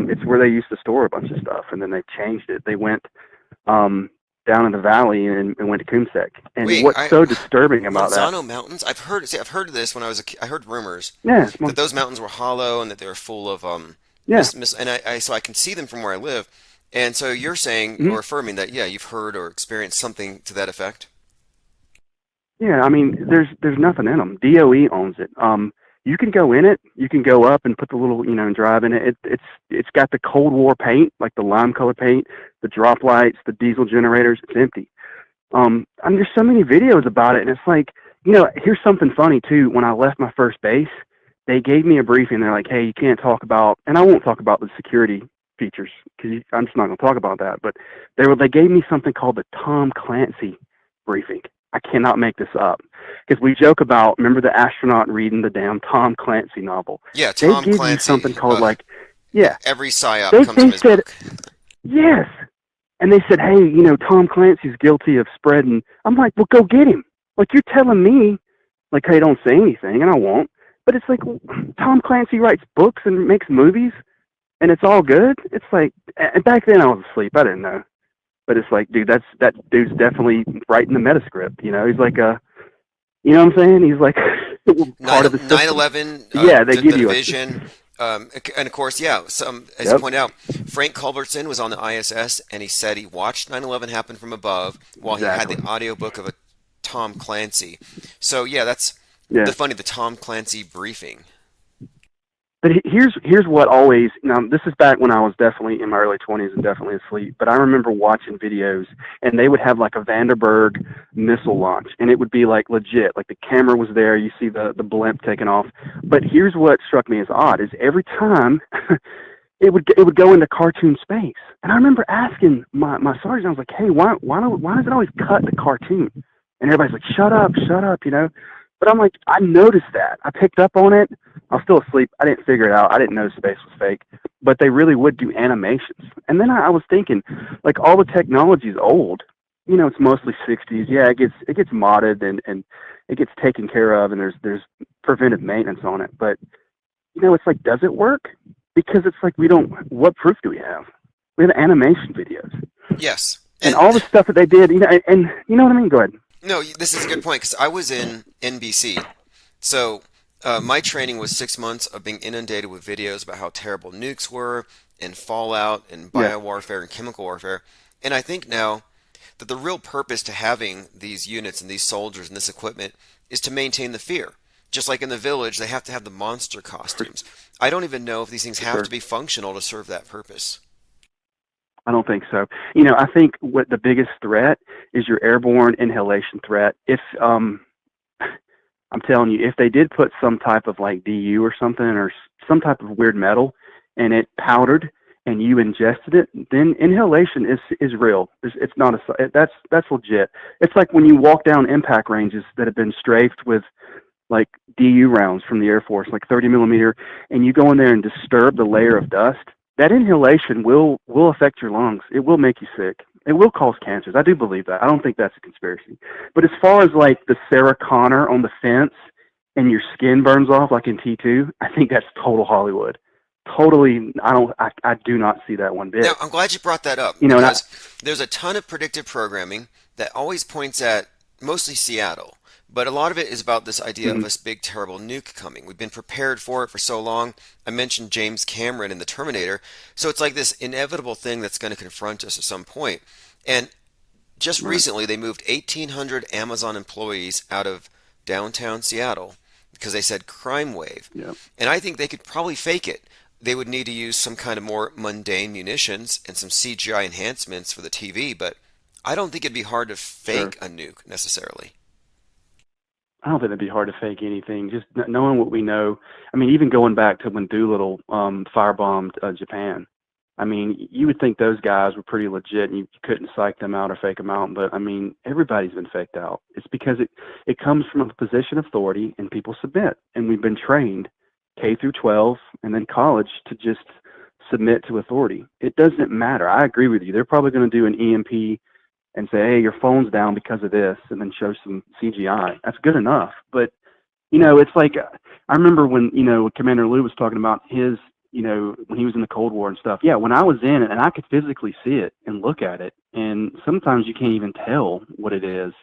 It's where they used to store a bunch of stuff, and then they changed it. They went down in the valley and went to Coomsec. And what's so disturbing about Manzano Mountains? I've heard of this when I was a kid. I heard rumors that those mountains were hollow and that they were full of and so I can see them from where I live. And so you're saying or affirming that you've heard or experienced something to that effect. Yeah, I mean, there's nothing in them. DOE owns it. You can go in it. You can go up and put the little, and drive in it. It's got the Cold War paint, like the lime color paint, the drop lights, the diesel generators. It's empty. And there's so many videos about it, and it's like, here's something funny too. When I left my first base, they gave me a briefing. They're like, hey, you can't talk about, and I won't talk about the security features because I'm just not going to talk about that. But they gave me something called the Tom Clancy briefing. I cannot make this up because we joke about, remember the astronaut reading the damn Tom Clancy novel? Yeah, Tom they give Clancy. You something called every psyop they comes from his said, book. Yes. And they said, hey, Tom Clancy's guilty of spreading. I'm like, well, go get him. Like, you're telling me, like, hey, don't say anything, and I won't. But it's like, Tom Clancy writes books and makes movies, and it's all good? It's like, and back then I was asleep. I didn't know. But it's like, dude, that dude's definitely writing the metascript. He's like you know what I'm saying? He's like part of the system. 9/11. Yeah, they give the you division. And of course, as you point out, Frank Culbertson was on the ISS, and he said he watched 9/11 happen from above while he had the audiobook of a Tom Clancy. So that's the Tom Clancy briefing. But here's what always, now this is back when I was definitely in my early 20s and definitely asleep, but I remember watching videos, and they would have like a Vandenberg missile launch, and it would be like legit, like the camera was there, you see the blimp taking off. But here's what struck me as odd, is every time it would go into cartoon space. And I remember asking my sergeant, I was like, hey, why does it always cut the cartoon? And everybody's like, shut up, But I'm like, I noticed that. I picked up on it. I was still asleep. I didn't figure it out. I didn't know space was fake. But they really would do animations. And then I was thinking, like, all the technology is old. It's mostly 60s. Yeah, it gets modded and it gets taken care of, and there's preventive maintenance on it. But, it's like, does it work? Because it's like, what proof do we have? We have animation videos. Yes. And all the stuff that they did, and you know what I mean? Go ahead. No, this is a good point, because I was in NBC. So my training was 6 months of being inundated with videos about how terrible nukes were, and fallout, and biowarfare, and chemical warfare. And I think now that the real purpose to having these units and these soldiers and this equipment is to maintain the fear. Just like in the village, they have to have the monster costumes. I don't even know if these things have to be functional to serve that purpose. I don't think so. I think what the biggest threat is your airborne inhalation threat. If I'm telling you, if they did put some type of like DU or something, or some type of weird metal, and it powdered and you ingested it, then inhalation is real. It's not that's legit. It's like when you walk down impact ranges that have been strafed with like DU rounds from the Air Force, like 30 millimeter, and you go in there and disturb the layer of dust. That inhalation will affect your lungs. It will make you sick. It will cause cancers. I do believe that. I don't think that's a conspiracy. But as far as like the Sarah Connor on the fence and your skin burns off like in T2, I think that's total Hollywood. Totally, I do not see that one bit. Now, I'm glad you brought that up, because there's a ton of predictive programming that always points at mostly Seattle. But a lot of it is about this idea of this big, terrible nuke coming. We've been prepared for it for so long. I mentioned James Cameron in The Terminator. So it's like this inevitable thing that's going to confront us at some point. And just recently, they moved 1,800 Amazon employees out of downtown Seattle because they said crime wave. Yep. And I think they could probably fake it. They would need to use some kind of more mundane munitions and some CGI enhancements for the TV. But I don't think it'd be hard to fake a nuke necessarily. I don't think it'd be hard to fake anything. Just knowing what we know. I mean, even going back to when Doolittle firebombed Japan. I mean, you would think those guys were pretty legit, and you couldn't psych them out or fake them out. But I mean, everybody's been faked out. It's because it comes from a position of authority, and people submit. And we've been trained, K through 12, and then college, to just submit to authority. It doesn't matter. I agree with you. They're probably going to do an EMP and say, hey, your phone's down because of this, and then show some CGI. That's good enough. But, it's like, I remember when, Commander Lou was talking about his, when he was in the Cold War and stuff. Yeah, when I was in it, and I could physically see it and look at it, and sometimes you can't even tell what it is.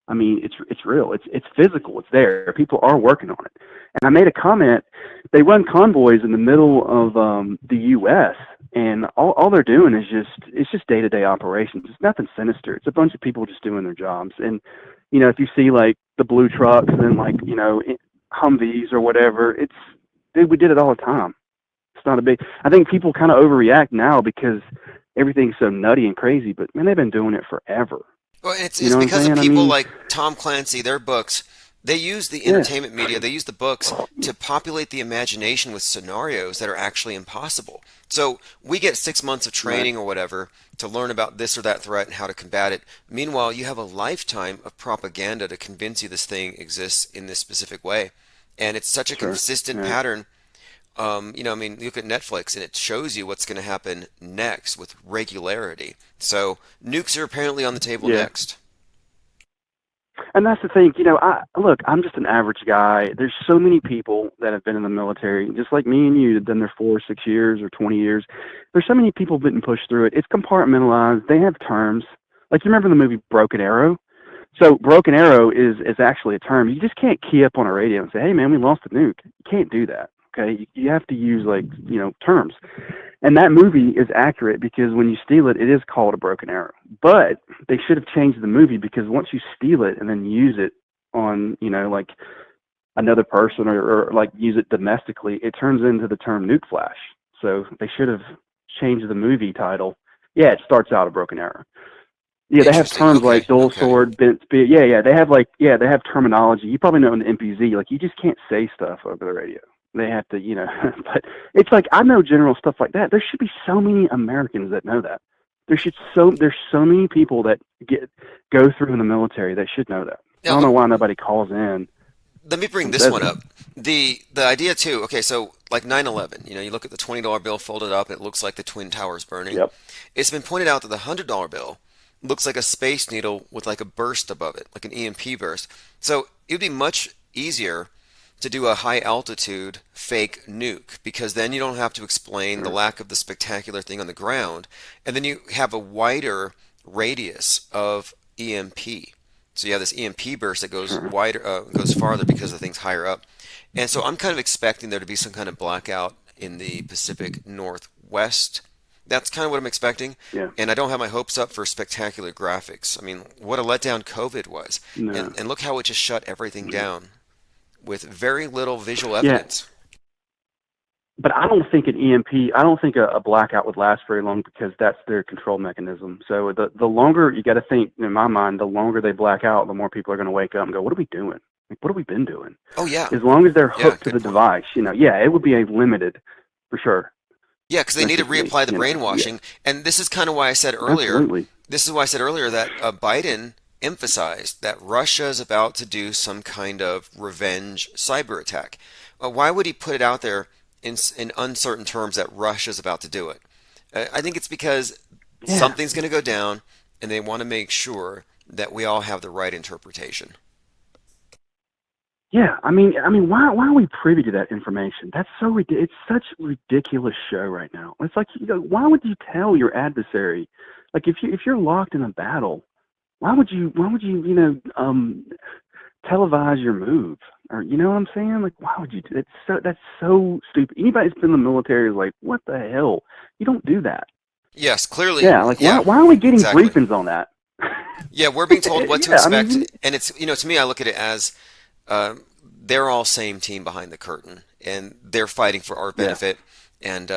I mean, it's real. It's physical. It's there. People are working on it. And I made a comment. They run convoys in the middle of the U.S., and all they're doing is just day-to-day operations. It's nothing sinister. It's a bunch of people just doing their jobs. And, if you see like the blue trucks and like, Humvees or whatever. Dude, we did it all the time. It's not a big. I think people kind of overreact now because everything's so nutty and crazy. But man, they've been doing it forever. Well, it's You know what I'm because of saying? I people mean, like Tom Clancy, their books. They use the Yeah. entertainment media, they use the books to populate the imagination with scenarios that are actually impossible. So we get 6 months of training or whatever to learn about this or that threat and how to combat it. Meanwhile, you have a lifetime of propaganda to convince you this thing exists in this specific way. And it's such a Sure. consistent Yeah. pattern. You know, I mean, you look at Netflix and it shows you what's going to happen next with regularity. So nukes are apparently on the table Yeah. next. And that's the thing, you know, I'm just an average guy. There's so many people that have been in the military, just like me and you, have been there 4 or 6 years or 20 years. There's so many people that been pushed through it. It's compartmentalized. They have terms. Like, you remember the movie Broken Arrow? So Broken Arrow is actually a term. You just can't key up on a radio and say, hey, man, we lost a nuke. You can't do that, okay? You have to use, like, you know, terms. And that movie is accurate because when you steal it, it is called a broken arrow. But they should have changed the movie because once you steal it and then use it on, you know, like another person or like use it domestically, it turns into the term nuke flash. So they should have changed the movie title. Yeah, it starts out a broken arrow. Yeah, they have Interesting. terms Okay, like dull okay. sword, bent spear. Yeah, they have terminology. You probably know in the MPZ, like you just can't say stuff over the radio. They have to, you know, but it's like, I know general stuff like that. There should be so many Americans that know that. There's so many people that go through in the military that should know that. I don't know why nobody calls in. Let me bring and this says one it. up. The idea too. Okay, so like 9/11, you know, you look at the $20 bill folded up, it looks like the Twin Towers burning. Yep. It's been pointed out that the $100 bill looks like a space needle with like a burst above it, like an EMP burst. So it would be much easier to do a high altitude fake nuke because then you don't have to explain the lack of the spectacular thing on the ground, and then you have a wider radius of EMP. So you have this EMP burst that goes wider, goes farther because the thing's higher up. And so I'm kind of expecting there to be some kind of blackout in the Pacific Northwest. That's kind of what I'm expecting. Yeah. And I don't have my hopes up for spectacular graphics. I mean, what a letdown COVID was. No. And look how it just shut everything down with very little visual Yeah. evidence. But I don't think I don't think a blackout would last very long because that's their control mechanism. So the longer, you got to think, in my mind, the longer they black out, the more people are going to wake up and go, what are we doing? Like, what have we been doing? Oh, yeah. As long as they're Yeah, hooked to good the point. device, you know, yeah, it would be a limited, for sure. Yeah, because they need to reapply the brainwashing. And this is kind of why I said earlier. Absolutely. This is why I said earlier that Biden emphasized that Russia is about to do some kind of revenge cyber attack. Why would he put it out there in uncertain terms that Russia is about to do it? I think it's because something's going to go down, and they want to make sure that we all have the right interpretation. Yeah, I mean, why are we privy to that information? That's so ridiculous. It's such a ridiculous show right now. It's like, you know, why would you tell your adversary? Like, if you're locked in a battle, why would you televise your move? Or, you know what I'm saying? Like, why would you do that? That's so stupid. Anybody that's been in the military is like, what the hell? You don't do that. Yes, clearly. Yeah, like, why are we getting exactly. briefings on that? Yeah, we're being told what to Yeah, I mean, expect, and it's, you know, to me, I look at it as they're all same team behind the curtain, and they're fighting for our benefit, and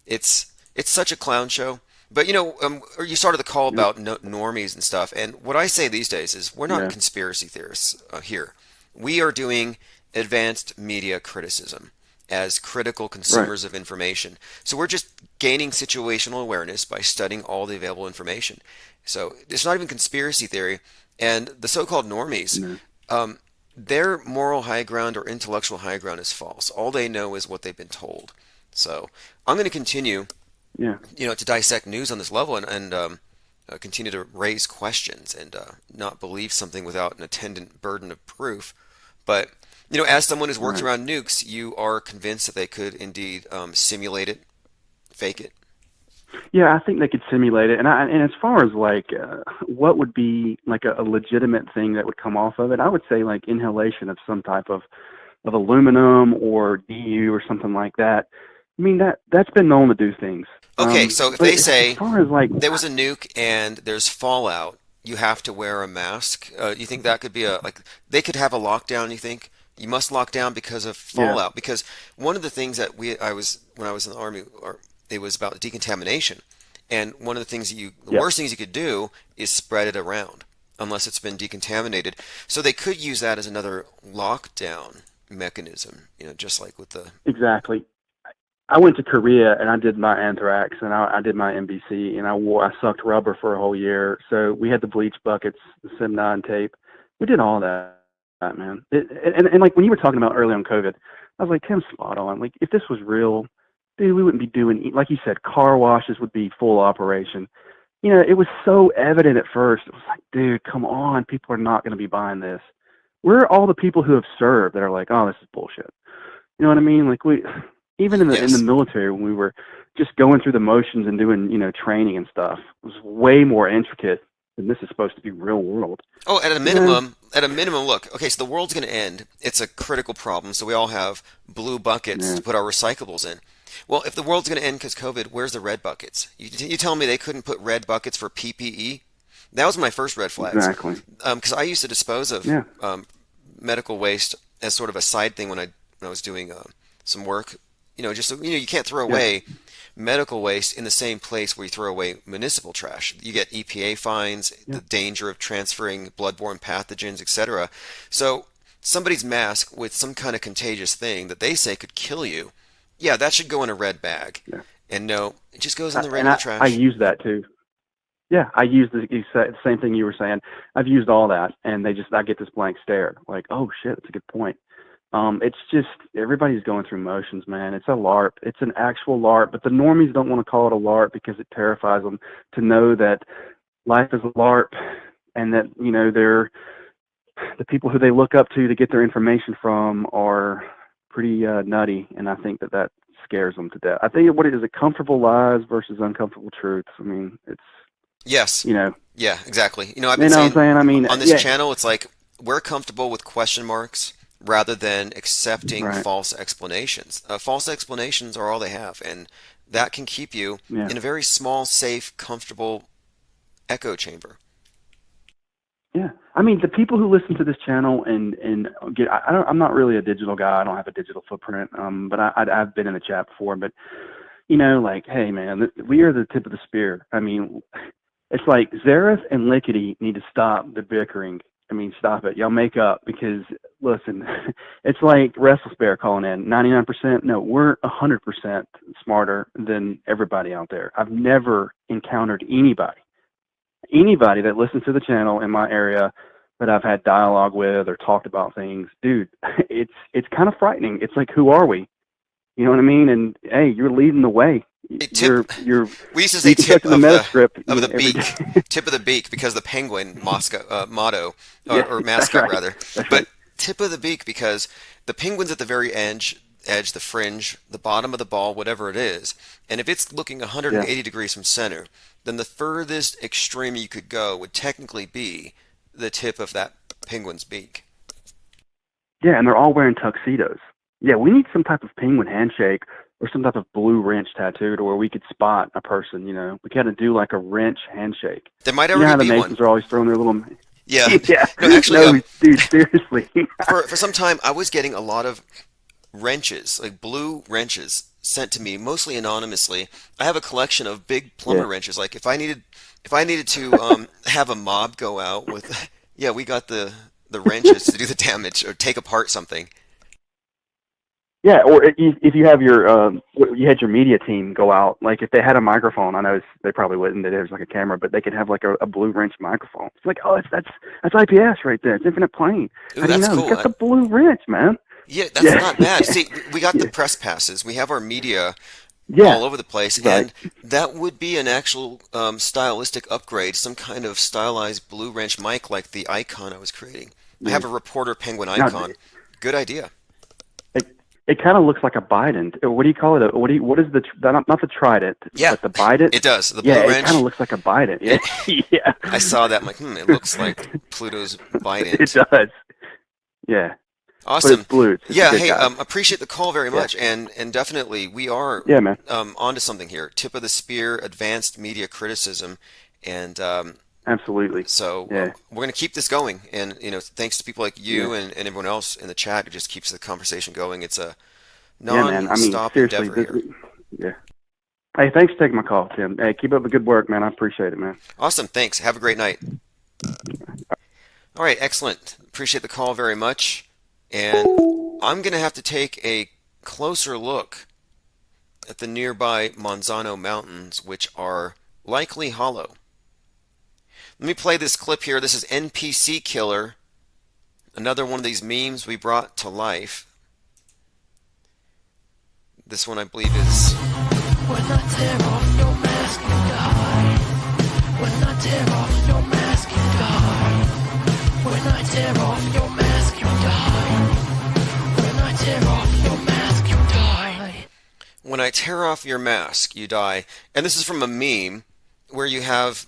it's such a clown show. But, you know, or you started the call about normies and stuff, and what I say these days is we're not conspiracy theorists here. We are doing advanced media criticism as critical consumers of information. So we're just gaining situational awareness by studying all the available information. So it's not even conspiracy theory. And the so-called normies, their moral high ground or intellectual high ground is false. All they know is what they've been told. So I'm going to continue, you know, to dissect news on this level and continue to raise questions and not believe something without an attendant burden of proof. But, you know, as someone who's worked around nukes, you are convinced that they could indeed simulate it, fake it. Yeah, I think they could simulate it. And as far as like what would be like a legitimate thing that would come off of it, I would say like inhalation of some type of aluminum or DU or something like that. I mean, that's been known to do things. Okay, so if they say as far as like, there was a nuke and there's fallout, you have to wear a mask. You think that could be they could have a lockdown, you think, You must lock down because of fallout. Because one of the things that when I was in the Army, it was about decontamination. And one of the things the worst things you could do is spread it around unless it's been decontaminated. So they could use that as another lockdown mechanism, just like with the... Exactly. I went to Korea and I did my anthrax and I did my MBC and I sucked rubber for a whole year. So we had the bleach buckets, the Sim9 tape. We did all that, man. And like when you were talking about early on COVID, I was like, Tim's spot on. Like if this was real, dude, we wouldn't be doing, like you said, car washes would be full operation. It was so evident at first. It was like, dude, come on. People are not going to be buying this. Where are all the people who have served that are like, oh, this is bullshit? You know what I mean? Like even in the military, when we were just going through the motions and doing, training and stuff, it was way more intricate than this is supposed to be real world. Oh, at a minimum, look, okay, so the world's going to end. It's a critical problem, so we all have blue buckets to put our recyclables in. Well, if the world's going to end because COVID, where's the red buckets? You tell me they couldn't put red buckets for PPE? That was my first red flags. Exactly. Because I used to dispose of medical waste as sort of a side thing when I was doing some work. Just so, you can't throw away medical waste in the same place where you throw away municipal trash. You get EPA fines, the danger of transferring bloodborne pathogens, etc. So somebody's mask with some kind of contagious thing that they say could kill you, that should go in a red bag. Yeah. And no, it just goes in the regular trash. I use that too. Yeah, I use the same thing you were saying. I've used all that, and I get this blank stare. Like, oh shit, that's a good point. It's just everybody's going through motions, man. It's a LARP. It's an actual LARP, but the normies don't want to call it a LARP because it terrifies them to know that life is a LARP, and that they're the people who they look up to get their information from are pretty nutty, and I think that scares them to death. I think what it is, comfortable lies versus uncomfortable truths. I mean, it's yes, yeah, exactly. I've been saying, I mean, on this channel, it's like we're comfortable with question marks rather than accepting false explanations. False explanations are all they have, and that can keep you in a very small, safe, comfortable echo chamber. Yeah, I mean, the people who listen to this channel and I'm not really a digital guy. I don't have a digital footprint, but I've been in the chat before. But like, hey, man, we are the tip of the spear. I mean, it's like Zareth and Lickety need to stop the bickering. I mean, stop it. Y'all make up because, listen, it's like WrestleSpare calling in 99%. No, we're 100% smarter than everybody out there. I've never encountered anybody that listens to the channel in my area that I've had dialogue with or talked about things. Dude, it's kind of frightening. It's like, who are we? You know what I mean? And hey, you're leading the way. You're we used to say tip of the beak, tip of the beak, because the penguin motto or mascot rather. But tip of the beak because the penguin's at the very edge, the fringe, the bottom of the ball, whatever it is. And if it's looking 180 degrees from center, then the furthest extreme you could go would technically be the tip of that penguin's beak. Yeah, and they're all wearing tuxedos. Yeah, we need some type of penguin handshake or some type of blue wrench tattoo to where we could spot a person, We kind of do like a wrench handshake. There might already be the Masons are always throwing their little... Yeah. Yeah. No, actually, dude, seriously. for some time, I was getting a lot of wrenches, like blue wrenches, sent to me, mostly anonymously. I have a collection of big plumber wrenches. Like if I needed to have a mob go out with, we got the wrenches to do the damage or take apart something. Yeah, or if you have you had your media team go out, like if they had a microphone, I know they probably wouldn't. There's like a camera, but they could have like a blue wrench microphone. It's like, oh, that's IPS right there. It's Infinite Plane. Ooh, How do you know? Cool. It's got the blue wrench, man. Yeah, that's not bad. See, we got the press passes. We have our media all over the place, and that would be an actual stylistic upgrade, some kind of stylized blue wrench mic like the icon I was creating. I have a reporter penguin icon. Good idea. It kind of looks like a Bident. What do you call it? What is not the Trident? Yeah, but the Bident. It does. The blue wrench. It kind of looks like a Bident. Yeah, yeah. I saw that. I'm like, it looks like Pluto's Bident. It does. Yeah. Awesome. But it's blue. Hey, appreciate the call very much, and definitely we are man. Onto something here. Tip of the spear, advanced media criticism, and Absolutely. So yeah. we're going to keep this going, and thanks to people like you Yeah. and everyone else in the chat who just keeps the conversation going. It's a Yeah, man. I mean, non-stop seriously. endeavor here. Yeah. Hey, thanks for taking my call, Tim. Hey, keep up the good work, man. I appreciate it, man. Awesome. Thanks. Have a great night. All right. Excellent. Appreciate the call very much. And I'm going to have to take a closer look at the nearby Monzano Mountains, which are likely hollow. Let me play this clip here. This is NPC Killer, another one of these memes we brought to life. This one, I believe, is... When I tear off your mask, you die. When I tear off your mask, you die. When I tear off your mask, you die. When I tear off your mask, you die. When I tear off your mask, you die. And this is from a meme where you have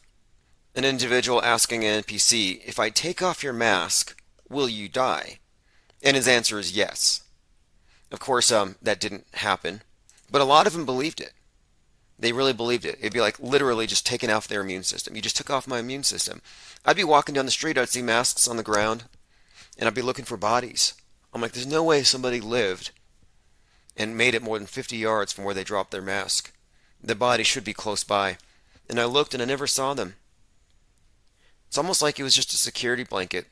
an individual asking an NPC, if I take off your mask, will you die? And his answer is yes. Of course, that didn't happen, but a lot of them believed it. They really believed it. It'd be like literally just taking off their immune system. You just took off my immune system. I'd be walking down the street, I'd see masks on the ground, and I'd be looking for bodies. I'm like, there's no way somebody lived and made it more than 50 yards from where they dropped their mask. The body should be close by. And I looked and I never saw them. It's almost like it was just a security blanket.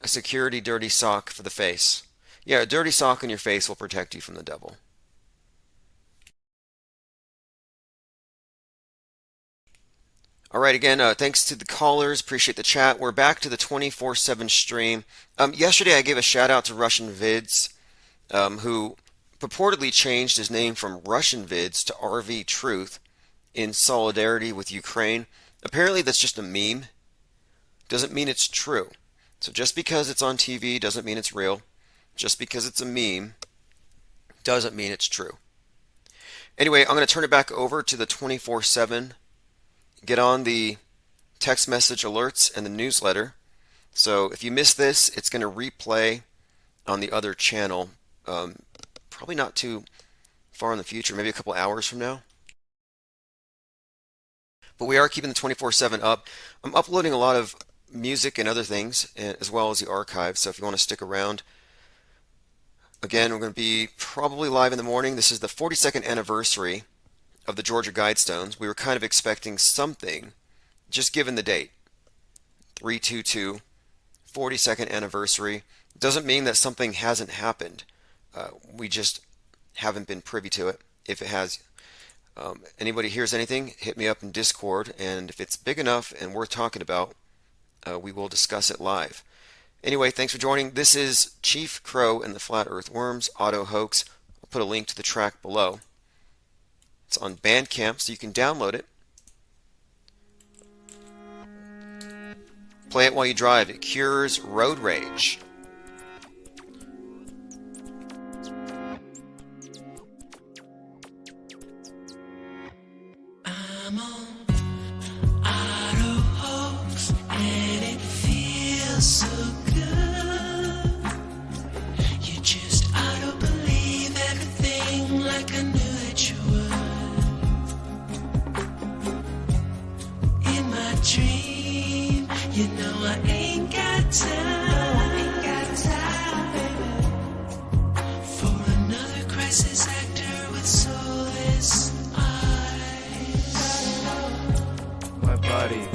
A security dirty sock for the face. Yeah, a dirty sock on your face will protect you from the devil. All right, again, thanks to the callers. Appreciate the chat. We're back to the 24/7 stream. Yesterday I gave a shout out to Russian Vids, who purportedly changed his name from Russian Vids to RV Truth in solidarity with Ukraine. Apparently that's just a meme. Doesn't mean it's true. So just because it's on TV doesn't mean it's real. Just because it's a meme doesn't mean it's true. Anyway, I'm going to turn it back over to the 24/7. Get on the text message alerts and the newsletter. So if you miss this, it's going to replay on the other channel. Probably not too far in the future, maybe a couple hours from now. But we are keeping the 24/7 up. I'm uploading a lot of music and other things, as well as the archive. So if you want to stick around, again, we're going to be probably live in the morning. This is the 42nd anniversary of the Georgia Guidestones. We were kind of expecting something, just given the date. 3/22, 42nd anniversary. Doesn't mean that something hasn't happened. We just haven't been privy to it. If it has, anybody hears anything, hit me up in Discord, and if it's big enough and worth talking about, we will discuss it live. Anyway, thanks for joining. This is Chief Crow and the Flat Earth Worms, Auto Hoax. I'll put a link to the track below. It's on Bandcamp, so you can download it. Play it while you drive. It cures road rage. I'm on Auto Hoax, and it feels so good. You just auto believe everything like I knew that you would. In my dream, you know I ain't got time, baby, for another crisis actor with soulless eyes. My buddy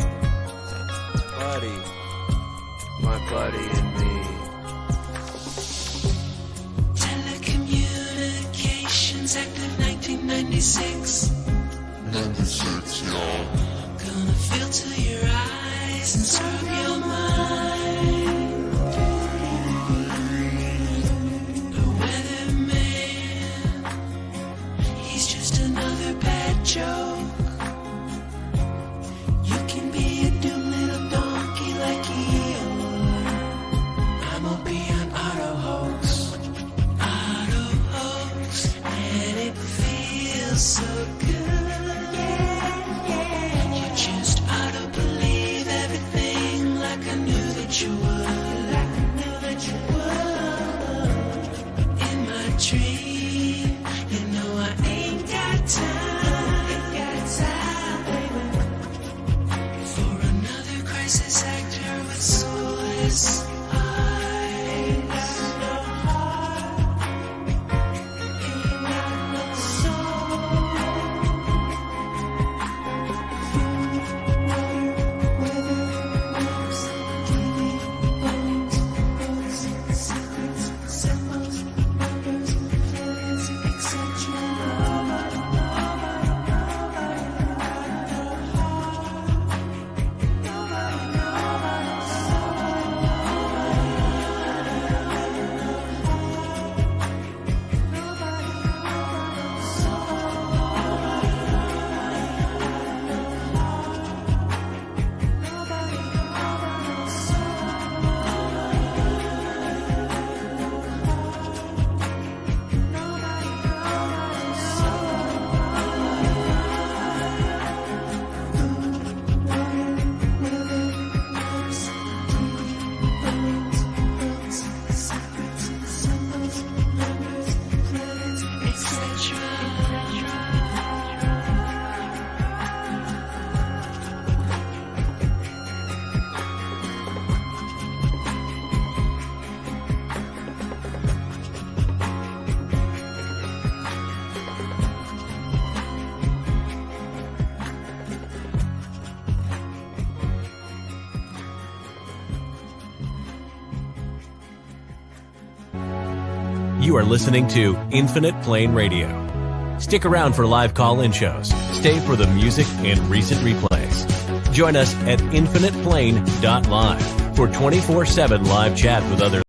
and me. Telecommunications Act of 1996. 96, y'all. Gonna filter your eyes and scrub your mind. The weatherman, he's just another bad joke. You can be a dumb little donkey like Eeyore. I'm gonna be an auto hoax. Auto hoax, and it feels so good. You just auto believe everything Crisis actor with soulless eyes. Ain't got no heart. Ain't got no soul. Food, water, weather, maps, TV, bones, books, secrets, symbols, numbers, planets, etc. You are listening to Infinite Plane Radio. Stick around for live call-in shows. Stay for the music and recent replays. Join us at infiniteplane.live for 24/7 live chat with other